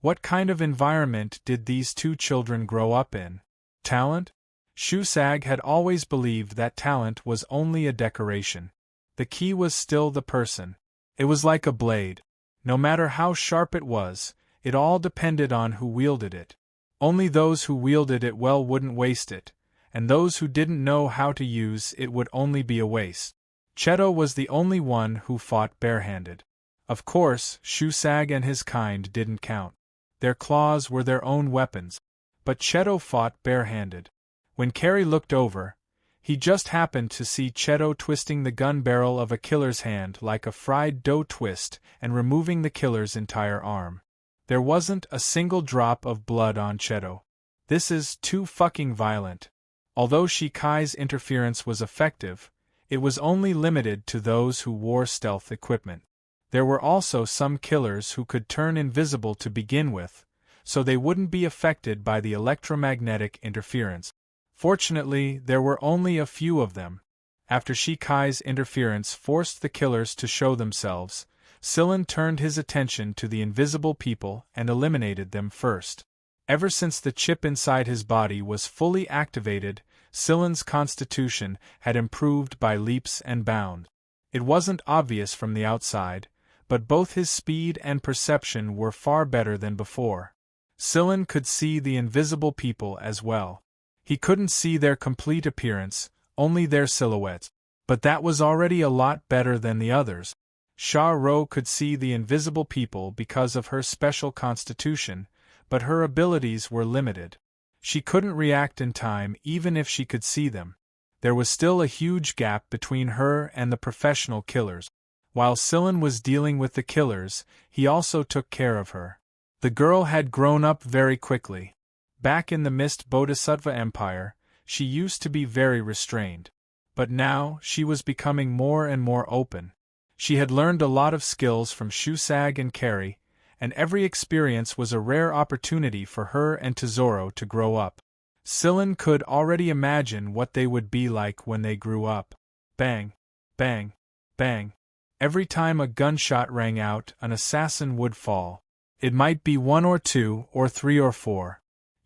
What kind of environment did these two children grow up in? Talent? Shusag had always believed that talent was only a decoration. The key was still the person. It was like a blade. No matter how sharp it was, it all depended on who wielded it. Only those who wielded it well wouldn't waste it, and those who didn't know how to use it would only be a waste. Cheto was the only one who fought barehanded. Of course, Shusag and his kind didn't count. Their claws were their own weapons. But Cheto fought barehanded. When Carrie looked over, he just happened to see Cheto twisting the gun barrel of a killer's hand like a fried dough twist and removing the killer's entire arm. There wasn't a single drop of blood on Cheto. This is too fucking violent. Although Shikai's interference was effective, it was only limited to those who wore stealth equipment. There were also some killers who could turn invisible to begin with, so they wouldn't be affected by the electromagnetic interference. Fortunately, there were only a few of them. After Shikai's interference forced the killers to show themselves, Silen turned his attention to the invisible people and eliminated them first. Ever since the chip inside his body was fully activated, Silen's constitution had improved by leaps and bounds. It wasn't obvious from the outside, but both his speed and perception were far better than before. Silen could see the invisible people as well. He couldn't see their complete appearance, only their silhouettes. But that was already a lot better than the others. Sha Ro could see the invisible people because of her special constitution, but her abilities were limited. She couldn't react in time even if she could see them. There was still a huge gap between her and the professional killers. While Silen was dealing with the killers, he also took care of her. The girl had grown up very quickly. Back in the Mist Bodhisattva Empire, she used to be very restrained. But now, she was becoming more and more open. She had learned a lot of skills from Shusag and Carrie, and every experience was a rare opportunity for her and Tesoro to grow up. Silen could already imagine what they would be like when they grew up. Bang, bang, bang. Every time a gunshot rang out, an assassin would fall. It might be 1 or 2 or 3 or 4.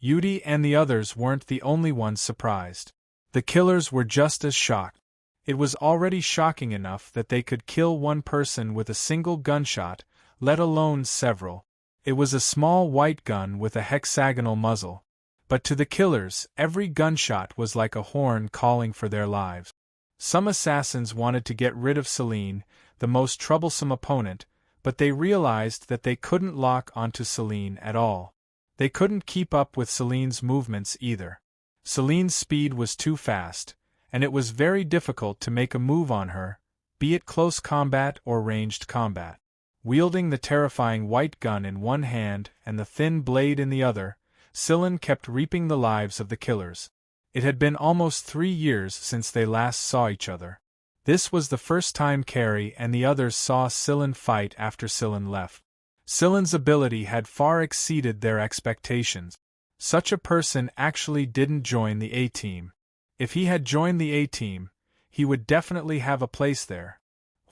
Yudi and the others weren't the only ones surprised. The killers were just as shocked. It was already shocking enough that they could kill one person with a single gunshot, let alone several. It was a small white gun with a hexagonal muzzle. But to the killers, every gunshot was like a horn calling for their lives. Some assassins wanted to get rid of Serene, the most troublesome opponent, but they realized that they couldn't lock onto Serene at all. They couldn't keep up with Selene's movements either. Selene's speed was too fast, and it was very difficult to make a move on her, be it close combat or ranged combat. Wielding the terrifying white gun in one hand and the thin blade in the other, Silen kept reaping the lives of the killers. It had been almost 3 years since they last saw each other. This was the first time Carrie and the others saw Silen fight after Silen left. Silen's ability had far exceeded their expectations. Such a person actually didn't join the A-Team. If he had joined the A-Team, he would definitely have a place there.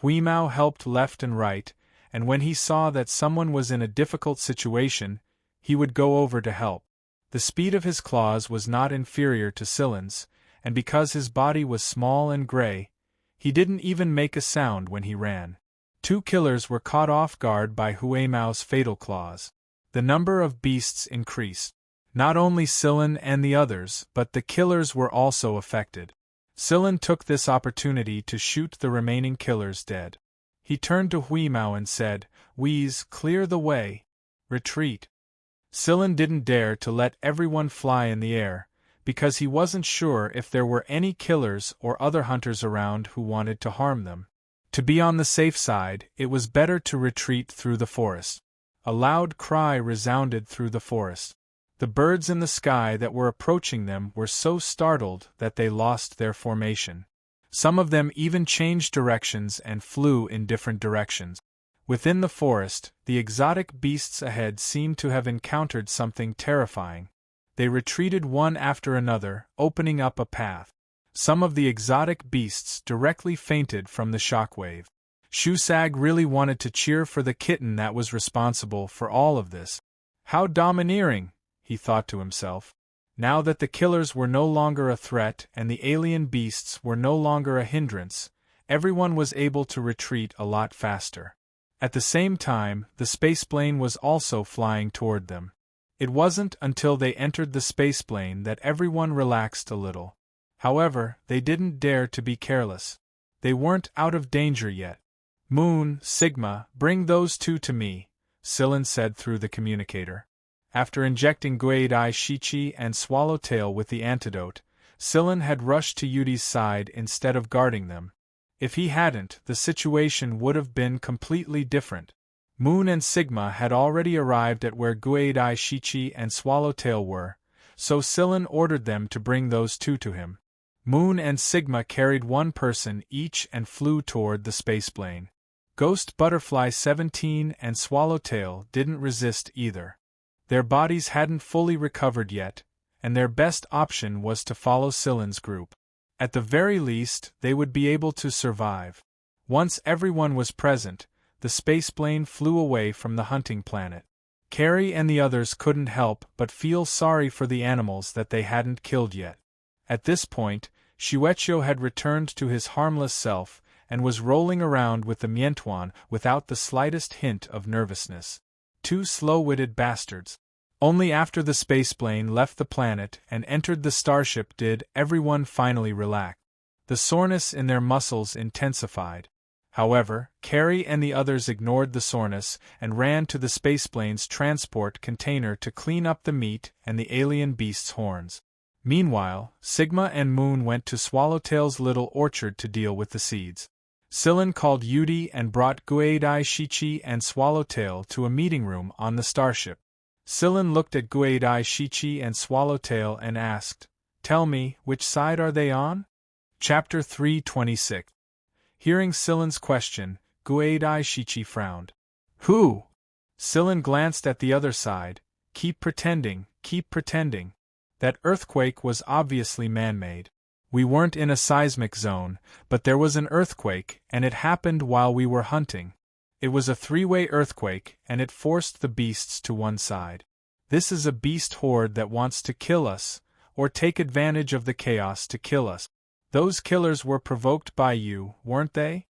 Huimao helped left and right, and when he saw that someone was in a difficult situation, he would go over to help. The speed of his claws was not inferior to Silen's, and because his body was small and gray, he didn't even make a sound when he ran. 2 killers were caught off guard by Huimao's fatal claws. The number of beasts increased. Not only Silen and the others, but the killers were also affected. Silen took this opportunity to shoot the remaining killers dead. He turned to Huimao and said, "Wheeze, clear the way. Retreat." Silen didn't dare to let everyone fly in the air, because he wasn't sure if there were any killers or other hunters around who wanted to harm them. To be on the safe side, it was better to retreat through the forest. A loud cry resounded through the forest. The birds in the sky that were approaching them were so startled that they lost their formation. Some of them even changed directions and flew in different directions. Within the forest, the exotic beasts ahead seemed to have encountered something terrifying. They retreated one after another, opening up a path. Some of the exotic beasts directly fainted from the shockwave. Shusag really wanted to cheer for the kitten that was responsible for all of this. How domineering, he thought to himself. Now that the killers were no longer a threat and the alien beasts were no longer a hindrance, everyone was able to retreat a lot faster. At the same time, the spaceplane was also flying toward them. It wasn't until they entered the spaceplane that everyone relaxed a little. However, they didn't dare to be careless. They weren't out of danger yet. Moon, Sigma, bring those two to me, Sillin said through the communicator. After injecting Guadai Shichi and Swallowtail with the antidote, Sillin had rushed to Yudi's side instead of guarding them. If he hadn't, the situation would have been completely different. Moon and Sigma had already arrived at where Guadai Shichi and Swallowtail were, so Sillin ordered them to bring those two to him. Moon and Sigma carried one person each and flew toward the spaceplane. Ghost Butterfly 17 and Swallowtail didn't resist either. Their bodies hadn't fully recovered yet, and their best option was to follow Sillin's group. At the very least, they would be able to survive. Once everyone was present, the spaceplane flew away from the hunting planet. Carrie and the others couldn't help but feel sorry for the animals that they hadn't killed yet. At this point, Shuecho had returned to his harmless self and was rolling around with the Mientuan without the slightest hint of nervousness. Two slow-witted bastards. Only after the spaceplane left the planet and entered the starship did everyone finally relax. The soreness in their muscles intensified. However, Carrie and the others ignored the soreness and ran to the spaceplane's transport container to clean up the meat and the alien beast's horns. Meanwhile, Sigma and Moon went to Swallowtail's little orchard to deal with the seeds. Sillin called Yudi and brought Guadai Shichi and Swallowtail to a meeting room on the starship. Sillin looked at Guadai Shichi and Swallowtail and asked, "Tell me, which side are they on?" Chapter 326. Hearing Sillin's question, Guadai Shichi frowned. "Who?" Sillin glanced at the other side. Keep pretending, keep pretending. That earthquake was obviously man-made. We weren't in a seismic zone, but there was an earthquake, and it happened while we were hunting. It was a three-way earthquake, and it forced the beasts to one side. This is a beast horde that wants to kill us, or take advantage of the chaos to kill us. Those killers were provoked by you, weren't they?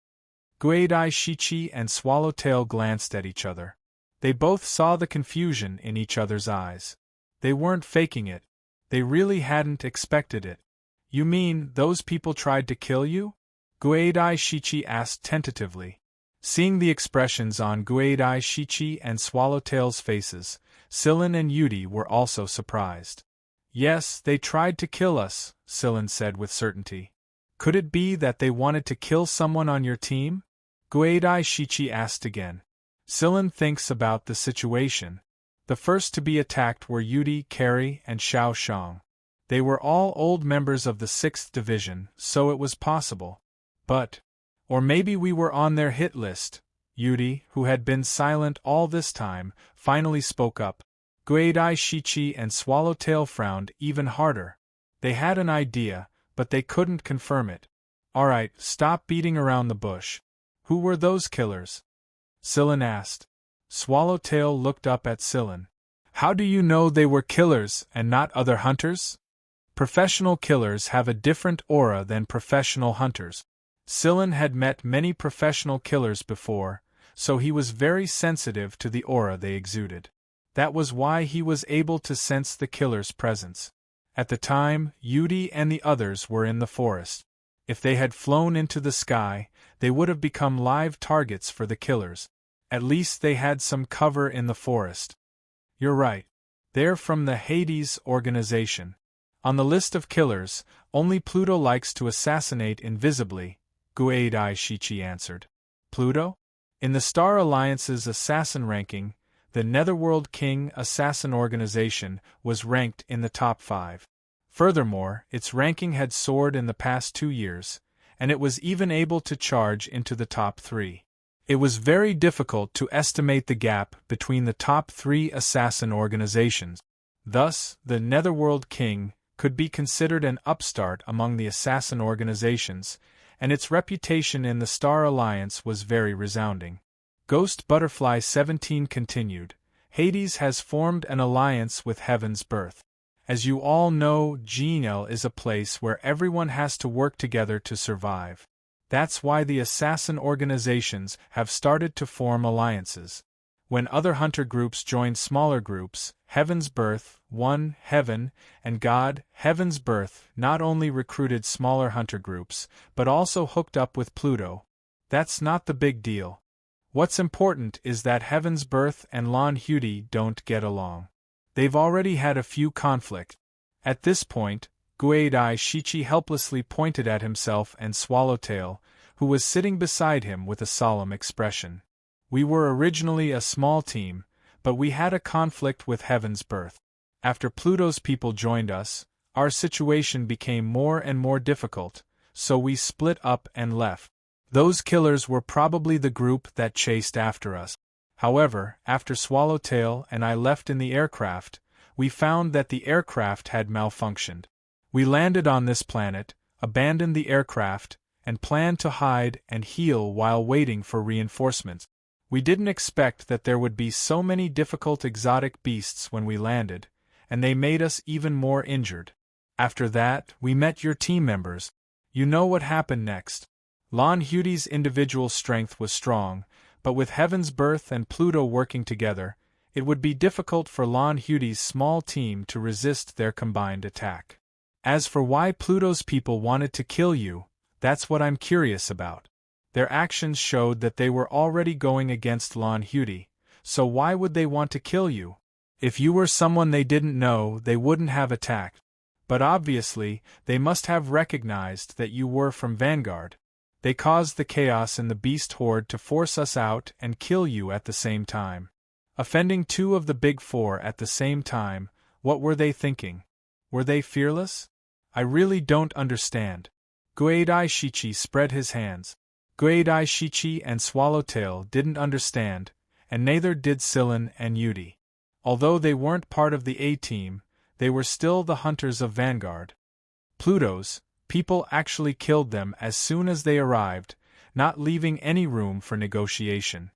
Guadai Shichi and Swallowtail glanced at each other. They both saw the confusion in each other's eyes. They weren't faking it. They really hadn't expected it. You mean, those people tried to kill you? Guadai Shichi asked tentatively. Seeing the expressions on Guadai Shichi and Swallowtail's faces, Sillin and Yudi were also surprised. Yes, they tried to kill us, Sillin said with certainty. Could it be that they wanted to kill someone on your team? Guadai Shichi asked again. Sillin thinks about the situation. The first to be attacked were Yudi, Carrie, and Xiao Shang. They were all old members of the 6th Division, so it was possible. Or maybe we were on their hit list. Yudi, who had been silent all this time, finally spoke up. Guadai Shichi and Swallowtail frowned even harder. They had an idea, but they couldn't confirm it. Alright, stop beating around the bush. Who were those killers? Sillin asked. Swallowtail looked up at Sillin. How do you know they were killers and not other hunters? Professional killers have a different aura than professional hunters. Sillin had met many professional killers before, so he was very sensitive to the aura they exuded. That was why he was able to sense the killer's presence. At the time, Yudi and the others were in the forest. If they had flown into the sky, they would have become live targets for the killers. At least they had some cover in the forest. You're right. They're from the Hades organization. On the list of killers, only Pluto likes to assassinate invisibly, Guadai Shichi answered. Pluto? In the Star Alliance's assassin ranking, the Netherworld King Assassin Organization was ranked in the top 5. Furthermore, its ranking had soared in the past 2 years, and it was even able to charge into the top 3. It was very difficult to estimate the gap between the top 3 assassin organizations. Thus, the Netherworld King could be considered an upstart among the assassin organizations, and its reputation in the Star Alliance was very resounding. Ghost Butterfly 17 continued, Hades has formed an alliance with Heaven's Birth. As you all know, GNL is a place where everyone has to work together to survive. That's why the assassin organizations have started to form alliances. When other hunter groups joined smaller groups, Heaven's Birth, One, Heaven, and God, Heaven's Birth not only recruited smaller hunter groups, but also hooked up with Pluto. That's not the big deal. What's important is that Heaven's Birth and Lon Hudi don't get along. They've already had a few conflicts. At this point, Guadai Shichi helplessly pointed at himself and Swallowtail, who was sitting beside him with a solemn expression. We were originally a small team, but we had a conflict with Heaven's Birth. After Pluto's people joined us, our situation became more and more difficult, so we split up and left. Those killers were probably the group that chased after us. However, after Swallowtail and I left in the aircraft, we found that the aircraft had malfunctioned. We landed on this planet, abandoned the aircraft, and planned to hide and heal while waiting for reinforcements. We didn't expect that there would be so many difficult exotic beasts when we landed, and they made us even more injured. After that, we met your team members. You know what happened next. Lon Hudi's individual strength was strong, but with Heaven's Birth and Pluto working together, it would be difficult for Lon Hudi's small team to resist their combined attack. As for why Pluto's people wanted to kill you, that's what I'm curious about. Their actions showed that they were already going against Lon Hudi, so why would they want to kill you? If you were someone they didn't know, they wouldn't have attacked. But obviously, they must have recognized that you were from Vanguard. They caused the chaos in the beast horde to force us out and kill you at the same time. Offending two of the big four at the same time, what were they thinking? Were they fearless? I really don't understand. Guadai Shichi spread his hands. Guadai Shichi and Swallowtail didn't understand, and neither did Silen and Yudi. Although they weren't part of the A-team, they were still the hunters of Vanguard. Pluto's people actually killed them as soon as they arrived, not leaving any room for negotiation.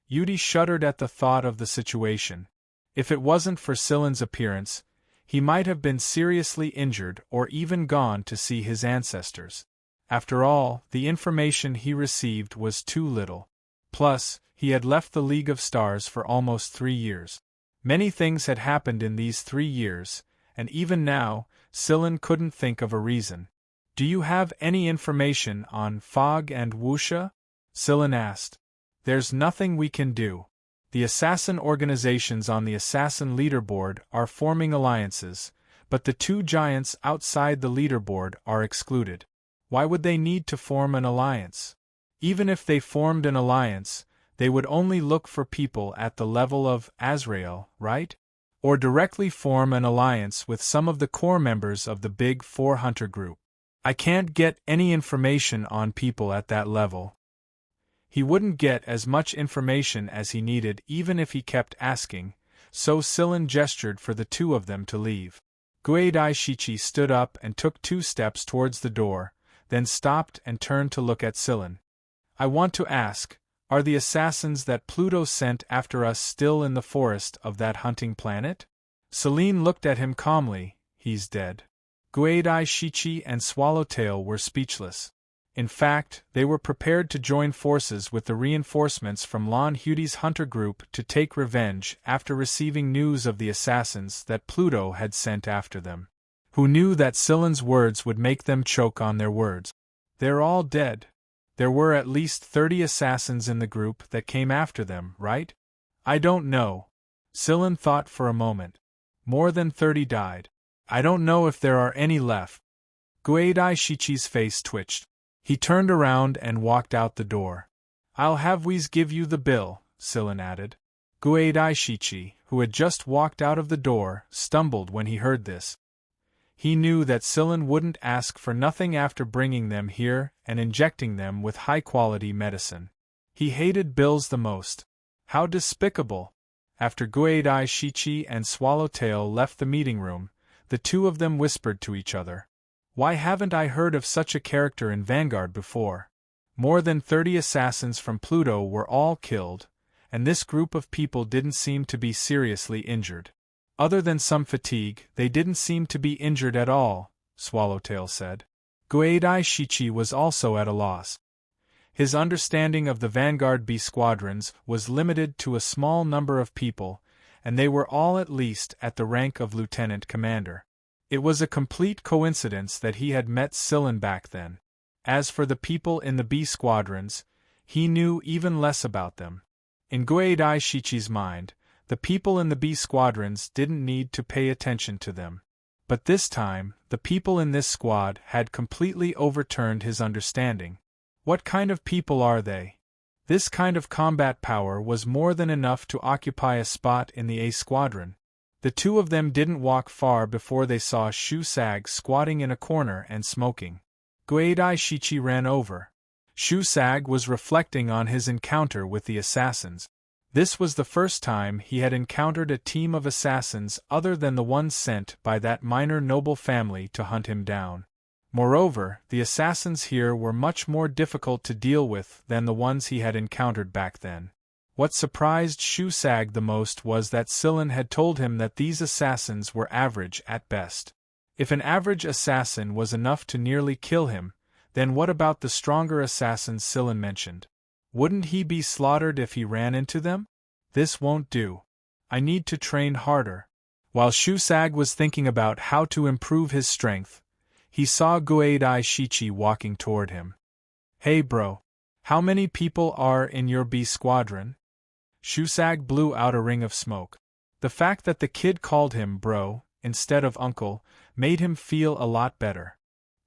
Yudi shuddered at the thought of the situation. If it wasn't for Silen's appearance, he might have been seriously injured or even gone to see his ancestors. After all, the information he received was too little. Plus, he had left the League of Stars for almost 3 years. Many things had happened in these 3 years, and even now, Silen couldn't think of a reason. Do you have any information on Fog and Wuxia? Silen asked. There's nothing we can do. The assassin organizations on the assassin leaderboard are forming alliances, but the 2 giants outside the leaderboard are excluded. Why would they need to form an alliance? Even if they formed an alliance, they would only look for people at the level of Azrael, right? Or directly form an alliance with some of the core members of the Big Four hunter group. I can't get any information on people at that level. He wouldn't get as much information as he needed even if he kept asking, so Silen gestured for the 2 of them to leave. Guadai Shichi stood up and took 2 steps towards the door, then stopped and turned to look at Silen. I want to ask, are the assassins that Pluto sent after us still in the forest of that hunting planet? Selene looked at him calmly. He's dead. Guadai Shichi and Swallowtail were speechless. In fact, they were prepared to join forces with the reinforcements from Lon Hudi's hunter group to take revenge after receiving news of the assassins that Pluto had sent after them. Who knew that Silen's words would make them choke on their words? They're all dead. There were at least 30 assassins in the group that came after them, right? I don't know. Silen thought for a moment. More than 30 died. I don't know if there are any left. Guadai Shichi's face twitched. He turned around and walked out the door. I'll have Whis give you the bill, Silen added. Guadai Shichi, who had just walked out of the door, stumbled when he heard this. He knew that Silen wouldn't ask for nothing after bringing them here and injecting them with high-quality medicine. He hated bills the most. How despicable! After Guadai Shichi and Swallowtail left the meeting room, the 2 of them whispered to each other. Why haven't I heard of such a character in Vanguard before? More than 30 assassins from Pluto were all killed, and this group of people didn't seem to be seriously injured. Other than some fatigue, they didn't seem to be injured at all, Swallowtail said. Guadai Shichi was also at a loss. His understanding of the Vanguard B squadrons was limited to a small number of people, and they were all at least at the rank of lieutenant commander. It was a complete coincidence that he had met Silen back then. As for the people in the B squadrons, he knew even less about them. In Guadai Shichi's mind, the people in the B squadrons didn't need to pay attention to them. But this time, the people in this squad had completely overturned his understanding. What kind of people are they? This kind of combat power was more than enough to occupy a spot in the A squadron. The two of them didn't walk far before they saw Shu Sag squatting in a corner and smoking. Guadai Shichi ran over. Shu Sag was reflecting on his encounter with the assassins. This was the first time he had encountered a team of assassins other than the ones sent by that minor noble family to hunt him down. Moreover, the assassins here were much more difficult to deal with than the ones he had encountered back then. What surprised Shu Sag the most was that Silen had told him that these assassins were average at best. If an average assassin was enough to nearly kill him, then what about the stronger assassins Silen mentioned? Wouldn't he be slaughtered if he ran into them? This won't do. I need to train harder. While Shu Sag was thinking about how to improve his strength, he saw Guadai Shichi walking toward him. Hey bro. How many people are in your B squadron? Shu Sag blew out a ring of smoke. The fact that the kid called him bro, instead of uncle, made him feel a lot better.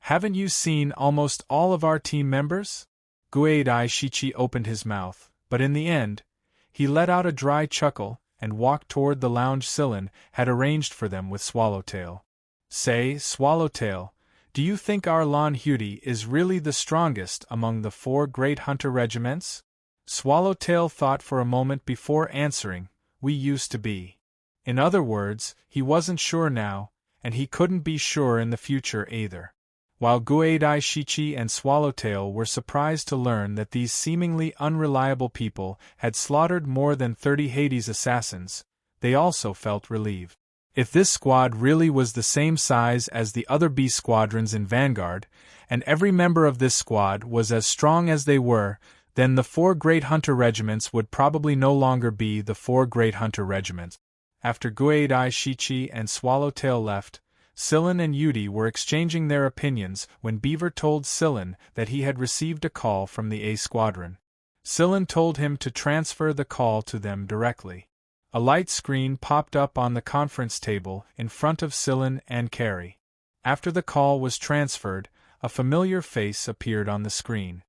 Haven't you seen almost all of our team members? Guadai Shichi opened his mouth, but in the end, he let out a dry chuckle and walked toward the lounge Silen had arranged for them with Swallowtail. Say, Swallowtail, do you think our Lan Hudi is really the strongest among the 4 great hunter regiments? Swallowtail thought for a moment before answering, we used to be. In other words, he wasn't sure now, and he couldn't be sure in the future either. While Guadai Shichi and Swallowtail were surprised to learn that these seemingly unreliable people had slaughtered more than 30 Hades assassins, they also felt relieved. If this squad really was the same size as the other B squadrons in Vanguard, and every member of this squad was as strong as they were, then the 4 great hunter regiments would probably no longer be the 4 great hunter regiments. After Guadai Shichi and Swallowtail left, Silen and Yudi were exchanging their opinions when Beaver told Silen that he had received a call from the A squadron. Silen told him to transfer the call to them directly. A light screen popped up on the conference table in front of Silen and Carrie. After the call was transferred, a familiar face appeared on the screen.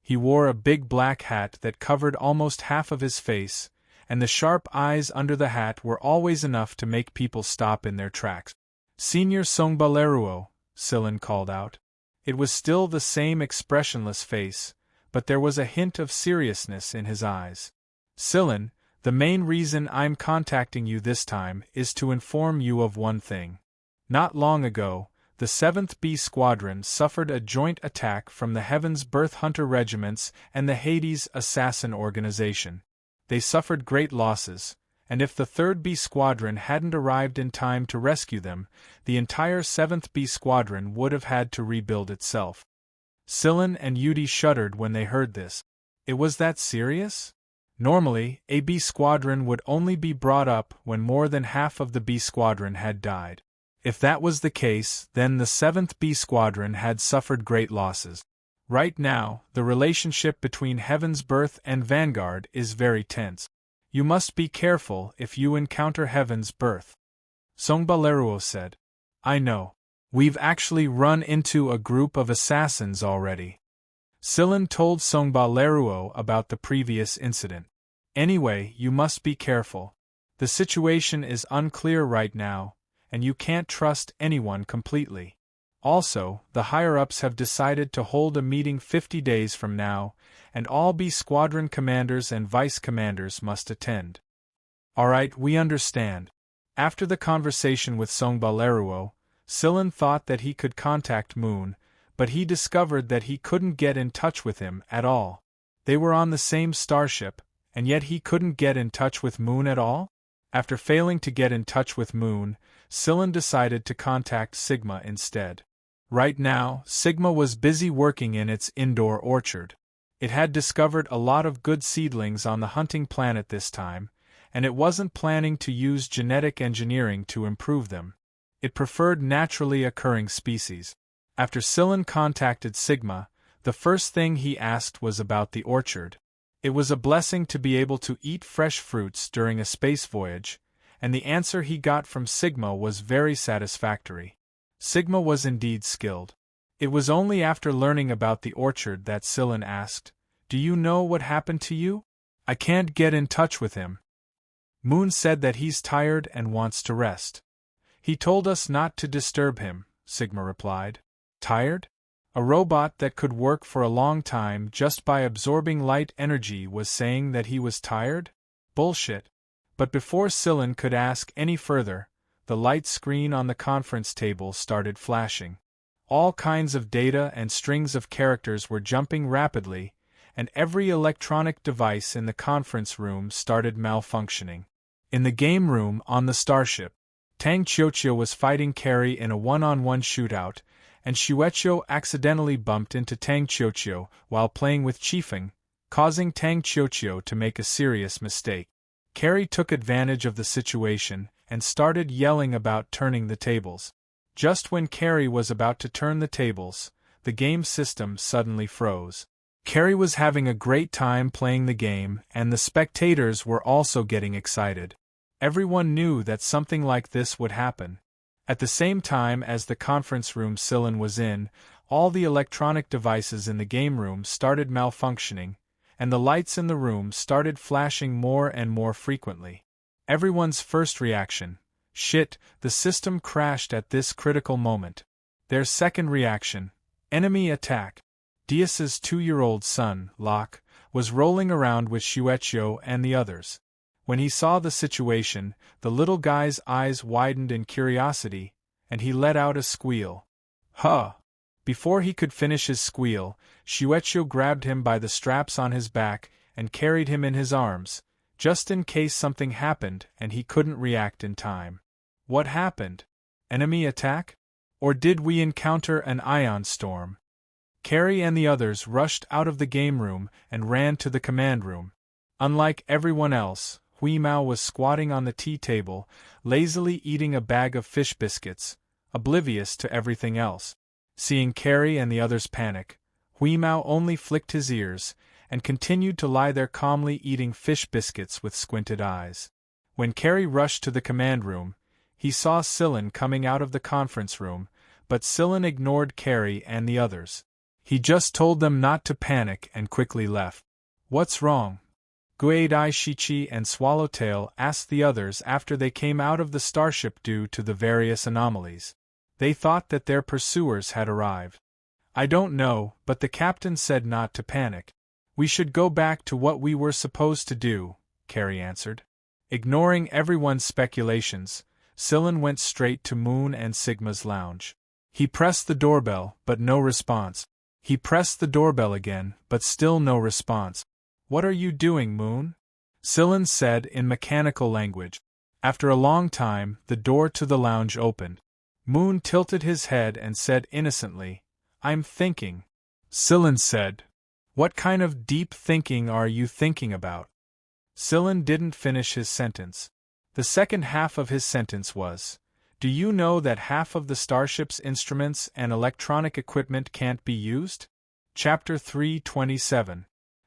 He wore a big black hat that covered almost half of his face, and the sharp eyes under the hat were always enough to make people stop in their tracks. Senior Songbaleruo, Silen called out. It was still the same expressionless face, but there was a hint of seriousness in his eyes. Silen, the main reason I'm contacting you this time is to inform you of one thing. Not long ago, the 7th B Squadron suffered a joint attack from the Heaven's Birth Hunter Regiments and the Hades Assassin Organization. They suffered great losses, and if the 3rd B Squadron hadn't arrived in time to rescue them, the entire 7th B Squadron would have had to rebuild itself. Silen and Yudi shuddered when they heard this. It was that serious? Normally, a B Squadron would only be brought up when more than half of the B Squadron had died. If that was the case, then the 7th B Squadron had suffered great losses. Right now, the relationship between Heaven's Birth and Vanguard is very tense. You must be careful if you encounter Heaven's Birth. Songbaleruo said. I know. We've actually run into a group of assassins already. Silen told Songbaleruo about the previous incident. Anyway, you must be careful. The situation is unclear right now, and you can't trust anyone completely. Also, the higher-ups have decided to hold a meeting 50 days from now, and all B Squadron commanders and vice-commanders must attend. Alright, we understand. After the conversation with Songbaleruo, Silen thought that he could contact Moon, but he discovered that he couldn't get in touch with him at all. They were on the same starship, and yet he couldn't get in touch with Moon at all? After failing to get in touch with Moon, Scylla decided to contact Sigma instead. Right now, Sigma was busy working in its indoor orchard. It had discovered a lot of good seedlings on the hunting planet this time, and it wasn't planning to use genetic engineering to improve them. It preferred naturally occurring species. After Scylla contacted Sigma, the first thing he asked was about the orchard. It was a blessing to be able to eat fresh fruits during a space voyage, and the answer he got from Sigma was very satisfactory. Sigma was indeed skilled. It was only after learning about the orchard that Scylla asked, "Do you know what happened to you? I can't get in touch with him." Moon said that he's tired and wants to rest. "He told us not to disturb him," Sigma replied. Tired? A robot that could work for a long time just by absorbing light energy was saying that he was tired? Bullshit. But before Scylla could ask any further, the light screen on the conference table started flashing. All kinds of data and strings of characters were jumping rapidly, and every electronic device in the conference room started malfunctioning. In the game room on the starship, Tang Qiuqiu was fighting Carrie in a one-on-one shootout, and Shueqiu accidentally bumped into Tang Qiuqiu while playing with Qifeng, causing Tang Qiuqiu to make a serious mistake. Carrie took advantage of the situation and started yelling about turning the tables. Just when Carrie was about to turn the tables, the game system suddenly froze. Carrie was having a great time playing the game, and the spectators were also getting excited. Everyone knew that something like this would happen. At the same time as the conference room Scylla was in, all the electronic devices in the game room started malfunctioning, and the lights in the room started flashing more and more frequently. Everyone's first reaction, "Shit, the system crashed at this critical moment." Their second reaction, "Enemy attack." Dias's 2-year-old son, Locke, was rolling around with Shueqiu and the others. When he saw the situation, the little guy's eyes widened in curiosity, and he let out a squeal. Huh! Before he could finish his squeal, Shueqiu grabbed him by the straps on his back and carried him in his arms, just in case something happened and he couldn't react in time. What happened? Enemy attack? Or did we encounter an ion storm? Carrie and the others rushed out of the game room and ran to the command room. Unlike everyone else, Hui Mao was squatting on the tea table, lazily eating a bag of fish biscuits, oblivious to everything else. Seeing Carrie and the others panic, Hui Mao only flicked his ears and continued to lie there calmly eating fish biscuits with squinted eyes. When Carrie rushed to the command room, he saw Scylla coming out of the conference room, but Scylla ignored Carrie and the others. He just told them not to panic and quickly left. "What's wrong?" Guidai Shichi and Swallowtail asked the others after they came out of the starship due to the various anomalies. They thought that their pursuers had arrived. "I don't know, but the captain said not to panic. We should go back to what we were supposed to do," Carrie answered. Ignoring everyone's speculations, Scylla went straight to Moon and Sigma's lounge. He pressed the doorbell, but no response. He pressed the doorbell again, but still no response. "What are you doing, Moon?" Scylla said in mechanical language. After a long time, the door to the lounge opened. Moon tilted his head and said innocently, "I'm thinking." Scylla said, "What kind of deep thinking are you thinking about?" Scylla didn't finish his sentence. The second half of his sentence was, "Do you know that half of the starship's instruments and electronic equipment can't be used?" Chapter 327.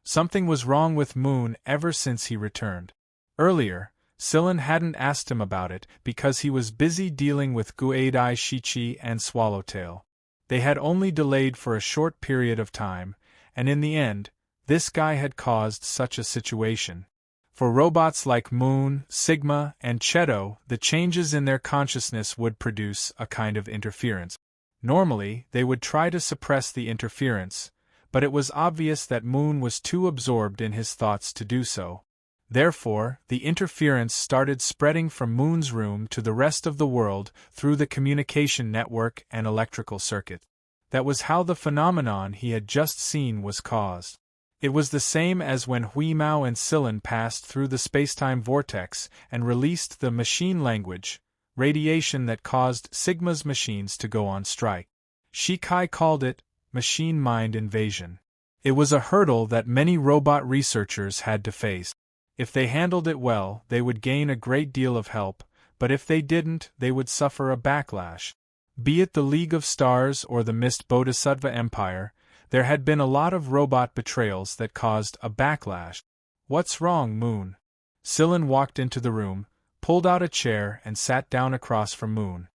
Something was wrong with Moon ever since he returned. Earlier, Scylla hadn't asked him about it because he was busy dealing with Guidai Shichi and Swallowtail. They had only delayed for a short period of time, and in the end, this guy had caused such a situation. For robots like Moon, Sigma, and Cheto, the changes in their consciousness would produce a kind of interference. Normally, they would try to suppress the interference, but it was obvious that Moon was too absorbed in his thoughts to do so. Therefore, the interference started spreading from Moon's room to the rest of the world through the communication network and electrical circuit. That was how the phenomenon he had just seen was caused. It was the same as when Huimao and Silin passed through the spacetime vortex and released the machine language, radiation that caused Sigma's machines to go on strike. Shikai called it machine mind invasion. It was a hurdle that many robot researchers had to face. If they handled it well, they would gain a great deal of help, but if they didn't, they would suffer a backlash. Be it the League of Stars or the Mist Bodhisattva Empire, there had been a lot of robot betrayals that caused a backlash. What's wrong, Moon? Silin walked into the room, pulled out a chair and sat down across from Moon.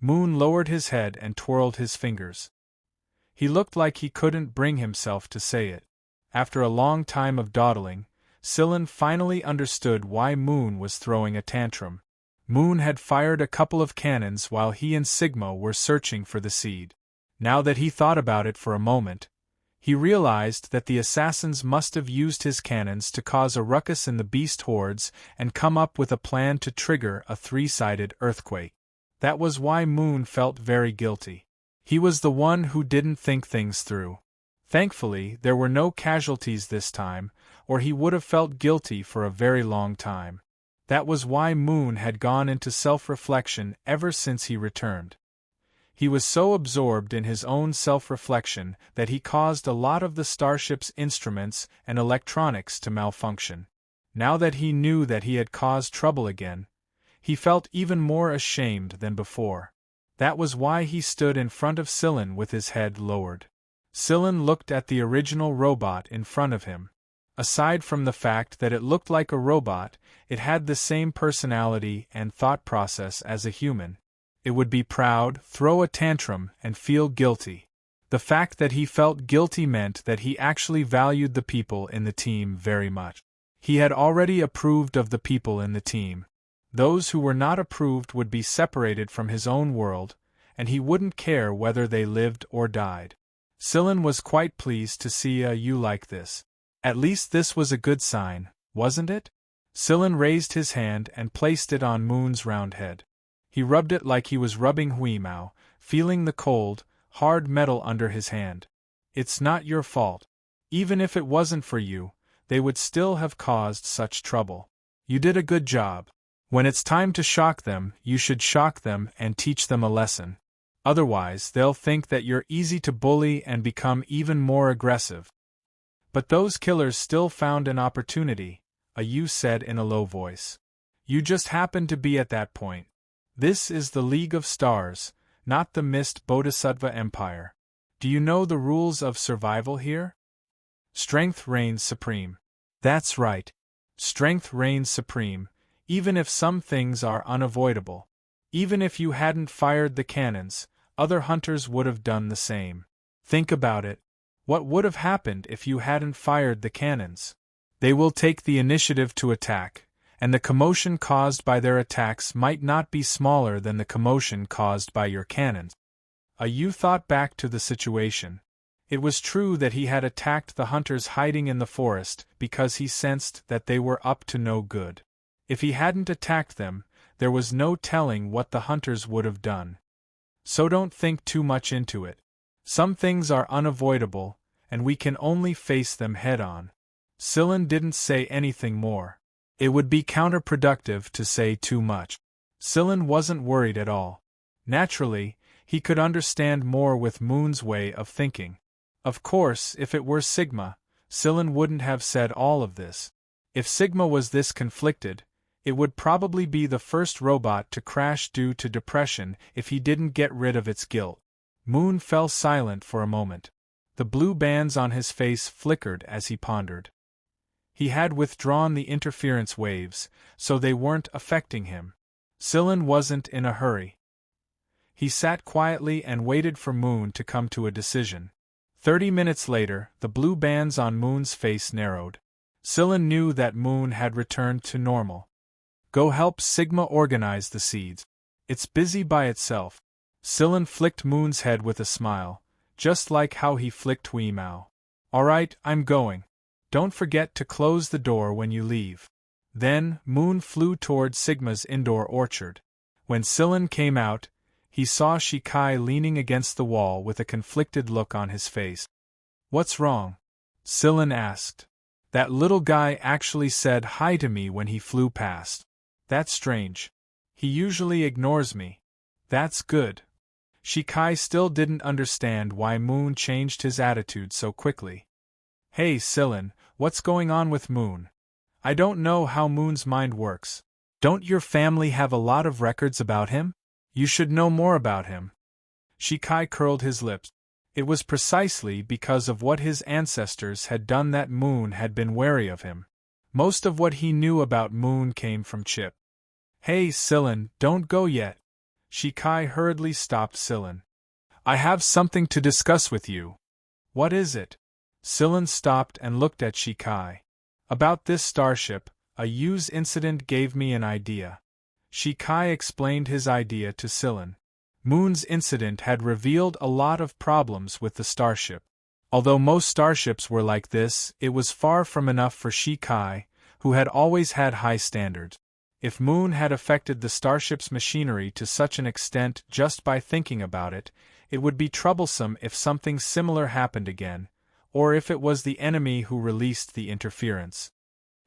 Moon lowered his head and twirled his fingers. He looked like he couldn't bring himself to say it. After a long time of dawdling, Silin finally understood why Moon was throwing a tantrum. Moon had fired a couple of cannons while he and Sigma were searching for the seed. Now that he thought about it for a moment, he realized that the assassins must have used his cannons to cause a ruckus in the beast hordes and come up with a plan to trigger a three-sided earthquake. That was why Moon felt very guilty. He was the one who didn't think things through. Thankfully, there were no casualties this time, or he would have felt guilty for a very long time. That was why Moon had gone into self-reflection ever since he returned. He was so absorbed in his own self-reflection that he caused a lot of the starship's instruments and electronics to malfunction. Now that he knew that he had caused trouble again, he felt even more ashamed than before. That was why he stood in front of Silin with his head lowered. Silin looked at the original robot in front of him. Aside from the fact that it looked like a robot, it had the same personality and thought process as a human. It would be proud, throw a tantrum, and feel guilty. The fact that he felt guilty meant that he actually valued the people in the team very much. He had already approved of the people in the team. Those who were not approved would be separated from his own world, and he wouldn't care whether they lived or died. Silin was quite pleased to see you like this. At least this was a good sign, wasn't it? Silin raised his hand and placed it on Moon's round head. He rubbed it like he was rubbing Huimao, feeling the cold, hard metal under his hand. It's not your fault. Even if it wasn't for you, they would still have caused such trouble. You did a good job. When it's time to shock them, you should shock them and teach them a lesson. Otherwise, they'll think that you're easy to bully and become even more aggressive. But those killers still found an opportunity, Yu said in a low voice. You just happened to be at that point. This is the League of Stars, not the Mist Bodhisattva Empire. Do you know the rules of survival here? Strength reigns supreme. That's right. Strength reigns supreme, even if some things are unavoidable. Even if you hadn't fired the cannons, other hunters would have done the same. Think about it. What would have happened if you hadn't fired the cannons? They will take the initiative to attack, and the commotion caused by their attacks might not be smaller than the commotion caused by your cannons. Yu thought back to the situation. It was true that he had attacked the hunters hiding in the forest because he sensed that they were up to no good. If he hadn't attacked them, there was no telling what the hunters would have done. So don't think too much into it. Some things are unavoidable, and we can only face them head-on. Silin didn't say anything more. It would be counterproductive to say too much. Silin wasn't worried at all. Naturally, he could understand more with Moon's way of thinking. Of course, if it were Sigma, Silin wouldn't have said all of this. If Sigma was this conflicted, it would probably be the first robot to crash due to depression if he didn't get rid of its guilt. Moon fell silent for a moment. The blue bands on his face flickered as he pondered. He had withdrawn the interference waves, so they weren't affecting him. Silin wasn't in a hurry. He sat quietly and waited for Moon to come to a decision. 30 minutes later, the blue bands on Moon's face narrowed. Silin knew that Moon had returned to normal. Go help Sigma organize the seeds. It's busy by itself. Silin flicked Moon's head with a smile, just like how he flicked Huimao. Alright, I'm going. Don't forget to close the door when you leave. Then, Moon flew toward Sigma's indoor orchard. When Silin came out, he saw Shikai leaning against the wall with a conflicted look on his face. What's wrong? Sillin asked. That little guy actually said hi to me when he flew past. That's strange. He usually ignores me. That's good. Shikai still didn't understand why Moon changed his attitude so quickly. Hey Sillin, what's going on with Moon? I don't know how Moon's mind works. Don't your family have a lot of records about him? You should know more about him. Shikai curled his lips. It was precisely because of what his ancestors had done that Moon had been wary of him. Most of what he knew about Moon came from Chip. Hey Sillin, don't go yet. Shikai hurriedly stopped Sillin. I have something to discuss with you. What is it? Sillin stopped and looked at Shikai. About this starship, a use incident gave me an idea. Shikai explained his idea to Sillin. Moon's incident had revealed a lot of problems with the starship. Although most starships were like this, it was far from enough for Shikai, who had always had high standards. If Moon had affected the starship's machinery to such an extent just by thinking about it, it would be troublesome if something similar happened again, or if it was the enemy who released the interference.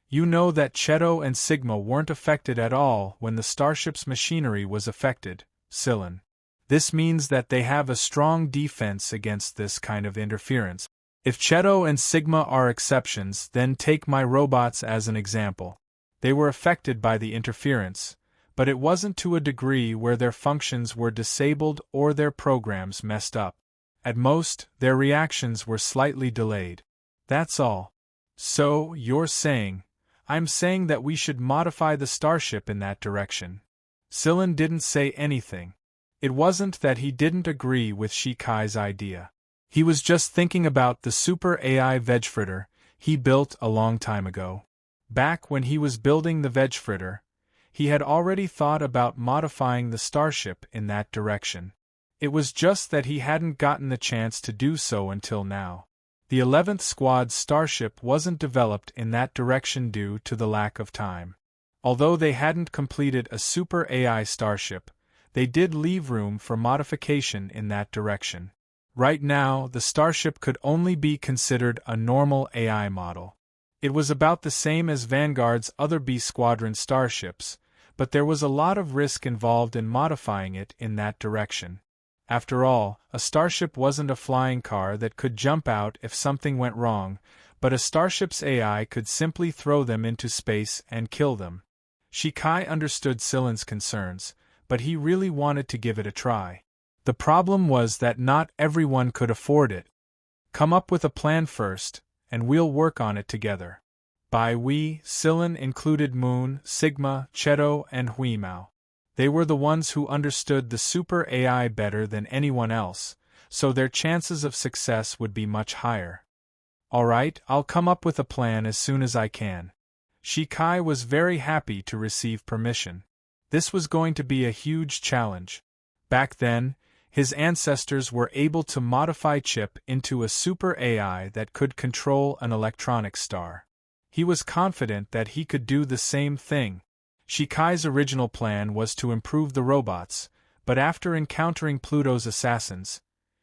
You know that Cheto and Sigma weren't affected at all when the starship's machinery was affected, Sillin. This means that they have a strong defense against this kind of interference. If Cheto and Sigma are exceptions, then take my robots as an example. They were affected by the interference, but it wasn't to a degree where their functions were disabled or their programs messed up. At most, their reactions were slightly delayed. That's all. So, you're saying, I'm saying that we should modify the starship in that direction. Sillin didn't say anything. It wasn't that he didn't agree with Shikai's idea. He was just thinking about the super AI veg fritter he built a long time ago. Back when he was building the veg fritter, he had already thought about modifying the starship in that direction. It was just that he hadn't gotten the chance to do so until now. The 11th Squad's starship wasn't developed in that direction due to the lack of time. Although they hadn't completed a super AI starship, they did leave room for modification in that direction. Right now, the starship could only be considered a normal AI model. It was about the same as Vanguard's other B Squadron starships, but there was a lot of risk involved in modifying it in that direction. After all, a starship wasn't a flying car that could jump out if something went wrong, but a starship's AI could simply throw them into space and kill them. Shikai understood Sillin's concerns, but he really wanted to give it a try. The problem was that not everyone could afford it. Come up with a plan first, and we'll work on it together. By we, Sillin included Moon, Sigma, Cheto, and Huimao. They were the ones who understood the super AI better than anyone else, so their chances of success would be much higher. Alright, I'll come up with a plan as soon as I can. Shikai was very happy to receive permission. This was going to be a huge challenge. Back then, his ancestors were able to modify Chip into a super AI that could control an electronic star. He was confident that he could do the same thing. Shikai's original plan was to improve the robots, but after encountering Pluto's assassins,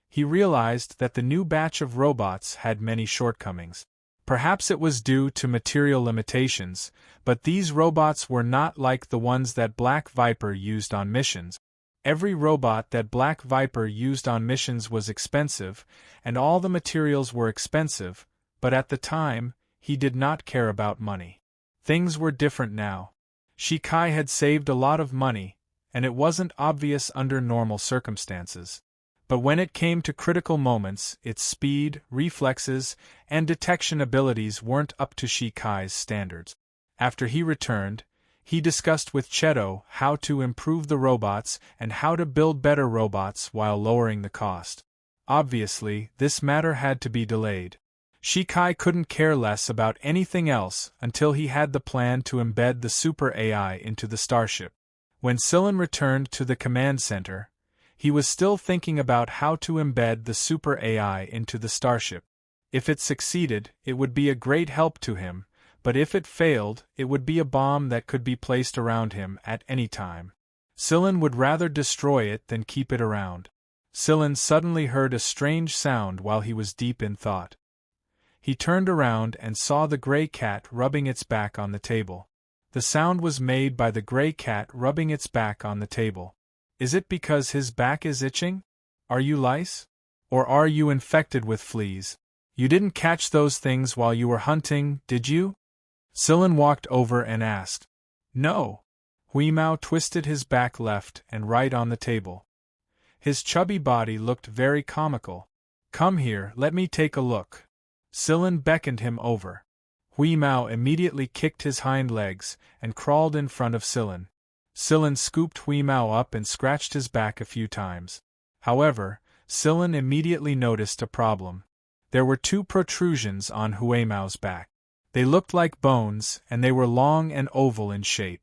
he realized that the new batch of robots had many shortcomings. Perhaps it was due to material limitations, but these robots were not like the ones that Black Viper used on missions. Every robot that Black Viper used on missions was expensive, and all the materials were expensive, but at the time, he did not care about money. Things were different now. Shikai had saved a lot of money, and it wasn't obvious under normal circumstances. But when it came to critical moments, its speed, reflexes, and detection abilities weren't up to Shikai's standards. After he returned, he discussed with Cheto how to improve the robots and how to build better robots while lowering the cost. Obviously, this matter had to be delayed. Shikai couldn't care less about anything else until he had the plan to embed the super AI into the starship. When Sillin returned to the command center, he was still thinking about how to embed the super AI into the starship. If it succeeded, it would be a great help to him, but if it failed, it would be a bomb that could be placed around him at any time. Sillin would rather destroy it than keep it around. Sillin suddenly heard a strange sound while he was deep in thought. He turned around and saw the gray cat rubbing its back on the table. The sound was made by the gray cat rubbing its back on the table. Is it because his back is itching? Are you lice? Or are you infected with fleas? You didn't catch those things while you were hunting, did you? Sillen walked over and asked. No. Huimao twisted his back left and right on the table. His chubby body looked very comical. Come here, let me take a look. Sillen beckoned him over. Huimao immediately kicked his hind legs and crawled in front of Sillen. Sillen scooped Huimao up and scratched his back a few times. However, Sillen immediately noticed a problem. There were 2 protrusions on Huimao's back. They looked like bones, and they were long and oval in shape.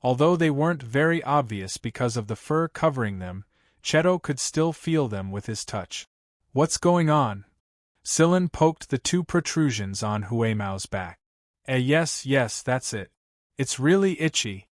Although they weren't very obvious because of the fur covering them, Cheto could still feel them with his touch. What's going on? Sillen poked the 2 protrusions on Huimao's back. Yes, that's it. It's really itchy.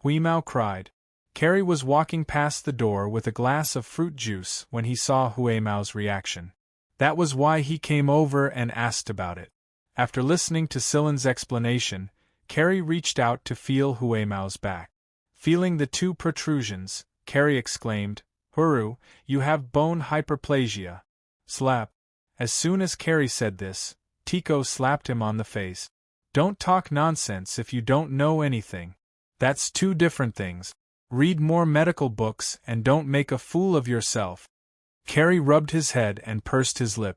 Huimao cried. Carrie was walking past the door with a glass of fruit juice when he saw Huimao's reaction. That was why he came over and asked about it. After listening to Sillen's explanation, Carrie reached out to feel Huimao's back. Feeling the 2 protrusions, Carrie exclaimed, Huru, you have bone hyperplasia. Slap. As soon as Carrie said this, Tico slapped him on the face. Don't talk nonsense if you don't know anything. That's 2 different things. Read more medical books and don't make a fool of yourself. Carrie rubbed his head and pursed his lip.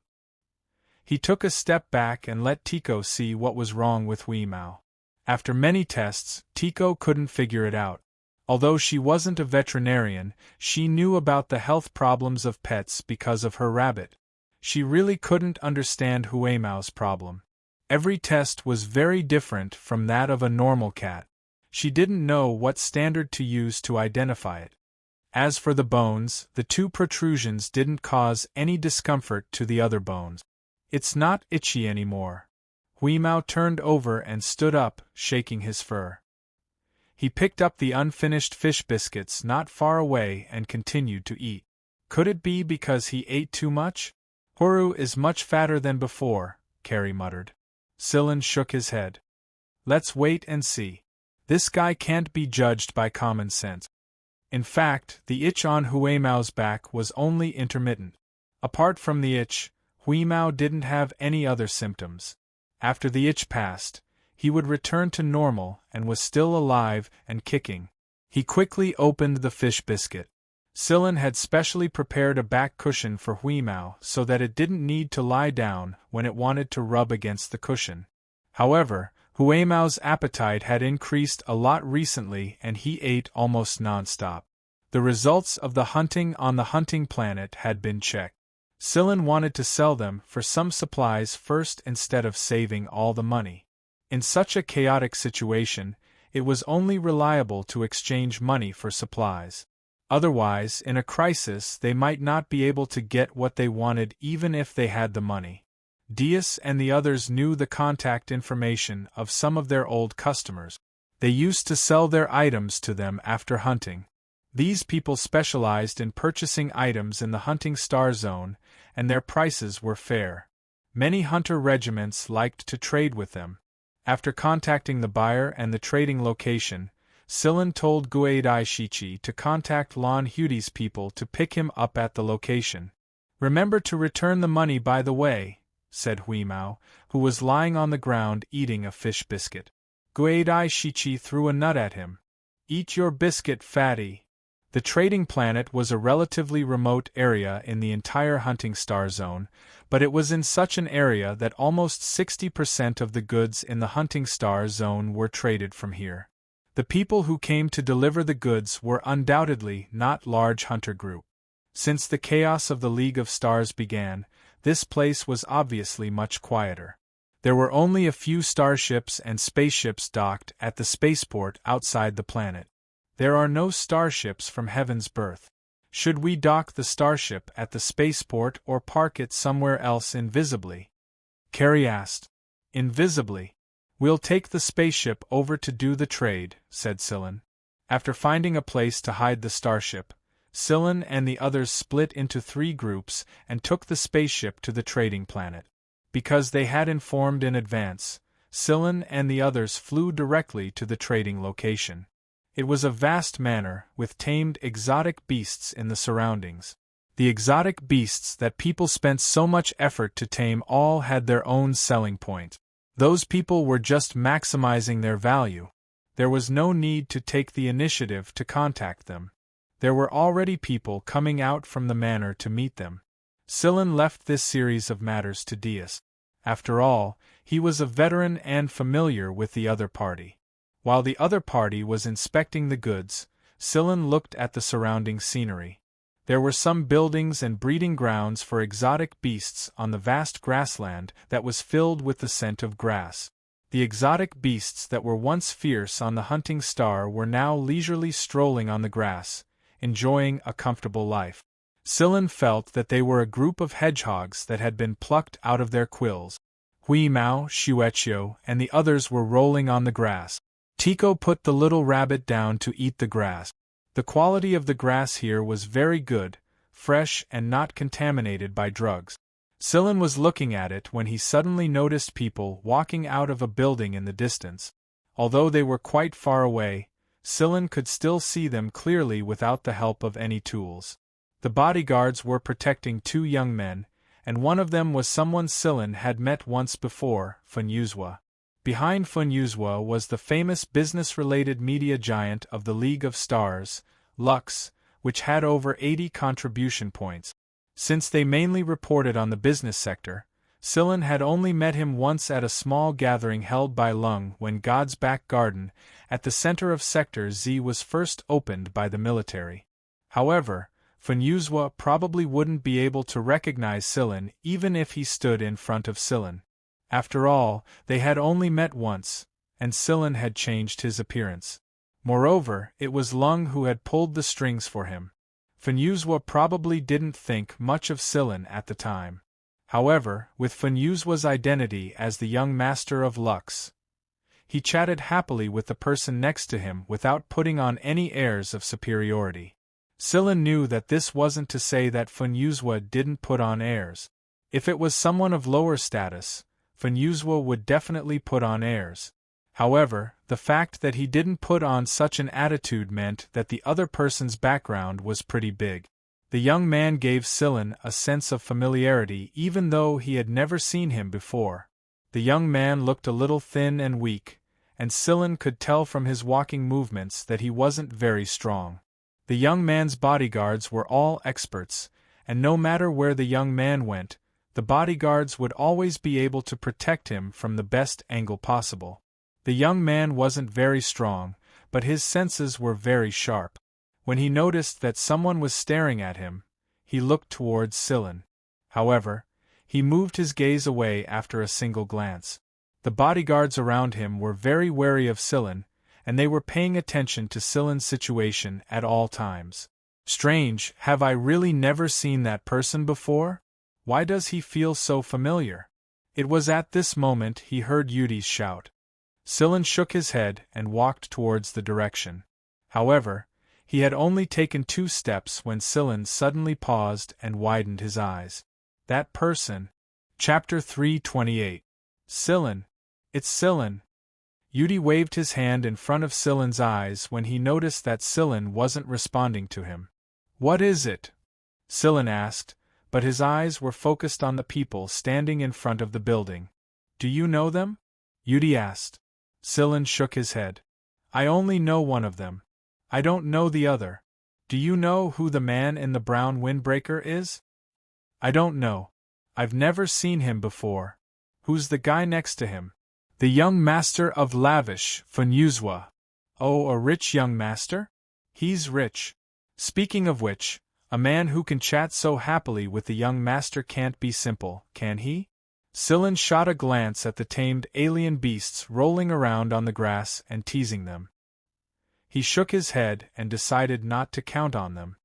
He took a step back and let Tico see what was wrong with Huimao. After many tests, Tico couldn't figure it out. Although she wasn't a veterinarian, she knew about the health problems of pets because of her rabbit. She really couldn't understand Huimao's problem. Every test was very different from that of a normal cat. She didn't know what standard to use to identify it. As for the bones, the 2 protrusions didn't cause any discomfort to the other bones. It's not itchy anymore. Huimao turned over and stood up, shaking his fur. He picked up the unfinished fish biscuits not far away and continued to eat. Could it be because he ate too much? Huru is much fatter than before, Carrie muttered. Sillen shook his head. Let's wait and see. This guy can't be judged by common sense. In fact, the itch on Huimao's back was only intermittent. Apart from the itch, Huimao didn't have any other symptoms. After the itch passed, he would return to normal and was still alive and kicking. He quickly opened the fish biscuit. Sillen had specially prepared a back cushion for Huimao so that it didn't need to lie down when it wanted to rub against the cushion. However, Huimao's appetite had increased a lot recently and he ate almost non-stop. The results of the hunting on the hunting planet had been checked. Sillen wanted to sell them for some supplies first instead of saving all the money. In such a chaotic situation, it was only reliable to exchange money for supplies. Otherwise, in a crisis, they might not be able to get what they wanted even if they had the money. Diaz and the others knew the contact information of some of their old customers. They used to sell their items to them after hunting. These people specialized in purchasing items in the hunting star zone, and their prices were fair. Many hunter regiments liked to trade with them. After contacting the buyer and the trading location, Sillen told Guadai Shichi to contact Lon Hudi's people to pick him up at the location. Remember to return the money by the way, said Huimao, who was lying on the ground eating a fish biscuit. Guadai Shichi threw a nut at him. Eat your biscuit, fatty. The trading planet was a relatively remote area in the entire hunting star zone, but it was in such an area that almost 60% of the goods in the hunting star zone were traded from here. The people who came to deliver the goods were undoubtedly not large hunter group. Since the chaos of the League of Stars began, this place was obviously much quieter. There were only a few starships and spaceships docked at the spaceport outside the planet. There are no starships from Heaven's birth. Should we dock the starship at the spaceport or park it somewhere else invisibly? Carrie asked. Invisibly. We'll take the spaceship over to do the trade, said Sillen. After finding a place to hide the starship, Sillen and the others split into 3 groups and took the spaceship to the trading planet. Because they had informed in advance, Scylla and the others flew directly to the trading location. It was a vast manor, with tamed exotic beasts in the surroundings. The exotic beasts that people spent so much effort to tame all had their own selling point. Those people were just maximizing their value. There was no need to take the initiative to contact them. There were already people coming out from the manor to meet them. Scylla left this series of matters to Dias. After all, he was a veteran and familiar with the other party. While the other party was inspecting the goods, Scylla looked at the surrounding scenery. There were some buildings and breeding grounds for exotic beasts on the vast grassland that was filled with the scent of grass. The exotic beasts that were once fierce on the hunting star were now leisurely strolling on the grass, enjoying a comfortable life. Scylla felt that they were a group of hedgehogs that had been plucked out of their quills. Hui Mao, Shueqiu, and the others were rolling on the grass. Tico put the little rabbit down to eat the grass. The quality of the grass here was very good, fresh and not contaminated by drugs. Scylla was looking at it when he suddenly noticed people walking out of a building in the distance. Although they were quite far away, Scylla could still see them clearly without the help of any tools. The bodyguards were protecting two young men, and one of them was someone Scylla had met once before, Funyuzwa. Behind Funyuzwa was the famous business-related media giant of the League of Stars, Lux, which had over 80 contribution points. Since they mainly reported on the business sector, Scylla had only met him once at a small gathering held by Lung when God's back garden, at the center of Sector Z, was first opened by the military. However, Funyuzwa probably wouldn't be able to recognize Scylla even if he stood in front of Scylla. After all, they had only met once, and Scylla had changed his appearance. Moreover, it was Lung who had pulled the strings for him. Funyuzwa probably didn't think much of Scylla at the time. However, with Funyuzwa's identity as the young master of Lux, he chatted happily with the person next to him without putting on any airs of superiority. Scylla knew that this wasn't to say that Funyuzwa didn't put on airs. If it was someone of lower status, Funyuzwa would definitely put on airs. However, the fact that he didn't put on such an attitude meant that the other person's background was pretty big. The young man gave Scylla a sense of familiarity even though he had never seen him before. The young man looked a little thin and weak, and Scylla could tell from his walking movements that he wasn't very strong. The young man's bodyguards were all experts, and no matter where the young man went, the bodyguards would always be able to protect him from the best angle possible. The young man wasn't very strong, but his senses were very sharp. When he noticed that someone was staring at him, he looked towards Scylla. However, he moved his gaze away after a single glance. The bodyguards around him were very wary of Scylla, and they were paying attention to Scylla's situation at all times. Strange, have I really never seen that person before? Why does he feel so familiar? It was at this moment he heard Yudi's shout. Scylla shook his head and walked towards the direction. However, he had only taken 2 steps when Scylla suddenly paused and widened his eyes. That person. Chapter 328. Scylla. It's Scylla. Yudi waved his hand in front of Scylla's eyes when he noticed that Scylla wasn't responding to him. What is it? Scylla asked, but his eyes were focused on the people standing in front of the building. Do you know them? Yudi asked. Scylla shook his head. I only know one of them. I don't know the other. Do you know who the man in the brown windbreaker is? I don't know. I've never seen him before. Who's the guy next to him? The young master of Lavish, Funyuzwa. Oh, a rich young master? He's rich. Speaking of which, a man who can chat so happily with the young master can't be simple, can he? Scylla shot a glance at the tamed alien beasts rolling around on the grass and teasing them. He shook his head and decided not to count on them.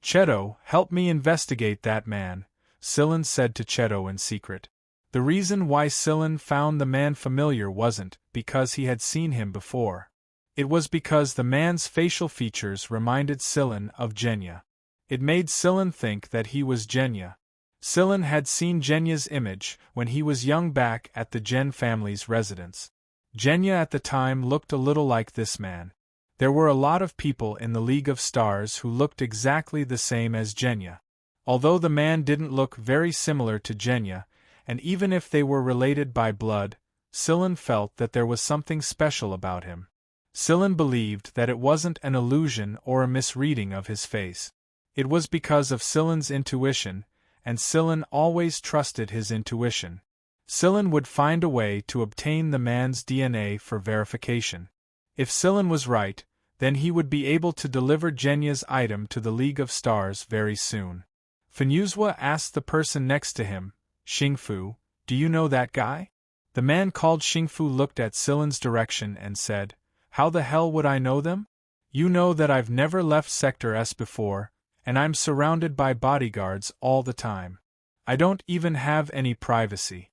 Cheto, help me investigate that man, Scylla said to Cheto in secret. The reason why Scylla found the man familiar wasn't because he had seen him before. It was because the man's facial features reminded Scylla of Genya. It made Scylla think that he was Genya. Silen had seen Genya's image when he was young back at the Gen family's residence. Genya at the time looked a little like this man. There were a lot of people in the League of Stars who looked exactly the same as Genya. Although the man didn't look very similar to Genya, and even if they were related by blood, Silen felt that there was something special about him. Silen believed that it wasn't an illusion or a misreading of his face. It was because of Silen's intuition, and Silen always trusted his intuition. Silen would find a way to obtain the man's DNA for verification. If Silen was right, then he would be able to deliver Genya's item to the League of Stars very soon. Fenuzwa asked the person next to him, Xingfu, do you know that guy? The man called Xingfu looked at Silen's direction and said, How the hell would I know them? You know that I've never left Sector S before, and I'm surrounded by bodyguards all the time. I don't even have any privacy.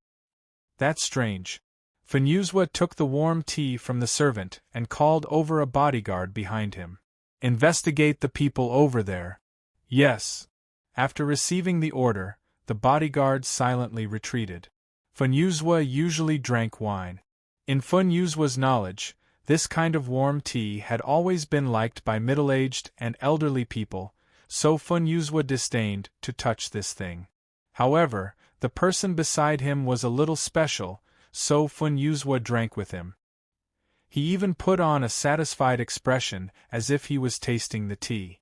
That's strange. Fenuzwa took the warm tea from the servant and called over a bodyguard behind him. Investigate the people over there. Yes. After receiving the order, the bodyguard silently retreated. Fenuzwa usually drank wine. In Fenuzwa's knowledge, this kind of warm tea had always been liked by middle-aged and elderly people, so Fenuzwa disdained to touch this thing. However, the person beside him was a little special, so Fenuzwa drank with him. He even put on a satisfied expression as if he was tasting the tea.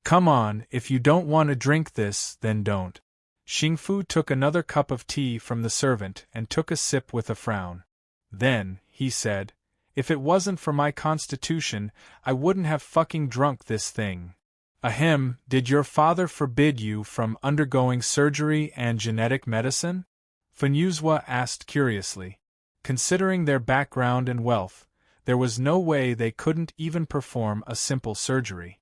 Come on, if you don't want to drink this, then don't. Xingfu took another cup of tea from the servant and took a sip with a frown. Then, he said, if it wasn't for my constitution, I wouldn't have fucking drunk this thing. Ahem, did your father forbid you from undergoing surgery and genetic medicine? Fenuzwa asked curiously. Considering their background and wealth, there was no way they couldn't even perform a simple surgery.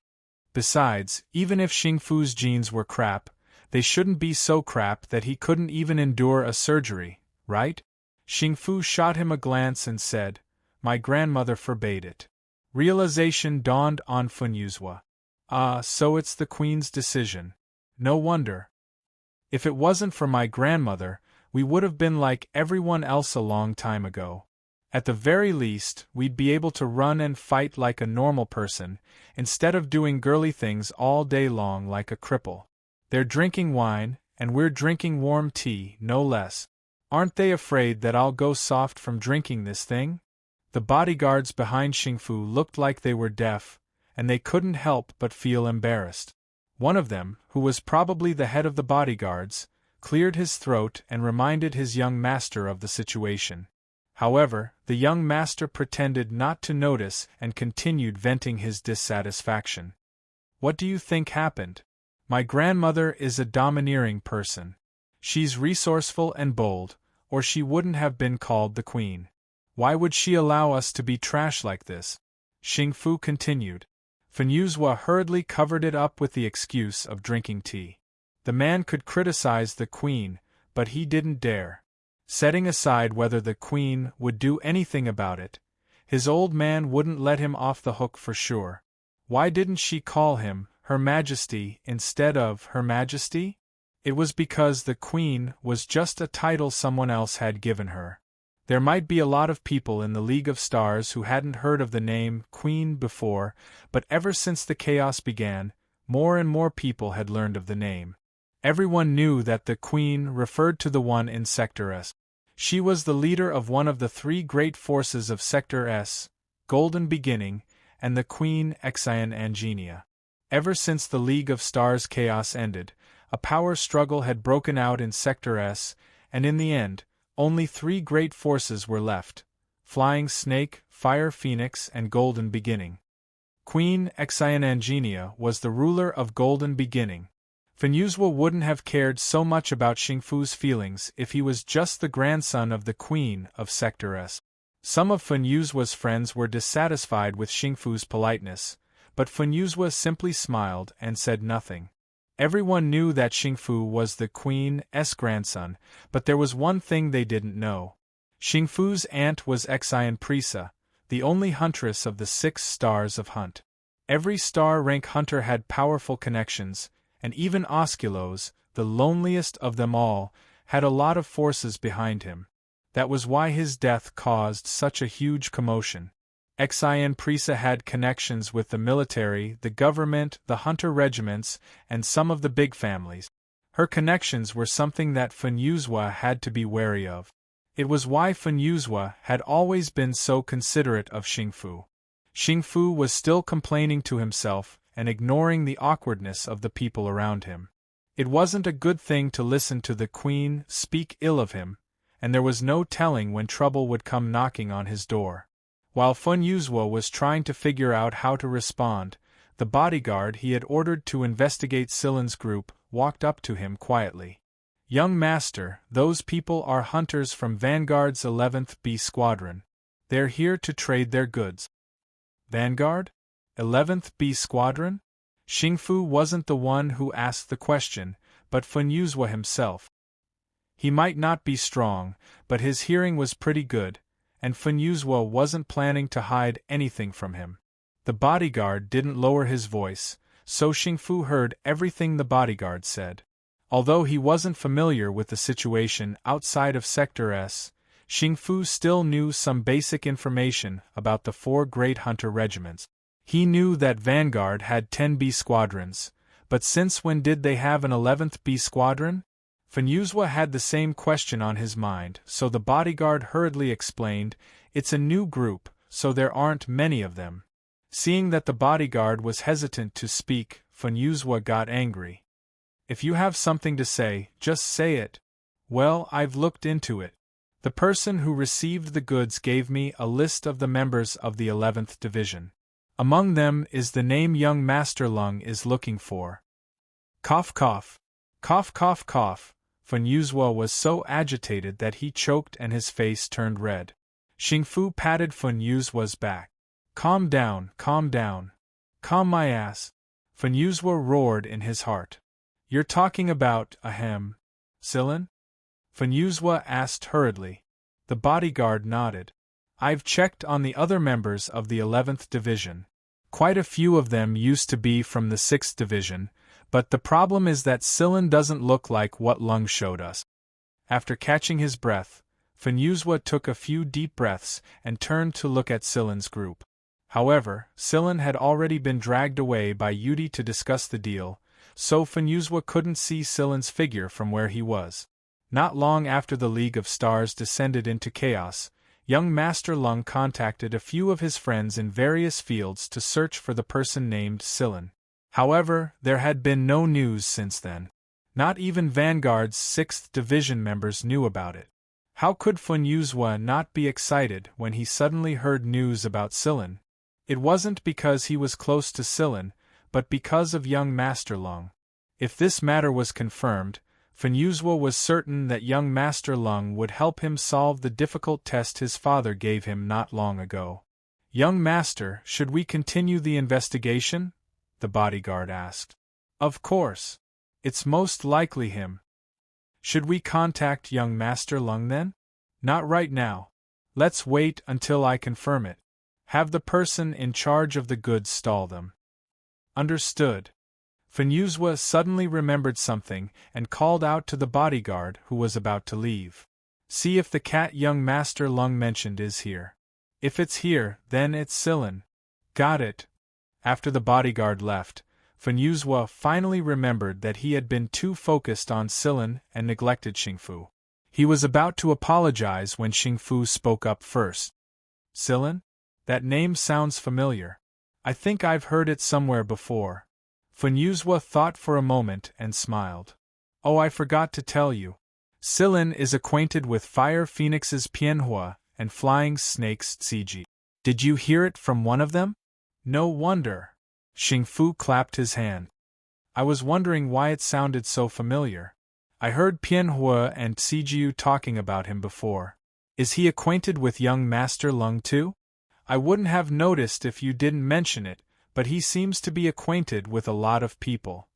Besides, even if Xingfu's genes were crap, they shouldn't be so crap that he couldn't even endure a surgery, right? Xingfu shot him a glance and said, My grandmother forbade it. Realization dawned on Fenuzwa. Ah, so it's the Queen's decision. No wonder. If it wasn't for my grandmother, we would have been like everyone else a long time ago. At the very least, we'd be able to run and fight like a normal person, instead of doing girly things all day long like a cripple. They're drinking wine, and we're drinking warm tea, no less. Aren't they afraid that I'll go soft from drinking this thing? The bodyguards behind Xingfu looked like they were deaf, and they couldn't help but feel embarrassed. One of them, who was probably the head of the bodyguards, cleared his throat and reminded his young master of the situation. However, the young master pretended not to notice and continued venting his dissatisfaction. What do you think happened? My grandmother is a domineering person. She's resourceful and bold, or she wouldn't have been called the queen. Why would she allow us to be trash like this? Xingfu continued. Fenuzwa hurriedly covered it up with the excuse of drinking tea. The man could criticize the queen, but he didn't dare. Setting aside whether the queen would do anything about it, his old man wouldn't let him off the hook for sure. Why didn't she call him Her Majesty instead of Her Majesty? It was because the queen was just a title someone else had given her. There might be a lot of people in the League of Stars who hadn't heard of the name Queen before, but ever since the chaos began, more and more people had learned of the name. Everyone knew that the Queen referred to the one in Sector S. She was the leader of one of the three great forces of Sector S, Golden Beginning, and the Queen Exion Angenia. Ever since the League of Stars chaos ended, a power struggle had broken out in Sector S, and in the end, only three great forces were left: Flying Snake, Fire Phoenix, and Golden Beginning. Queen Exion Angenia was the ruler of Golden Beginning. Fenuzwa wouldn't have cared so much about Xingfu's feelings if he was just the grandson of the Queen of Sector S. Some of Fenuzwa's friends were dissatisfied with Xingfu's politeness, but Fenuzwa simply smiled and said nothing. Everyone knew that Xingfu was the Queen's grandson, but there was one thing they didn't know. Xingfu's aunt was Exion Prisa, the only huntress of the 6 stars of Hunt. Every star rank hunter had powerful connections, and even Osculos, the loneliest of them all, had a lot of forces behind him. That was why his death caused such a huge commotion. Xin Prisa had connections with the military, the government, the hunter regiments, and some of the big families. Her connections were something that Fan Yuzhua had to be wary of. It was why Fan Yuzhua had always been so considerate of Xingfu. Xingfu was still complaining to himself and ignoring the awkwardness of the people around him. It wasn't a good thing to listen to the queen speak ill of him, and there was no telling when trouble would come knocking on his door. While Fan Yuzhua was trying to figure out how to respond, the bodyguard he had ordered to investigate Silen's group walked up to him quietly. "Young master, those people are hunters from Vanguard's 11th B Squadron. They're here to trade their goods." "Vanguard? 11th B Squadron?" Xingfu wasn't the one who asked the question, but Fan Yuzhua himself. He might not be strong, but his hearing was pretty good, and Fan Yuzhua wasn't planning to hide anything from him. The bodyguard didn't lower his voice, so Xingfu heard everything the bodyguard said. Although he wasn't familiar with the situation outside of Sector S, Xingfu still knew some basic information about the 4 great hunter regiments. He knew that Vanguard had 10 B squadrons, but since when did they have an 11th B squadron? Fan Yuzhua had the same question on his mind, so the bodyguard hurriedly explained, "It's a new group, so there aren't many of them." Seeing that the bodyguard was hesitant to speak, Fan Yuzhua got angry. "If you have something to say, just say it." "Well, I've looked into it. The person who received the goods gave me a list of the members of the 11th Division. Among them is the name young Master Lung is looking for." Cough cough. Cough cough cough. Fan Yuzhua was so agitated that he choked and his face turned red. Xingfu patted Fan Yuzhua's back. "Calm down, calm down. Calm my ass." Fan Yuzhua roared in his heart. "You're talking about, Silen?" Fan Yuzhua asked hurriedly. The bodyguard nodded. "I've checked on the other members of the 11th Division. Quite a few of them used to be from the 6th Division, but the problem is that Silen doesn't look like what Lung showed us." After catching his breath, Fan Yuzhua took a few deep breaths and turned to look at Silen's group. However, Silen had already been dragged away by Yudi to discuss the deal, so Fan Yuzhua couldn't see Silen's figure from where he was. Not long after the League of Stars descended into chaos, young Master Lung contacted a few of his friends in various fields to search for the person named Silen. However, there had been no news since then. Not even Vanguard's 6th Division members knew about it. How could Fan Yuzhua not be excited when he suddenly heard news about Silen? It wasn't because he was close to Silen, but because of young Master Lung. If this matter was confirmed, Fan Yuzhua was certain that young Master Lung would help him solve the difficult test his father gave him not long ago. "Young Master, should we continue the investigation?" the bodyguard asked. "Of course. It's most likely him." "Should we contact young Master Lung then?" "Not right now. Let's wait until I confirm it. Have the person in charge of the goods stall them." "Understood." Fan Yuzhua suddenly remembered something and called out to the bodyguard who was about to leave. "See if the cat young Master Lung mentioned is here. If it's here, then it's Silen." "Got it." After the bodyguard left, Fan Yuzhua finally remembered that he had been too focused on Silen and neglected Xingfu. He was about to apologize when Xingfu spoke up first. "Silen? That name sounds familiar. I think I've heard it somewhere before." Fan Yuzhua thought for a moment and smiled. "Oh, I forgot to tell you. Silen is acquainted with Fire Phoenix's Pianhua and Flying Snake's Ciji. Did you hear it from one of them?" "No wonder." Xingfu clapped his hand. "I was wondering why it sounded so familiar. I heard Pianhua and Ciju talking about him before. Is he acquainted with young Master Lung too?" "I wouldn't have noticed if you didn't mention it, but he seems to be acquainted with a lot of people."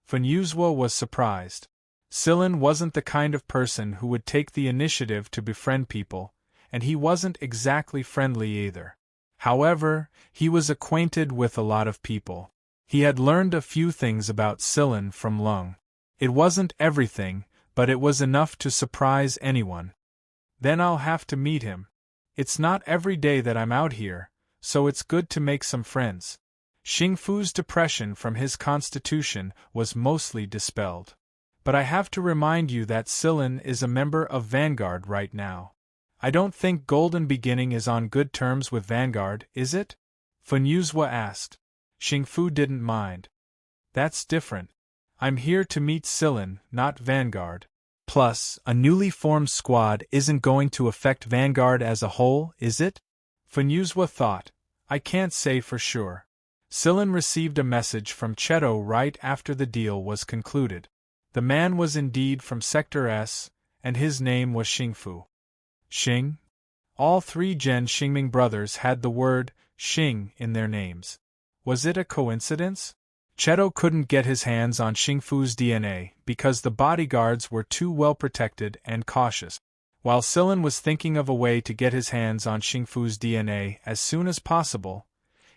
Fan Yuzhua was surprised. Silen wasn't the kind of person who would take the initiative to befriend people, and he wasn't exactly friendly either. However, he was acquainted with a lot of people. He had learned a few things about Silen from Lung. It wasn't everything, but it was enough to surprise anyone. Then I'll have to meet him. It's not every day that I'm out here, so it's good to make some friends. Xing Fu's depression from his constitution was mostly dispelled. But I have to remind you that Sillin is a member of Vanguard right now. I don't think Golden Beginning is on good terms with Vanguard, is it? Fun Yuzhua asked. Xing Fu didn't mind. That's different. I'm here to meet Sillin, not Vanguard. Plus, a newly formed squad isn't going to affect Vanguard as a whole, is it? Fun Yuzhua thought. I can't say for sure. Sillin received a message from Cheto right after the deal was concluded. The man was indeed from Sector S, and his name was Xing Fu. Xing? All three Zhen Xingming brothers had the word Xing in their names. Was it a coincidence? Cheto couldn't get his hands on Xing Fu's DNA because the bodyguards were too well protected and cautious. While Sillin was thinking of a way to get his hands on Xing Fu's DNA as soon as possible,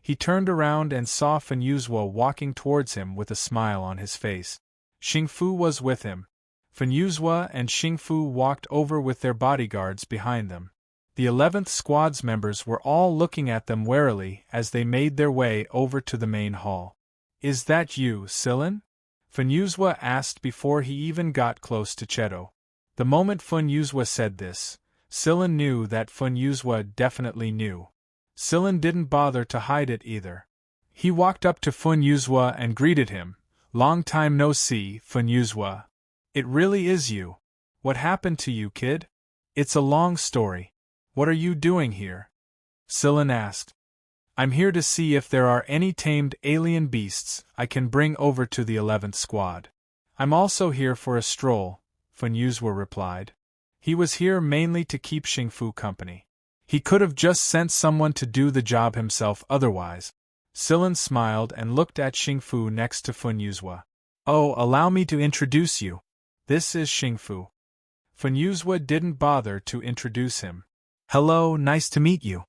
he turned around and saw Fun Yuzhua walking towards him with a smile on his face. Xing Fu was with him. Fun Yuzhua and Xing Fu walked over with their bodyguards behind them. The 11th Squad's members were all looking at them warily as they made their way over to the main hall. Is that you, Sillin? Fun Yuzhua asked before he even got close to Cheto. The moment Fun Yuzhua said this, Sillin knew that Fun Yuzhua definitely knew. Sillin didn't bother to hide it either. He walked up to Fun Yuzhua and greeted him. Long time no see, Fun Yuzhua. It really is you. What happened to you, kid? It's a long story. What are you doing here? Sillin asked. I'm here to see if there are any tamed alien beasts I can bring over to the 11th Squad. I'm also here for a stroll, Fun Yuzhua replied. He was here mainly to keep Xing Fu company. He could have just sent someone to do the job himself otherwise. Sillin smiled and looked at Xing Fu next to Fun Yuzhua. Oh, allow me to introduce you. This is Xing Fu. Fun Yuzhua didn't bother to introduce him. Hello, nice to meet you.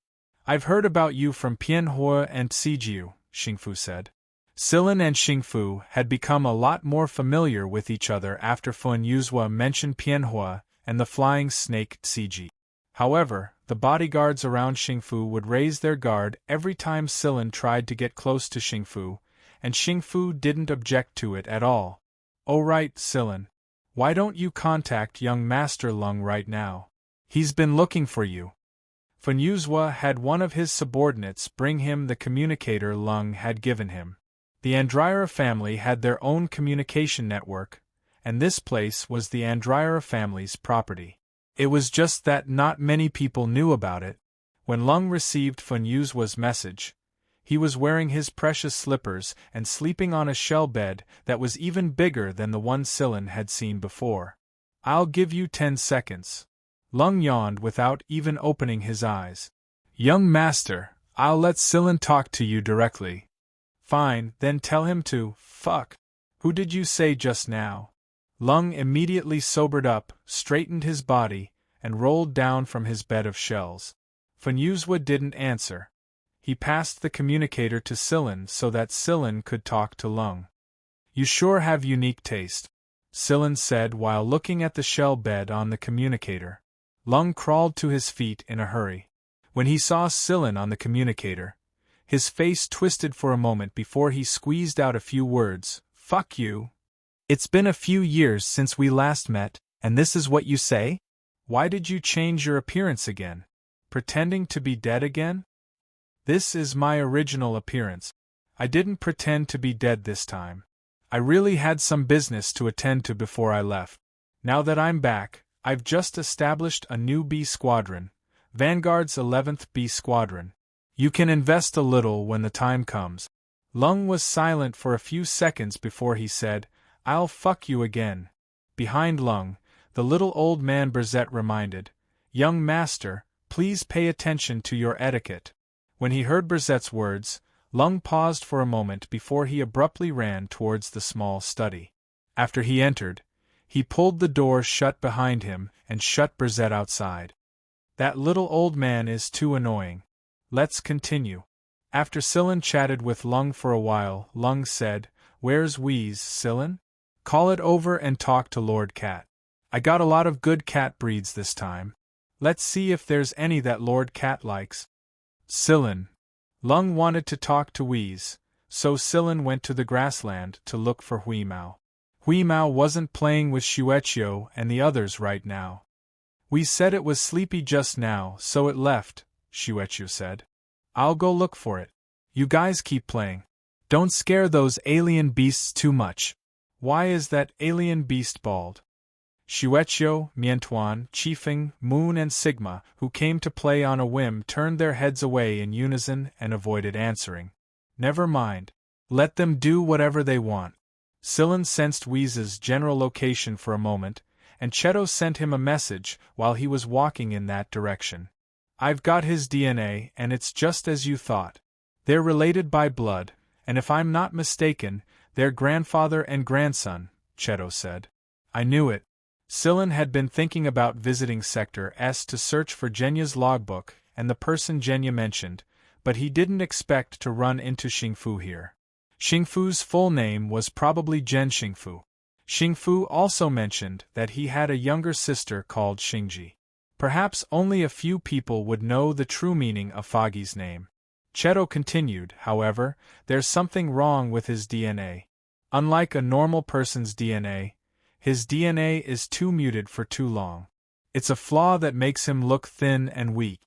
I've heard about you from Pianhua and Sijiu, Xing Fu said. Sillin and Xing Fu had become a lot more familiar with each other after Fun Yuzhua mentioned Pianhua and the flying snake Siji. However, the bodyguards around Xing Fu would raise their guard every time Sillin tried to get close to Xing Fu, and Xing Fu didn't object to it at all. Oh right, Sillin. Why don't you contact young Master Lung right now? He's been looking for you. Fun Yuzhua had one of his subordinates bring him the communicator Lung had given him. The Andryra family had their own communication network, and this place was the Andryra family's property. It was just that not many people knew about it. When Lung received Fun Yuzhua's message, he was wearing his precious slippers and sleeping on a shell bed that was even bigger than the one Sillin had seen before. I'll give you 10 seconds. Lung yawned without even opening his eyes. Young master, I'll let Sillin talk to you directly. Fine, then tell him to, fuck. Who did you say just now? Lung immediately sobered up, straightened his body, and rolled down from his bed of shells. Fun Yuzhua didn't answer. He passed the communicator to Sillin so that Sillin could talk to Lung. You sure have unique taste, Sillin said while looking at the shell bed on the communicator. Lung crawled to his feet in a hurry. When he saw Sillin on the communicator, his face twisted for a moment before he squeezed out a few words. Fuck you. It's been a few years since we last met, and this is what you say? Why did you change your appearance again? Pretending to be dead again? This is my original appearance. I didn't pretend to be dead this time. I really had some business to attend to before I left. Now that I'm back, I've just established a new B Squadron, Vanguard's 11th B Squadron. You can invest a little when the time comes. Lung was silent for a few seconds before he said, I'll fuck you again. Behind Lung, the little old man Berzet reminded, Young master, please pay attention to your etiquette. When he heard Berzet's words, Lung paused for a moment before he abruptly ran towards the small study. After he entered, he pulled the door shut behind him and shut Berzet outside. That little old man is too annoying. Let's continue. After Sillin chatted with Lung for a while, Lung said, Where's Wheeze, Sillin? Call it over and talk to Lord Cat. I got a lot of good cat breeds this time. Let's see if there's any that Lord Cat likes. Sillin. Lung wanted to talk to Wheeze, so Sillin went to the grassland to look for Huimao. Huimao wasn't playing with Shueqiu and the others right now. We said it was sleepy just now, so it left, Shueqiu said. I'll go look for it. You guys keep playing. Don't scare those alien beasts too much. Why is that alien beast bald? Shueqiu, Miantuan, Qifeng, Moon and Sigma, who came to play on a whim, turned their heads away in unison and avoided answering. Never mind. Let them do whatever they want. Sillin sensed Wheeze's general location for a moment, and Cheto sent him a message while he was walking in that direction. I've got his DNA, and it's just as you thought. They're related by blood, and if I'm not mistaken, they're grandfather and grandson, Cheto said. I knew it. Sillin had been thinking about visiting Sector S to search for Genya's logbook and the person Genya mentioned, but he didn't expect to run into Xingfu here. Xingfu's full name was probably Zhen Xingfu. Xingfu also mentioned that he had a younger sister called Xingji. Perhaps only a few people would know the true meaning of Foggy's name. Cheto continued, however, there's something wrong with his DNA. Unlike a normal person's DNA, his DNA is too muted for too long. It's a flaw that makes him look thin and weak.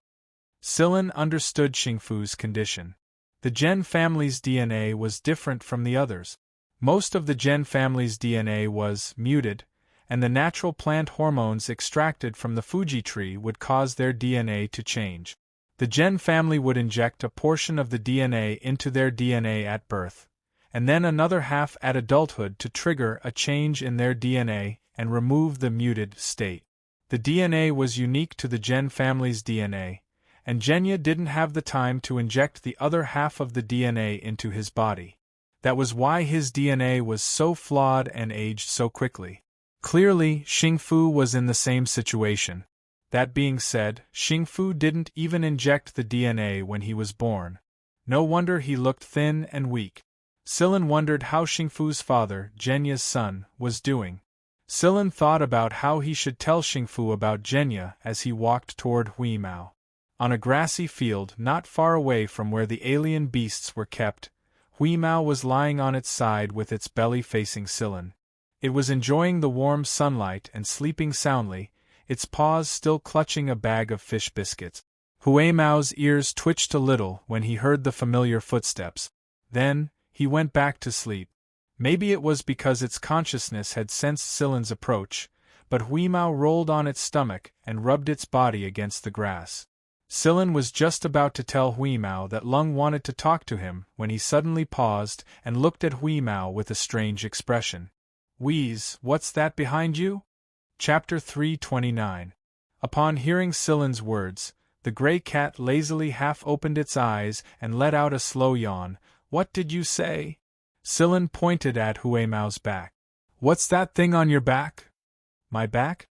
Sillin understood Xingfu's condition. The Gen family's DNA was different from the others. Most of the Gen family's DNA was muted, and the natural plant hormones extracted from the Fuji tree would cause their DNA to change. The Gen family would inject a portion of the DNA into their DNA at birth, and then another half at adulthood to trigger a change in their DNA and remove the muted state. The DNA was unique to the Gen family's DNA, and Genya didn't have the time to inject the other half of the DNA into his body. That was why his DNA was so flawed and aged so quickly. Clearly, Xingfu was in the same situation. That being said, Xingfu didn't even inject the DNA when he was born. No wonder he looked thin and weak. Sillin wondered how Xingfu's father, Genya's son, was doing. Sillin thought about how he should tell Xingfu about Genya as he walked toward Huimao. On a grassy field not far away from where the alien beasts were kept, Huimao was lying on its side with its belly facing Sillin. It was enjoying the warm sunlight and sleeping soundly, its paws still clutching a bag of fish biscuits. Huimao's ears twitched a little when he heard the familiar footsteps. Then, he went back to sleep. Maybe it was because its consciousness had sensed Sillin's approach, but Huimao rolled on its stomach and rubbed its body against the grass. Sillin was just about to tell Huimao that Lung wanted to talk to him when he suddenly paused and looked at Huimao with a strange expression. Wheeze, what's that behind you? Chapter 329. Upon hearing Sillin's words, the gray cat lazily half-opened its eyes and let out a slow yawn. What did you say? Sillin pointed at Huimao's back. What's that thing on your back? My back?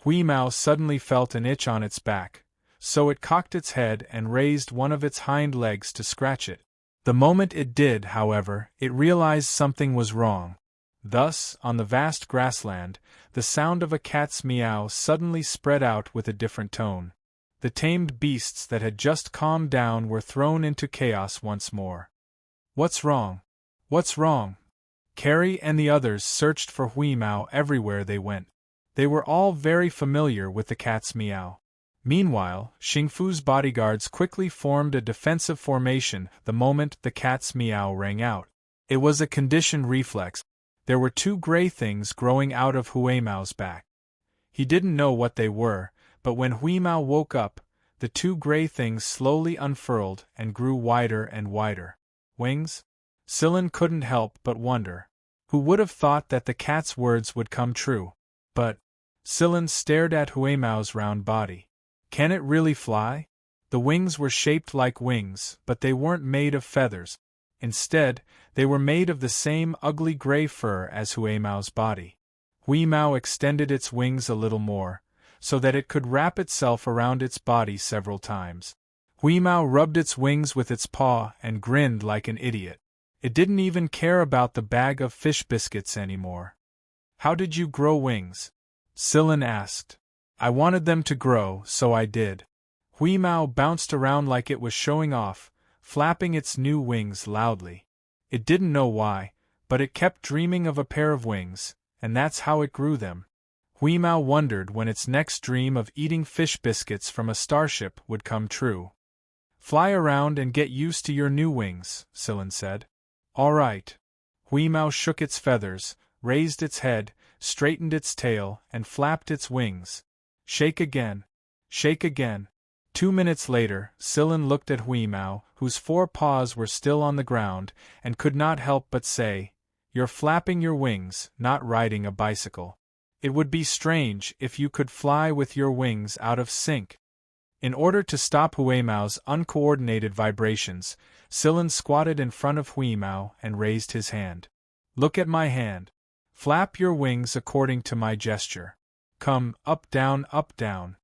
Huimao suddenly felt an itch on its back, so it cocked its head and raised one of its hind legs to scratch it. The moment it did, however, it realized something was wrong. Thus, on the vast grassland, the sound of a cat's meow suddenly spread out with a different tone. The tamed beasts that had just calmed down were thrown into chaos once more. What's wrong? What's wrong? Carrie and the others searched for Huimao everywhere they went. They were all very familiar with the cat's meow. Meanwhile, Xingfu's bodyguards quickly formed a defensive formation the moment the cat's meow rang out. It was a conditioned reflex. There were two gray things growing out of Huimao's back. He didn't know what they were, but when Huimao woke up, the two gray things slowly unfurled and grew wider and wider. Wings? Sillin couldn't help but wonder. Who would have thought that the cat's words would come true? But Sillin stared at Huimao's round body. Can it really fly? The wings were shaped like wings, but they weren't made of feathers. Instead, they were made of the same ugly gray fur as Huimao's body. Huimao extended its wings a little more, so that it could wrap itself around its body several times. Huimao rubbed its wings with its paw and grinned like an idiot. It didn't even care about the bag of fish biscuits anymore. How did you grow wings? Silin asked. I wanted them to grow, so I did. Huimao bounced around like it was showing off, flapping its new wings loudly. It didn't know why, but it kept dreaming of a pair of wings, and that's how it grew them. Huimao wondered when its next dream of eating fish biscuits from a starship would come true. Fly around and get used to your new wings, Silin said. All right. Huimao shook its feathers, raised its head, straightened its tail, and flapped its wings. Shake again. Shake again. 2 minutes later, Silin looked at Huimao, whose 4 paws were still on the ground, and could not help but say, You're flapping your wings, not riding a bicycle. It would be strange if you could fly with your wings out of sync. In order to stop Huimao's uncoordinated vibrations, Silin squatted in front of Huimao and raised his hand. Look at my hand. Flap your wings according to my gesture. Come, up down, up down.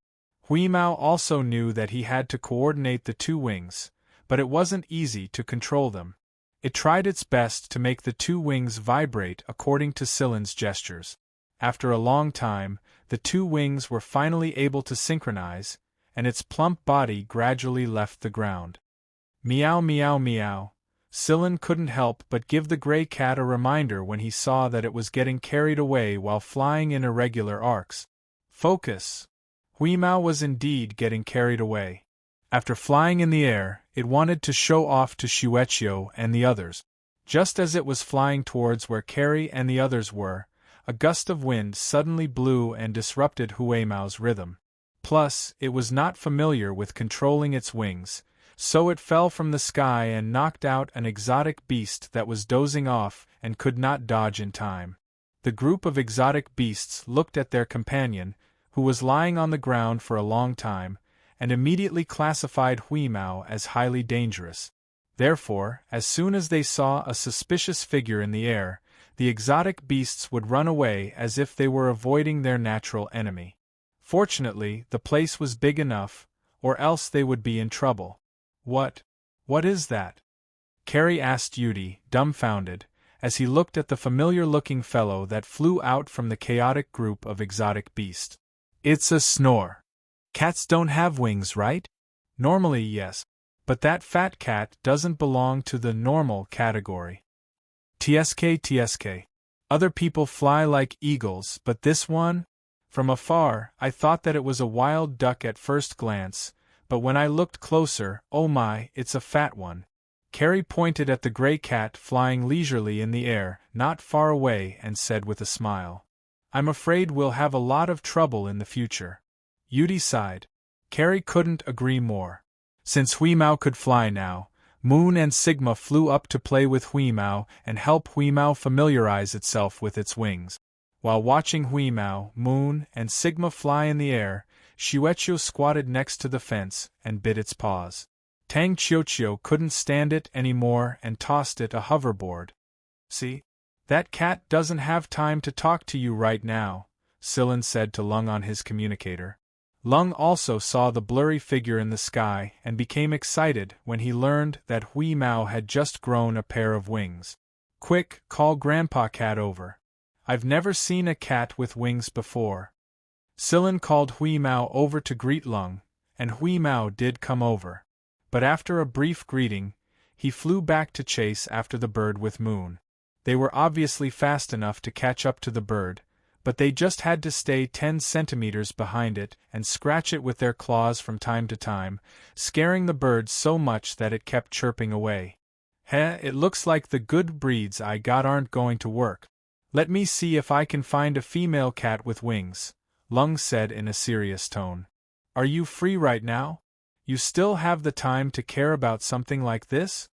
Huimao also knew that he had to coordinate the 2 wings, but it wasn't easy to control them. It tried its best to make the 2 wings vibrate according to Silin's gestures. After a long time, the 2 wings were finally able to synchronize, and its plump body gradually left the ground. Meow meow meow. Silin couldn't help but give the gray cat a reminder when he saw that it was getting carried away while flying in irregular arcs. Focus! Huimao was indeed getting carried away. After flying in the air, it wanted to show off to Shueqiu and the others. Just as it was flying towards where Carrie and the others were, a gust of wind suddenly blew and disrupted Huimao's rhythm. Plus, it was not familiar with controlling its wings, so it fell from the sky and knocked out an exotic beast that was dozing off and could not dodge in time. The group of exotic beasts looked at their companion, who was lying on the ground for a long time, and immediately classified Huimao as highly dangerous. Therefore, as soon as they saw a suspicious figure in the air, the exotic beasts would run away as if they were avoiding their natural enemy. Fortunately, the place was big enough, or else they would be in trouble. What is that? Carrie asked Yudi, dumbfounded, as he looked at the familiar-looking fellow that flew out from the chaotic group of exotic beasts. It's a snore. Cats don't have wings, right? Normally, yes. But that fat cat doesn't belong to the normal category. TSK. Other people fly like eagles, but this one? From afar, I thought that it was a wild duck at first glance, but when I looked closer, oh my, it's a fat one. Carrie pointed at the gray cat flying leisurely in the air, not far away, and said with a smile, I'm afraid we'll have a lot of trouble in the future. Yudi sighed. Carrie couldn't agree more. Since Huimao could fly now, Moon and Sigma flew up to play with Huimao and help Huimao familiarize itself with its wings. While watching Huimao, Moon, and Sigma fly in the air, Shueqiu squatted next to the fence and bit its paws. Tang Qiuqiu couldn't stand it anymore and tossed it a hoverboard. See? That cat doesn't have time to talk to you right now, Silin said to Lung on his communicator. Lung also saw the blurry figure in the sky and became excited when he learned that Huimao had just grown a pair of wings. Quick, call Grandpa Cat over. I've never seen a cat with wings before. Silin called Huimao over to greet Lung, and Huimao did come over. But after a brief greeting, he flew back to chase after the bird with Moon. They were obviously fast enough to catch up to the bird, but they just had to stay 10 centimeters behind it and scratch it with their claws from time to time, scaring the bird so much that it kept chirping away. It looks like the good breeds I got aren't going to work. Let me see if I can find a female cat with wings, Lung said in a serious tone. Are you free right now? You still have the time to care about something like this?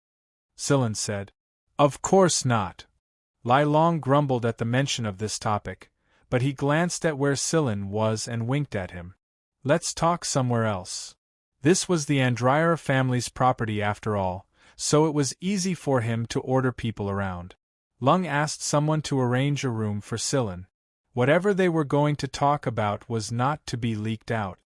Silin said. Of course not. Lai Long grumbled at the mention of this topic, but he glanced at where Silin was and winked at him. Let's talk somewhere else. This was the Andryer family's property after all, so it was easy for him to order people around. Lung asked someone to arrange a room for Silin. Whatever they were going to talk about was not to be leaked out.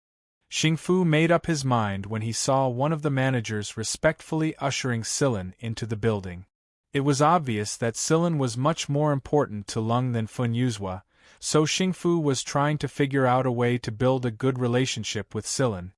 Xingfu made up his mind when he saw one of the managers respectfully ushering Silin into the building. It was obvious that Silin was much more important to Lung than Fun Yuzhua, so Xingfu was trying to figure out a way to build a good relationship with Silin.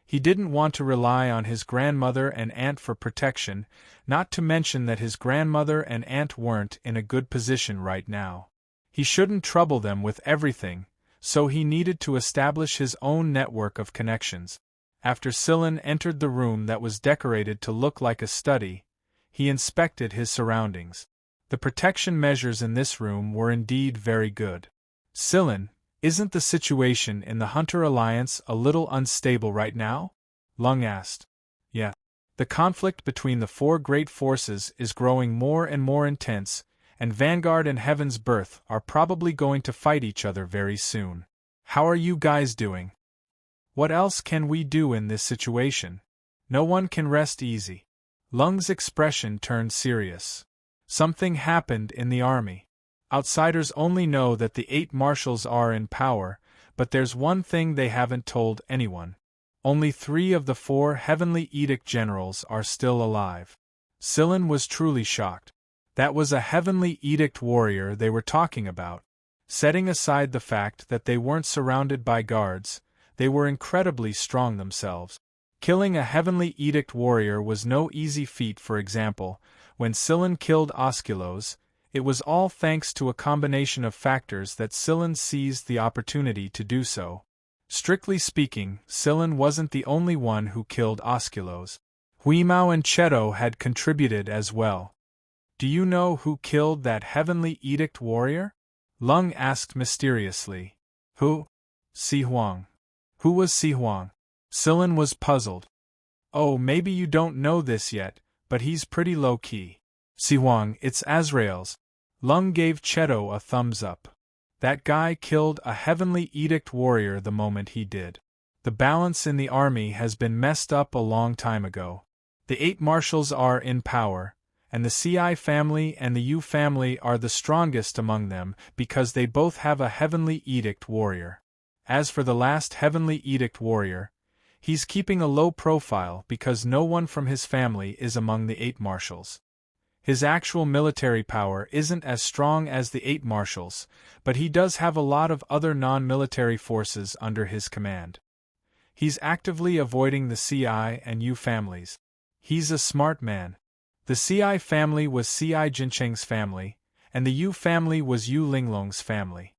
He didn't want to rely on his grandmother and aunt for protection, not to mention that his grandmother and aunt weren't in a good position right now. He shouldn't trouble them with everything, so he needed to establish his own network of connections. After Silin entered the room that was decorated to look like a study, he inspected his surroundings. The protection measures in this room were indeed very good. Silin, isn't the situation in the Hunter Alliance a little unstable right now? Lung asked. Yeah. The conflict between the four great forces is growing more and more intense, and Vanguard and Heaven's Birth are probably going to fight each other very soon. How are you guys doing? What else can we do in this situation? No one can rest easy. Lung's expression turned serious. Something happened in the army. Outsiders only know that the 8 marshals are in power, but there's one thing they haven't told anyone. Only 3 of the 4 Heavenly Edict generals are still alive. Silin was truly shocked. That was a Heavenly Edict warrior they were talking about. Setting aside the fact that they weren't surrounded by guards, they were incredibly strong themselves. Killing a Heavenly Edict warrior was no easy feat. For example, when Silin killed Osculos, it was all thanks to a combination of factors that Silin seized the opportunity to do so. Strictly speaking, Silin wasn't the only one who killed Osculos. Huimao and Cheto had contributed as well. Do you know who killed that Heavenly Edict warrior? Lung asked mysteriously. Who? Si Huang. Who was Si Huang? Silin was puzzled. Oh, maybe you don't know this yet, but he's pretty low-key. Si Huang, it's Azrael's. Lung gave Cheto a thumbs up. That guy killed a Heavenly Edict warrior the moment he did. The balance in the army has been messed up a long time ago. The 8 marshals are in power, and the CI family and the U family are the strongest among them because they both have a Heavenly Edict warrior. As for the last Heavenly Edict warrior, he's keeping a low profile because no one from his family is among the 8 marshals. His actual military power isn't as strong as the 8 marshals, but he does have a lot of other non-military forces under his command. He's actively avoiding the CI and U families. He's a smart man. The CI family was CI Jincheng's family, and the U family was Yu Linglong's family.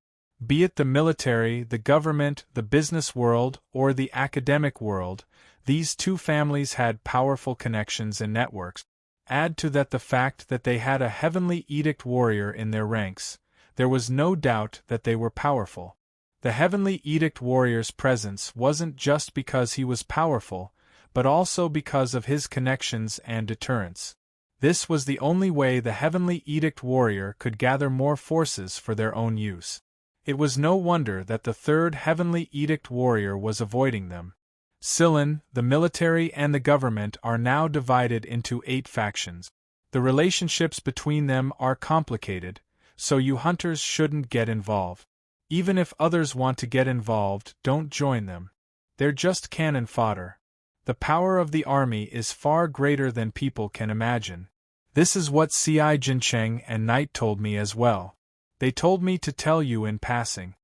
Be it the military, the government, the business world, or the academic world, these 2 families had powerful connections and networks. Add to that the fact that they had a Heavenly Edict warrior in their ranks, there was no doubt that they were powerful. The Heavenly Edict warrior's presence wasn't just because he was powerful, but also because of his connections and deterrence. This was the only way the Heavenly Edict warrior could gather more forces for their own use. It was no wonder that the 3rd Heavenly Edict warrior was avoiding them. Silin, the military and the government are now divided into 8 factions. The relationships between them are complicated, so you hunters shouldn't get involved. Even if others want to get involved, don't join them. They're just cannon fodder. The power of the army is far greater than people can imagine. This is what CI Jincheng and Knight told me as well. They told me to tell you in passing.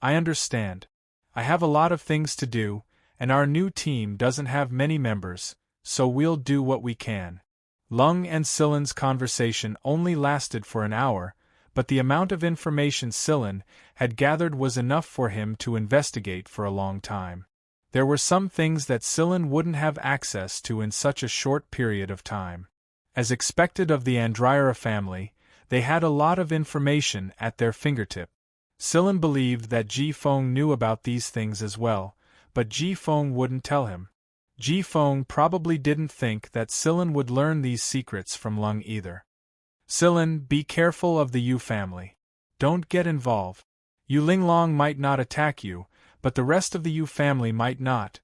I understand. I have a lot of things to do, and our new team doesn't have many members, so we'll do what we can. Lung and Silin's conversation only lasted for an hour, but the amount of information Silin had gathered was enough for him to investigate for a long time. There were some things that Silin wouldn't have access to in such a short period of time. As expected of the Andryra family, they had a lot of information at their fingertip. Silin believed that Ji Feng knew about these things as well, but Ji Feng wouldn't tell him. Ji Feng probably didn't think that Silin would learn these secrets from Lung either. Silin, be careful of the Yu family. Don't get involved. Yu Linglong might not attack you, but the rest of the Yu family might not.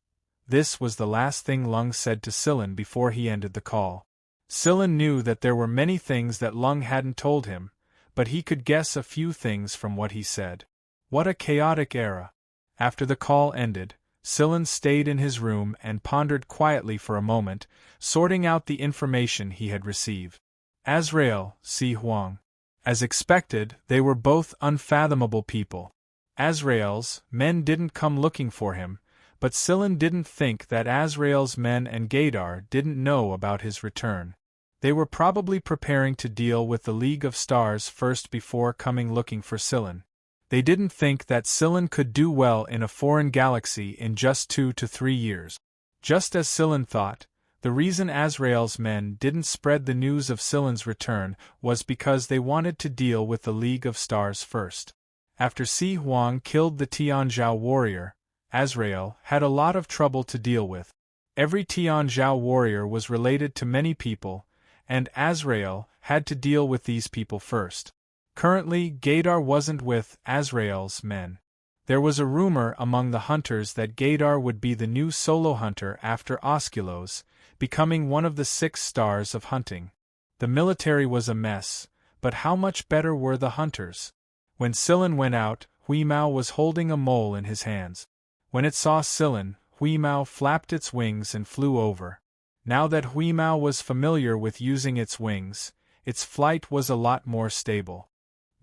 This was the last thing Lung said to Silin before he ended the call. Silin knew that there were many things that Lung hadn't told him, but he could guess a few things from what he said. What a chaotic era. After the call ended, Silin stayed in his room and pondered quietly for a moment, sorting out the information he had received. Azrael, Si Huang. As expected, they were both unfathomable people. Azrael's men didn't come looking for him, but Scylla didn't think that Azrael's men and Gaidar didn't know about his return. They were probably preparing to deal with the League of Stars first before coming looking for Scylla. They didn't think that Scylla could do well in a foreign galaxy in just 2 to 3 years. Just as Scylla thought, the reason Azrael's men didn't spread the news of Scylla's return was because they wanted to deal with the League of Stars first. After Si Huang killed the Tianzhao warrior, Azrael had a lot of trouble to deal with. Every Tianzhao warrior was related to many people, and Azrael had to deal with these people first. Currently, Gaidar wasn't with Azrael's men. There was a rumor among the hunters that Gaidar would be the new solo hunter after Osculos, becoming one of the 6 stars of hunting. The military was a mess, but how much better were the hunters? When Scylla went out, Huimao was holding a mole in his hands. When it saw Scylla, Huimao flapped its wings and flew over. Now that Huimao was familiar with using its wings, its flight was a lot more stable.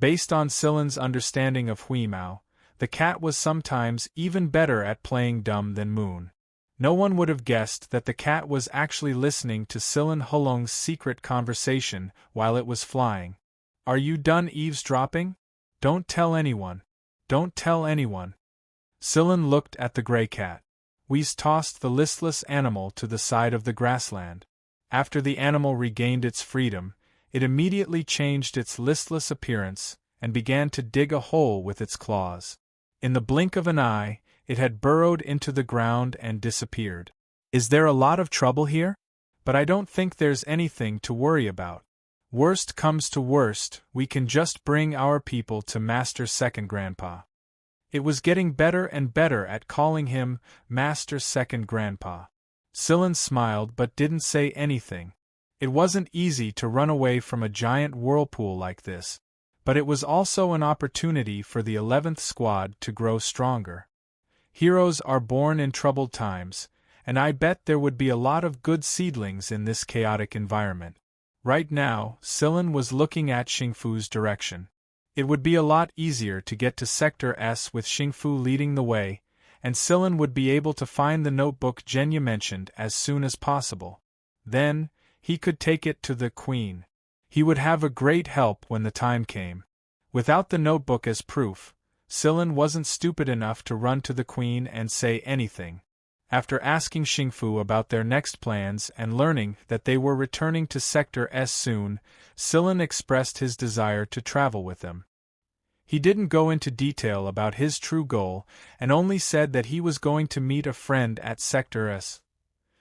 Based on Scylla's understanding of Huimao, the cat was sometimes even better at playing dumb than Moon. No one would have guessed that the cat was actually listening to Scylla Hulong's secret conversation while it was flying. "Are you done eavesdropping? Don't tell anyone. Don't tell anyone." Scylla looked at the gray cat. Whis tossed the listless animal to the side of the grassland. After the animal regained its freedom, it immediately changed its listless appearance and began to dig a hole with its claws. In the blink of an eye, it had burrowed into the ground and disappeared. "Is there a lot of trouble here? But I don't think there's anything to worry about. Worst comes to worst, we can just bring our people to Master Second Grandpa." It was getting better and better at calling him Master Second Grandpa. Scylla smiled but didn't say anything. It wasn't easy to run away from a giant whirlpool like this, but it was also an opportunity for the 11th Squad to grow stronger. Heroes are born in troubled times, and I bet there would be a lot of good seedlings in this chaotic environment. Right now, Scylla was looking at Xingfu's direction. It would be a lot easier to get to Sector S with Xingfu leading the way, and Scylla would be able to find the notebook Genya mentioned as soon as possible. Then, he could take it to the Queen. He would have a great help when the time came. Without the notebook as proof, Scylla wasn't stupid enough to run to the Queen and say anything. After asking Xingfu about their next plans and learning that they were returning to Sector S soon, Scylla expressed his desire to travel with them. He didn't go into detail about his true goal and only said that he was going to meet a friend at Sector S.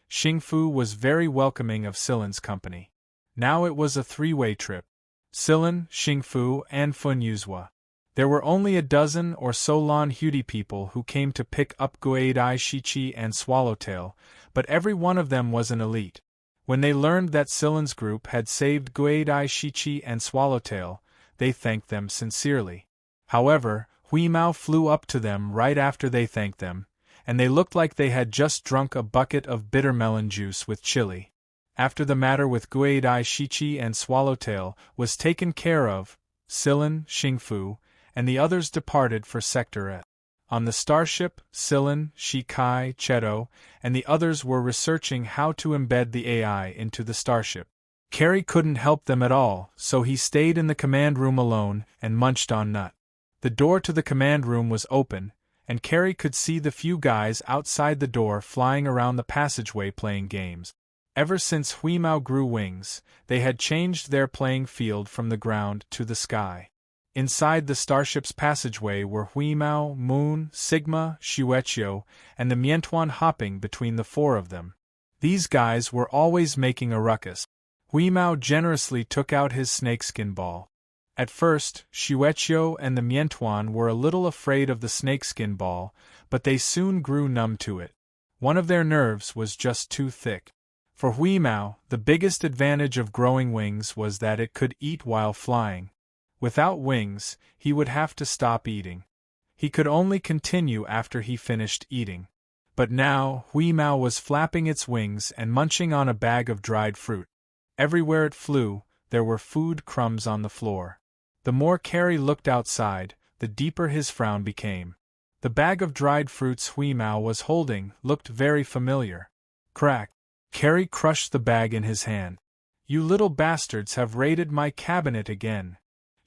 Xingfu was very welcoming of Scylla's company. Now it was a 3-way trip. Scylla, Xingfu, and Fun Yuzhua. There were only a dozen or so Lan Hudi people who came to pick up Guadai Shichi and Swallowtail, but every one of them was an elite. When they learned that Scylla's group had saved Guadai Shichi and Swallowtail, they thanked them sincerely. However, Huimao flew up to them right after they thanked them, and they looked like they had just drunk a bucket of bitter melon juice with chili. After the matter with Guadai Shichi and Swallowtail was taken care of, Scylla, Xingfu, and the others departed for Sector S. On the starship, Scylla, Shikai, Cheto, and the others were researching how to embed the AI into the starship. Carrie couldn't help them at all, so he stayed in the command room alone and munched on nut. The door to the command room was open, and Carrie could see the few guys outside the door flying around the passageway playing games. Ever since Huimao grew wings, they had changed their playing field from the ground to the sky. Inside the starship's passageway were Huimao, Moon, Sigma, Shueqiu, and the Miantuan hopping between the 4 of them. These guys were always making a ruckus. Huimao generously took out his snakeskin ball. At first, Shueqiu and the Miantuan were a little afraid of the snakeskin ball, but they soon grew numb to it. One of their nerves was just too thick. For Huimao, the biggest advantage of growing wings was that it could eat while flying. Without wings, he would have to stop eating. He could only continue after he finished eating. But now, Huimao was flapping its wings and munching on a bag of dried fruit. Everywhere it flew, there were food crumbs on the floor. The more Carrie looked outside, the deeper his frown became. The bag of dried fruits Hui Mao was holding looked very familiar. Crack! Carrie crushed the bag in his hand. You little bastards have raided my cabinet again.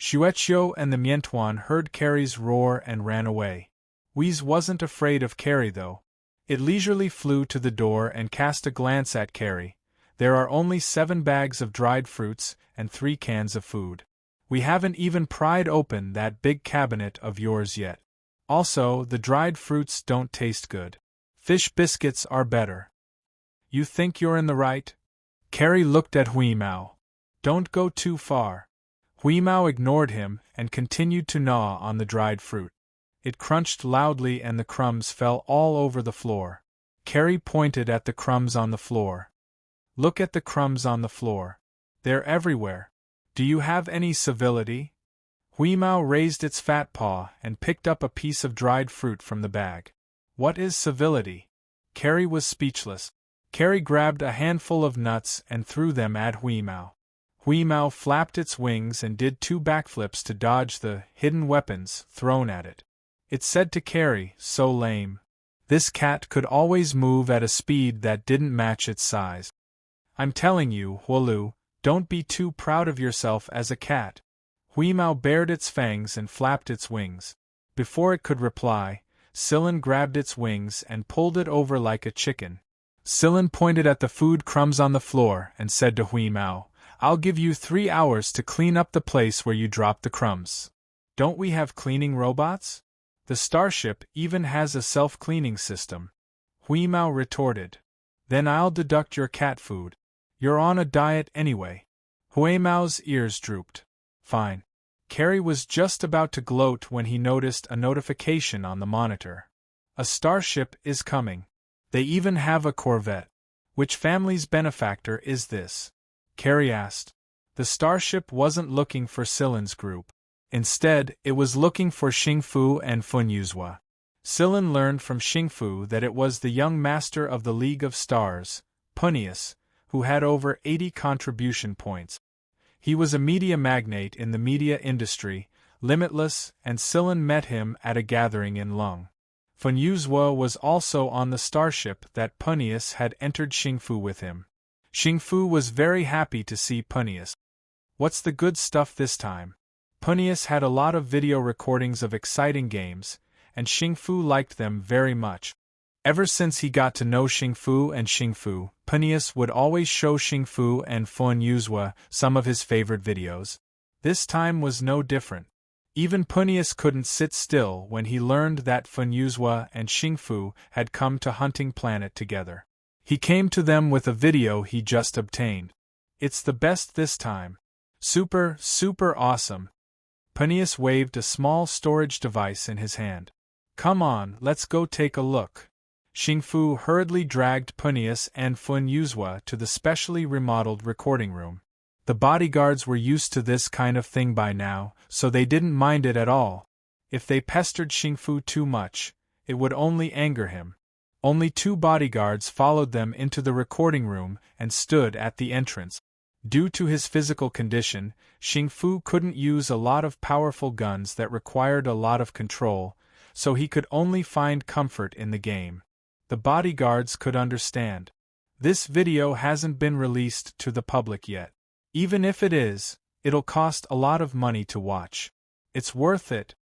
Xueqiu and the Miantuan heard Carrie's roar and ran away. Hui's wasn't afraid of Carrie though. It leisurely flew to the door and cast a glance at Carrie. There are only 7 bags of dried fruits and 3 cans of food. We haven't even pried open that big cabinet of yours yet. Also, the dried fruits don't taste good. Fish biscuits are better. You think you're in the right? Carrie looked at Hui Mao. Don't go too far. Hui Mao ignored him and continued to gnaw on the dried fruit. It crunched loudly and the crumbs fell all over the floor. Carrie pointed at the crumbs on the floor. Look at the crumbs on the floor. They're everywhere. Do you have any civility? Hui Mao raised its fat paw and picked up a piece of dried fruit from the bag. What is civility? Carrie was speechless. Carrie grabbed a handful of nuts and threw them at Hui Mao. Hui Mao flapped its wings and did 2 backflips to dodge the hidden weapons thrown at it. It said to Carrie, so lame. This cat could always move at a speed that didn't match its size. I'm telling you, Huolu, don't be too proud of yourself as a cat. Hui Mao bared its fangs and flapped its wings. Before it could reply, Silin grabbed its wings and pulled it over like a chicken. Silin pointed at the food crumbs on the floor and said to Hui Mao, I'll give you 3 hours to clean up the place where you dropped the crumbs. Don't we have cleaning robots? The starship even has a self-cleaning system. Hui Mao retorted. Then I'll deduct your cat food. You're on a diet anyway. Hui Mao's ears drooped. Fine. Carrie was just about to gloat when he noticed a notification on the monitor. A starship is coming. They even have a Corvette. Which family's benefactor is this? Carrie asked. The starship wasn't looking for Silin's group. Instead, it was looking for Xingfu and Fun Yuzhua. Silin learned from Xingfu that it was the young master of the League of Stars, Punius, who had over 80 contribution points. He was a media magnate in the media industry, limitless, and Silin met him at a gathering in Lung. Fun Yuzhua was also on the starship that Punius had entered Xingfu with him. Xingfu was very happy to see Punius. What's the good stuff this time? Punius had a lot of video recordings of exciting games, and Xingfu liked them very much. Ever since he got to know Xingfu and Xingfu, Punius would always show Xingfu and Fun Yuzhua some of his favorite videos. This time was no different. Even Punius couldn't sit still when he learned that Fun Yuzhua and Xingfu had come to Hunting Planet together. He came to them with a video he just obtained. It's the best this time. Super awesome. Punius waved a small storage device in his hand. Come on, let's go take a look. Xingfu hurriedly dragged Punius and Fun Yuzhua to the specially remodeled recording room. The bodyguards were used to this kind of thing by now, so they didn't mind it at all. If they pestered Xingfu too much, it would only anger him. Only 2 bodyguards followed them into the recording room and stood at the entrance. Due to his physical condition, Xingfu couldn't use a lot of powerful guns that required a lot of control, so he could only find comfort in the game. The bodyguards could understand. This video hasn't been released to the public yet. Even if it is, it'll cost a lot of money to watch. It's worth it.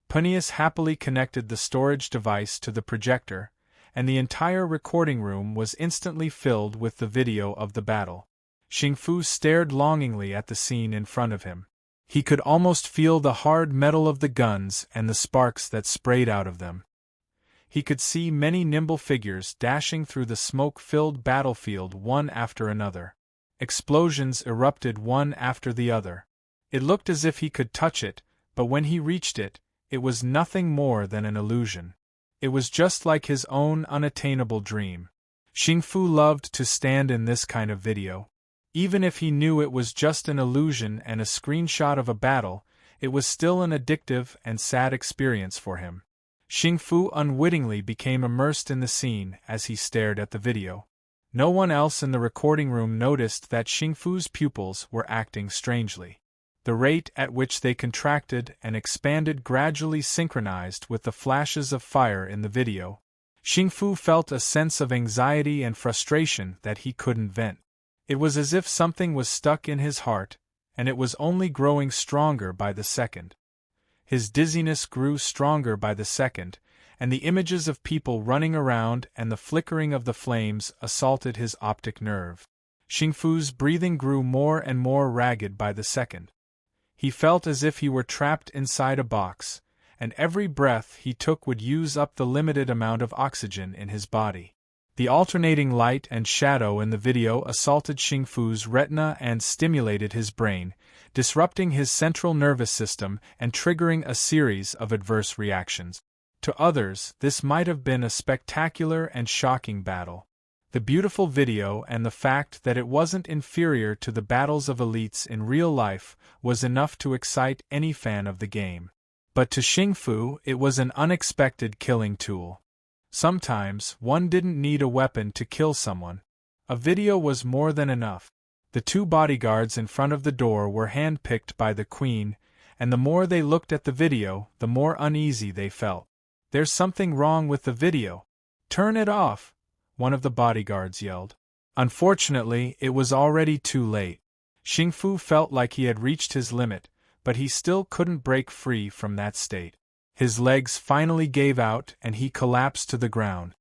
Punius happily connected the storage device to the projector, and the entire recording room was instantly filled with the video of the battle. Xingfu stared longingly at the scene in front of him. He could almost feel the hard metal of the guns and the sparks that sprayed out of them. He could see many nimble figures dashing through the smoke-filled battlefield one after another. Explosions erupted one after the other. It looked as if he could touch it, but when he reached it, it was nothing more than an illusion. It was just like his own unattainable dream. Xingfu loved to stand in this kind of video. Even if he knew it was just an illusion and a screenshot of a battle, it was still an addictive and sad experience for him. Xingfu unwittingly became immersed in the scene as he stared at the video. No one else in the recording room noticed that Xingfu's pupils were acting strangely. the rate at which they contracted and expanded gradually synchronized with the flashes of fire in the video. Xingfu felt a sense of anxiety and frustration that he couldn't vent. It was as if something was stuck in his heart, and it was only growing stronger by the second. His dizziness grew stronger by the second, and the images of people running around and the flickering of the flames assaulted his optic nerve. Xingfu's breathing grew more and more ragged by the second. He felt as if he were trapped inside a box, and every breath he took would use up the limited amount of oxygen in his body. The alternating light and shadow in the video assaulted Xingfu's retina and stimulated his brain, disrupting his central nervous system and triggering a series of adverse reactions. To others, this might have been a spectacular and shocking battle. The beautiful video and the fact that it wasn't inferior to the battles of elites in real life was enough to excite any fan of the game. But to Xingfu, it was an unexpected killing tool. Sometimes, one didn't need a weapon to kill someone. A video was more than enough. The two bodyguards in front of the door were handpicked by the queen, and the more they looked at the video, the more uneasy they felt. "There's something wrong with the video. Turn it off," one of the bodyguards yelled. Unfortunately, it was already too late. Xingfu felt like he had reached his limit, but he still couldn't break free from that state. His legs finally gave out and he collapsed to the ground.